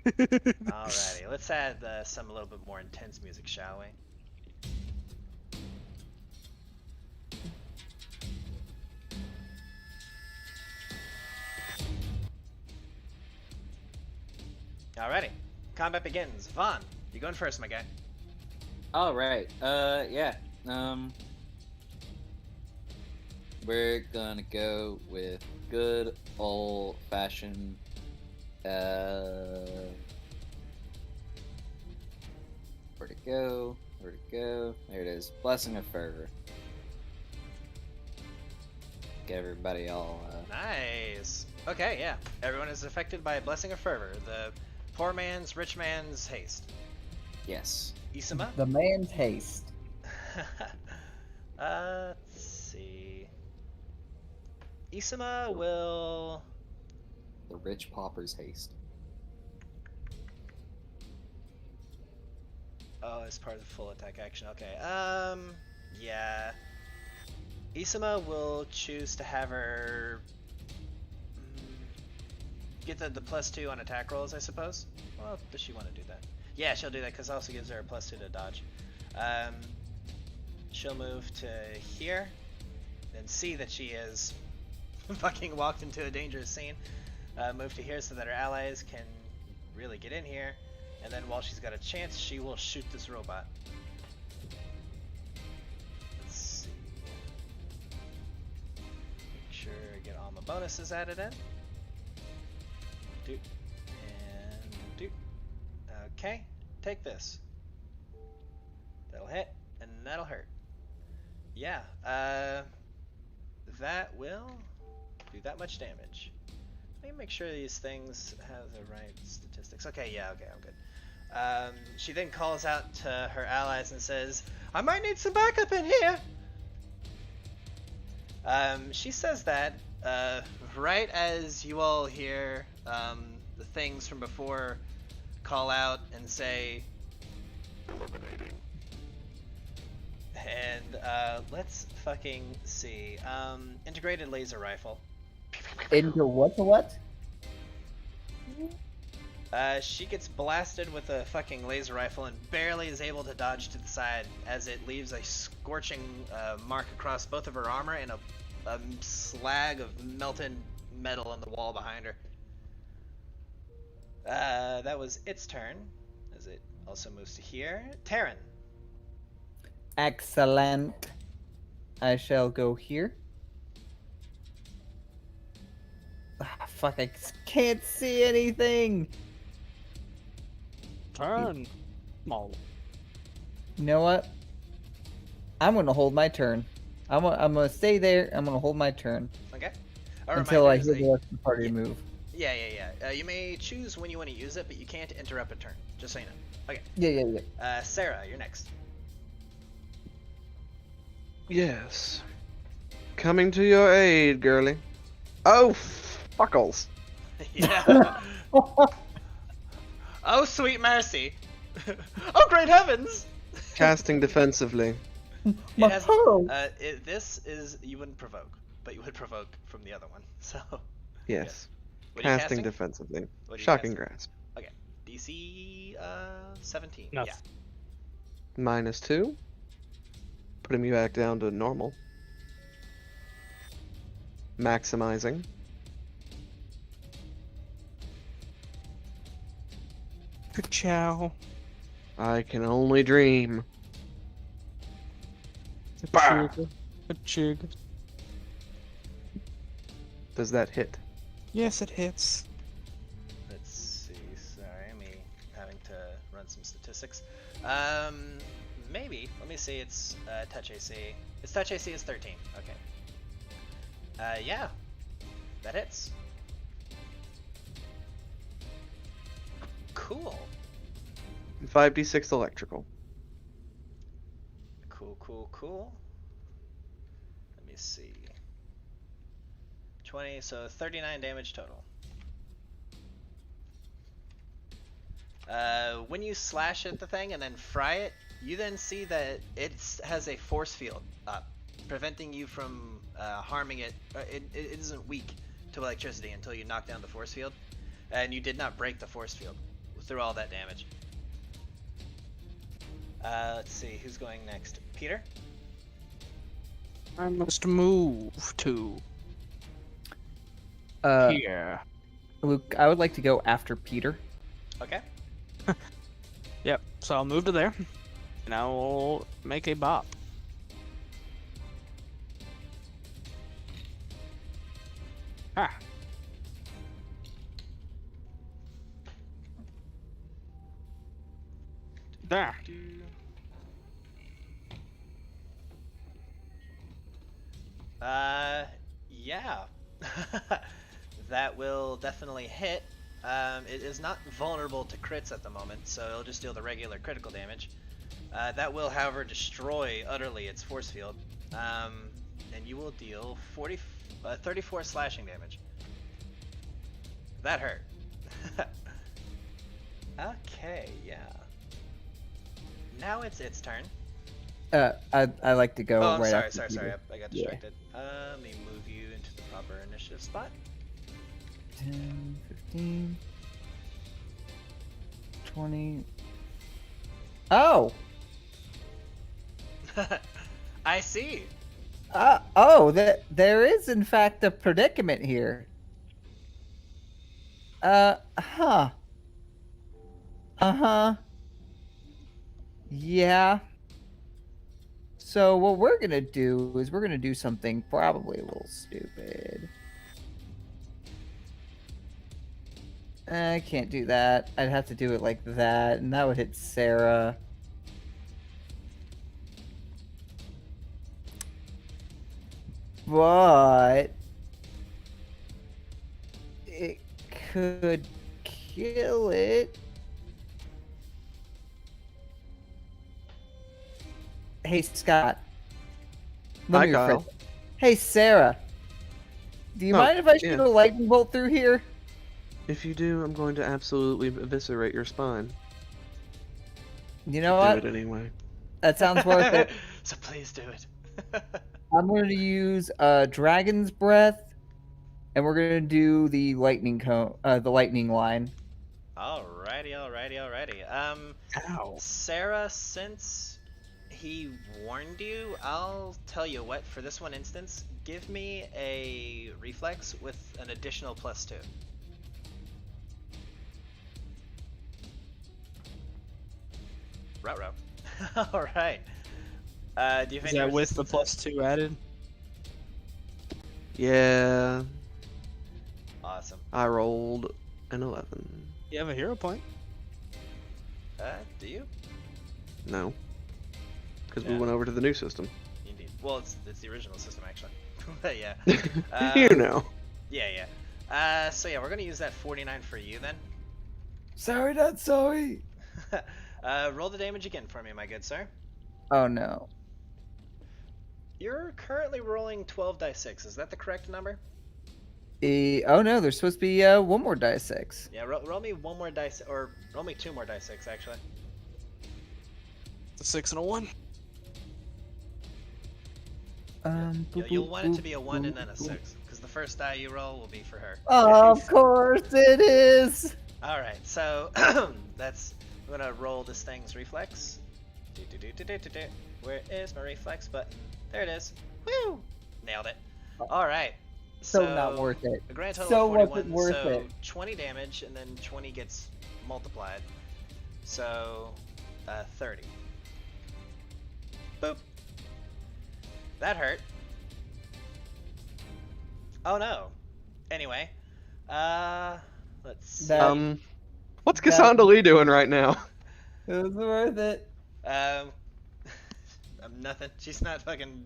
Alrighty, let's add some a little bit more intense music, shall we? Alrighty, combat begins. Vaughn, you going first, my guy. All right. Yeah. We're gonna go with good old fashioned. Where'd it go? Where'd it go? There it is. Blessing of Fervor. Get everybody all. Nice. Okay, yeah. Everyone is affected by a blessing of fervor, the poor man's, rich man's haste. Yes. Isama? The man's haste. Let's see. Isama will. The rich pauper's haste. Oh, it's part of the full attack action. Okay. Yeah. Isama will choose to have her get the +2 on attack rolls, I suppose. Well, does she want to do that? Yeah, she'll do that because it also gives her a +2 to dodge. She'll move to here, then see that she has fucking walked into a dangerous scene. Move to here so that her allies can really get in here, and then while she's got a chance, she will shoot this robot. Let's see. Make sure I get all my bonuses added in. Do and do. Okay, take this. That'll hit, and that'll hurt. Yeah, that will do that much damage. Let me make sure these things have the right statistics. Okay, yeah, okay, I'm good. She then calls out to her allies and says, I might need some backup in here! She says that right as you all hear the things from before call out and say, Eliminating. and let's fucking see. Integrated laser rifle. Into what to what? She gets blasted with a fucking laser rifle and barely is able to dodge to the side as it leaves a scorching mark across both of her armor and a slag of melted metal on the wall behind her. That was its turn, as it also moves to here. Terran. Excellent. I shall go here. Fuck, I can't see anything. Turn. Small. You know what? I'm gonna hold my turn. I'm gonna stay there. I'm gonna hold my turn Okay. until I hear the rest of the party move. Yeah. You may choose when you want to use it, but you can't interrupt a turn. Just so you know. Okay. Yeah. Sarah, you're next. Yes. Coming to your aid, girly. Oh, fuckles. Yeah. Oh, sweet mercy. Oh, great heavens. Casting defensively. My It has, pearl. this is you wouldn't provoke, but you would provoke from the other one. So. Yes. What are you Casting casting? defensively. What are you Shocking casting? grasp. Okay. DC 17. No. Yeah. -2. Putting me back down to normal. Maximizing. Ciao. I can only dream. Bah! Chig. Does that hit? Yes, it hits. Let's see. Sorry, me having to run some statistics. Maybe. Let me see. It's touch AC. Its touch AC is 13. Okay. Yeah. That hits. Cool. 5d6 electrical. Cool. Let me see. 20, so 39 damage total. When you slash at the thing and then fry it, you then see that it has a force field up, preventing you from harming it. It isn't weak to electricity until you knock down the force field, and you did not break the force field through all that damage. Let's see, who's going next? Peter? I must move to here. Luke, I would like to go after Peter. Okay. Yep. So I'll move to there, and I will make a bop. Ah. There. Yeah. That will definitely hit. It is not vulnerable to crits at the moment, so it'll just deal the regular critical damage. That will, however, destroy utterly its force field. And you will deal 34 slashing damage. That hurt. Okay, yeah. Now it's its turn. I like to go Oh, I'm right sorry, after sorry. Peter. I got distracted. Let me move you into the proper initiative spot. 10, 15, 20. Oh! I see. There is in fact a predicament here. Huh. Uh-huh. Yeah. So what we're gonna do is we're gonna do something probably a little stupid. I can't do that. I'd have to do it like that, and that would hit Sarah. But it could kill it. Hey, Scott. Hi, me rephrase Kyle. it. Hey, Sarah. Do you Oh, mind if I shoot yeah. a lightning bolt through here? If you do, I'm going to absolutely eviscerate your spine. You know Do what? it anyway. That sounds worth it. So please do it. I'm going to use Dragon's Breath, and we're going to do the lightning the lightning line. Alrighty. Ow. Sarah, since he warned you, I'll tell you what, for this one instance, give me a reflex with an additional +2. Row. Alright. Do you have Is any that with the resistances? +2 added? Yeah, Awesome. I rolled an 11. You have a hero point. Do you? No. Because Yeah. we went over to the new system. Indeed. Well, it's the original system, actually. But yeah. You know. Yeah. So yeah, we're gonna use that 49 for you then. Sorry, not sorry. Roll the damage again for me, my good sir. Oh no. You're currently rolling 12 die 6. Is that the correct number? Oh no, there's supposed to be one more die 6. Yeah, roll me one more dice, or roll me 2 more die 6 actually. It's a 6 and a 1. You'll want it to be a 1 and then a 6, because the first die you roll will be for her. Of course it is. All right, so that's I'm gonna roll this thing's reflex. Where is my reflex button? There it is. Woo! Nailed it. All right. So not worth it. A grand total So of 41. wasn't worth so it. 20 damage, and then 20 gets multiplied. So 30. Boop. That hurt. Oh no. Anyway, let's see. What's Cassandra Lee doing right now? It was worth it. Nothing. She's not fucking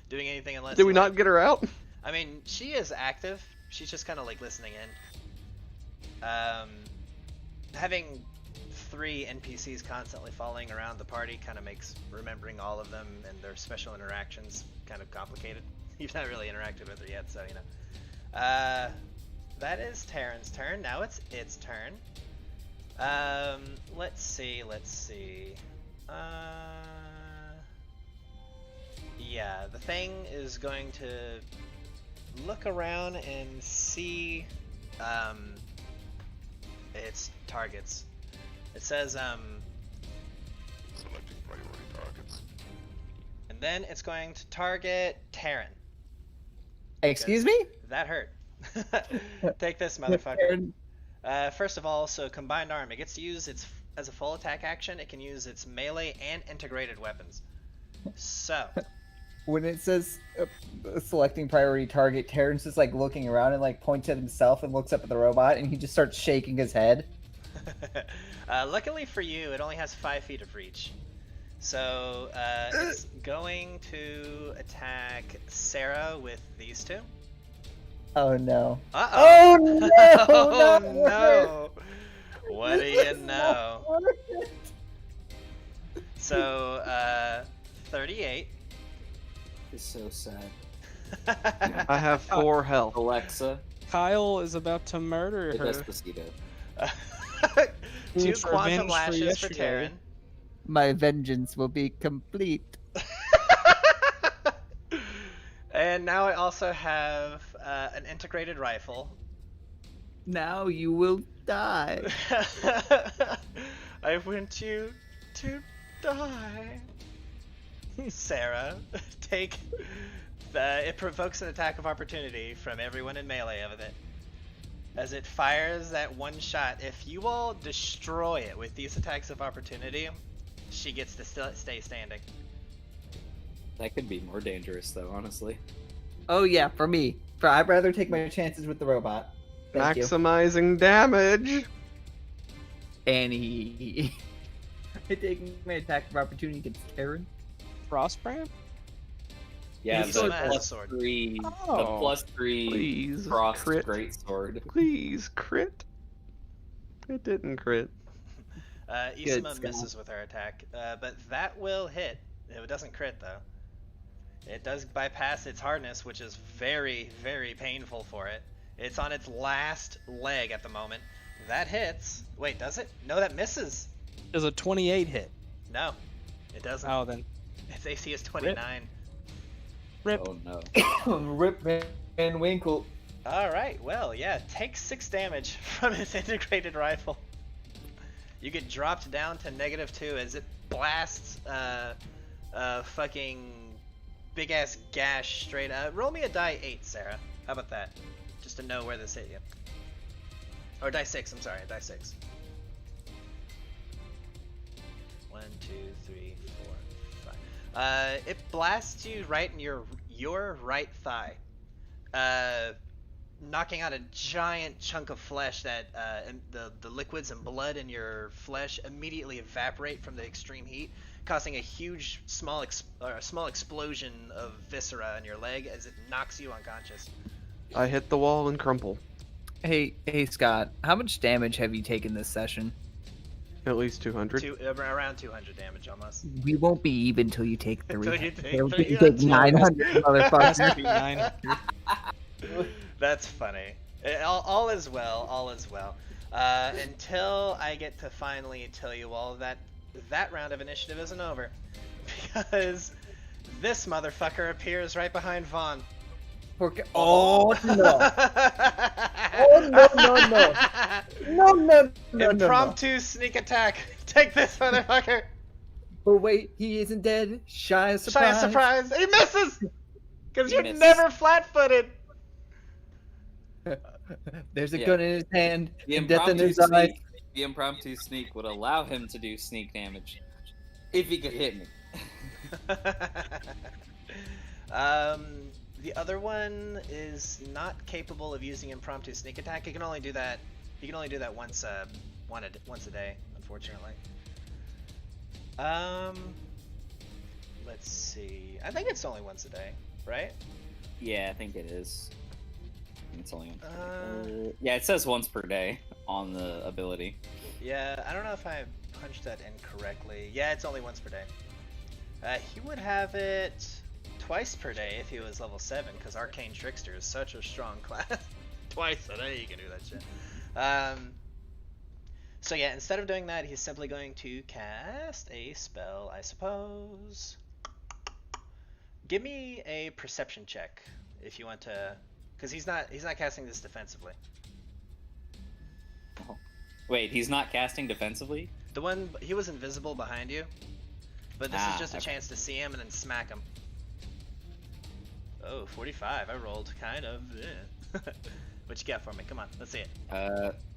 doing anything unless. Did we not get her out? I mean, she is active. She's just kind of like listening in. Having 3 NPCs constantly following around the party kind of makes remembering all of them and their special interactions kind of complicated. You've not really interacted with her yet, so you know. That is Terran's turn. Now it's its turn. Let's see. Yeah, the thing is going to look around and see its targets. It says Selecting priority targets. and then it's going to target Terran. Excuse me? That hurt. Take this, motherfucker. First of all, so combined arm, it gets to use its as a full attack action. It can use its melee and integrated weapons. So When it says selecting priority target, Terran's just like looking around and like points at himself and looks up at the robot, and he just starts shaking his head. luckily for you, it only has 5 feet of reach. So it's going to attack Sarah with these 2. Oh no. Uh-oh. Oh no! Oh not no! worth What do it. you It's know? not worth it. So 38. It's so sad. I have 4 health. Alexa, Kyle is about to murder the her. Despacito. 2 It's quantum revenge for lashes for yesterday. Terran. My vengeance will be complete. And now I also have an integrated rifle. Now you will die. I want you to die. Sarah, take it provokes an attack of opportunity from everyone in melee of it. As it fires that one shot, if you all destroy it with these attacks of opportunity, she gets to stay standing. That could be more dangerous, though, honestly. Oh yeah, for me. I'd rather take my chances with the robot. Thank you. Maximizing damage. Annie. Taking my attack of opportunity against Terran. Frostbrand? Yeah, He's the also has a plus sword. 3, the Oh. plus 3 Please, frost crit. greatsword. Please, crit. It didn't crit. Isama Scott. misses with her attack, but that will hit. It doesn't crit though. It does bypass its hardness, which is very, very painful for it. It's on its last leg at the moment. That hits. Wait, does it? No, that misses. Does a 28 hit? No, it doesn't. Oh, then. Its AC is 29. Rip. Oh no. Rip Van Winkle. All right, well, yeah, take 6 damage from its integrated rifle. You get dropped down to -2 as it blasts fucking big ass gash straight up. Roll me a die 8, Sarah. How about that? Just to know where this hit you. Or die 6, I'm sorry, die 6. 1, 2, 3, 4, 5. It blasts you right in your right thigh. Knocking out a giant chunk of flesh that and the liquids and blood in your flesh immediately evaporate from the extreme heat, causing a huge small explosion of viscera in your leg as it knocks you unconscious. I hit the wall and crumple. Hey, Scott. How much damage have you taken this session? At least 200. Around 200 damage almost. We won't be even till you take 300. Until you take Till you 300. take 900, Has to motherfucker. be 900. That's funny. All is well. All is well. Until I get to finally tell you all that round of initiative isn't over, because this motherfucker appears right behind Vaughn. Oh no! Oh no! No! Impromptu sneak attack. Take this, motherfucker. But wait, he isn't dead. Shy of surprise. Shy of surprise. He misses. Because He you're missed. never flat-footed. There's a Yeah. gun in his hand. The And death in impromptu his eyes. sneak, the impromptu sneak would allow him to do sneak damage if he could hit me. The other one is not capable of using impromptu sneak attack. He can only do that. He can only do that once a day, unfortunately. Let's see. I think it's only once a day, right? Yeah, I think it is. I think it's only yeah, it says once per day on the ability. Yeah, I don't know if I punched that incorrectly. Yeah, it's only once per day. He would have it twice per day if he was level 7, because Arcane Trickster is such a strong class. Twice a day you can do that shit. So yeah, instead of doing that, he's simply going to cast a spell, I suppose. Give me a perception check if you want to, because he's not casting this defensively. Oh. Wait, he's not casting defensively? The one he was invisible behind you, but this is just a okay. chance to see him and then smack him. Oh, 45. I rolled kind of. What you got for me? Come on, let's see it.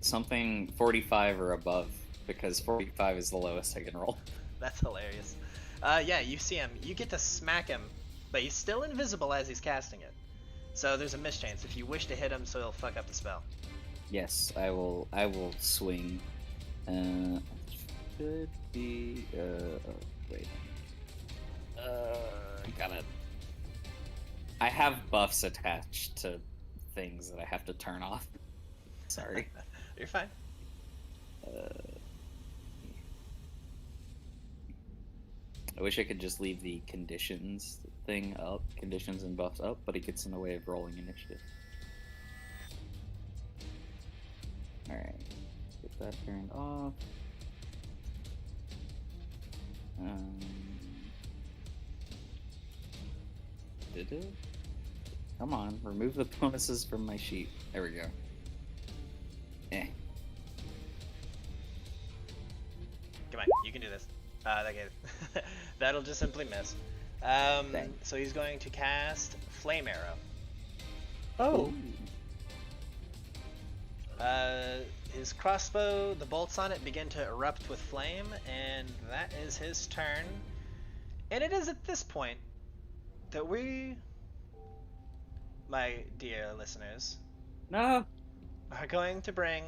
Something 45 or above, because 45 is the lowest I can roll. That's hilarious. Yeah, you see him. You get to smack him, but he's still invisible as he's casting it. So there's a mischance if you wish to hit him, so he'll fuck up the spell. Yes, I will swing. Should be wait. I have buffs attached to things that I have to turn off. Sorry. You're fine. I wish I could just leave the conditions thing up, conditions and buffs up, but it gets in the way of rolling initiative. Alright, get that turned off. Did it? Come on, remove the bonuses from my sheet. There we go. Come on, you can do this. Okay. That'll just simply miss. So he's going to cast Flame Arrow. Oh. His crossbow, the bolts on it begin to erupt with flame, and that is his turn. And it is at this point that we, my dear listeners, No! are going to bring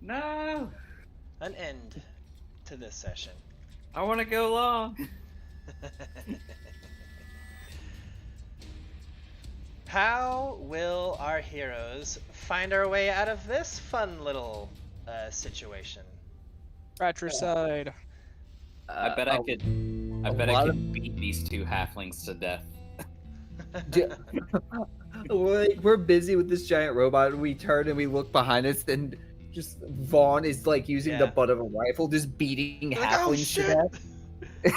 No! an end to this session. I want to go long! How will our heroes find our way out of this fun little situation? Fratricide. I bet I could beat these two halflings to death. We're busy with this giant robot, and we turn and we look behind us, and just Vaughn is like using the Yeah. butt of a rifle, just beating Like, oh, halflings to shit!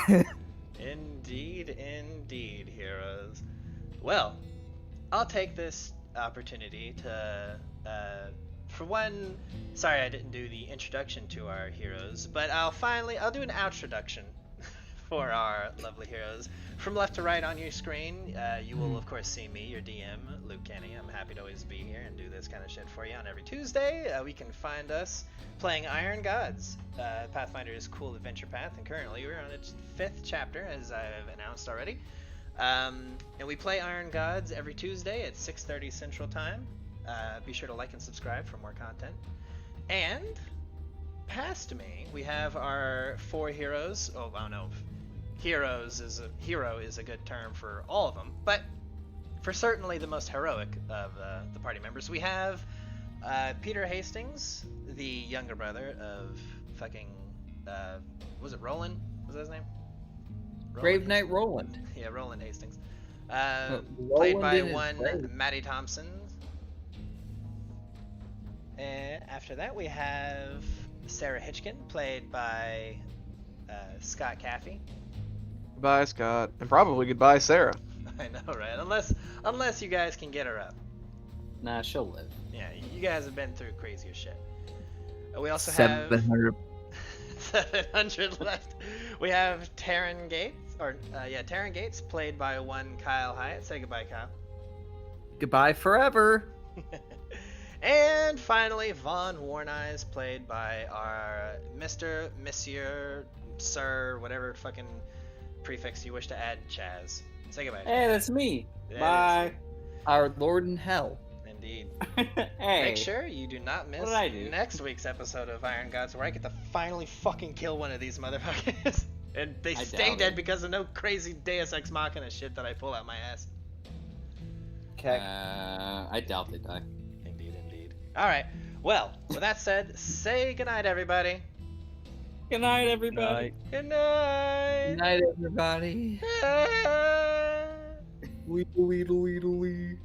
death. Indeed, heroes. Well, I'll take this opportunity to, for one, sorry I didn't do the introduction to our heroes, but I'll do an outroduction for our lovely heroes. From left to right on your screen, you will of course see me, your DM, Luke Kenny. I'm happy to always be here and do this kind of shit for you on every Tuesday. We can find us playing Iron Gods, Pathfinder's cool adventure path, and currently we're on its 5th chapter, as I've announced already. And we play Iron Gods every Tuesday at 6:30 Central Time. Be sure to like and subscribe for more content. And past me, we have our 4 heroes. Oh, I don't know. Hero is a good term for all of them, but for certainly the most heroic of the party members, we have Peter Hastings, the younger brother of fucking, was it Roland? Was that his name? Grave Knight Roland. Yeah, Roland Hastings. Roland Played by in his one grave. Maddie Thompson. And after that, we have Sarah Hitchkin, played by Scott Caffey. Goodbye, Scott, and probably goodbye, Sarah. I know, right? Unless you guys can get her up. Nah, she'll live. Yeah, you guys have been through crazier shit. We also have 700. 700 left. We have Taryn Gates, Taryn Gates, played by one Kyle Hyatt. Say goodbye, Kyle. Goodbye forever. And finally, Vaughn Warneyes, played by our Mr., Monsieur, Sir, whatever fucking prefix you wish to add, Chaz. Say goodbye. Hey, that's me. That Bye. Our Lord in Hell. Indeed. Hey. Make sure you do not miss What did I do? next week's episode of Iron Gods, where I get to finally fucking kill one of these motherfuckers. And they I stay doubt dead it. because of no crazy Deus Ex Machina shit that I pull out my ass. Okay. I doubt they die. Indeed, indeed. Alright, well, with that said, say goodnight, everybody. Good night, everybody. Good night. Good night, everybody. Ah. Weedle, weedle, weedle, weedle.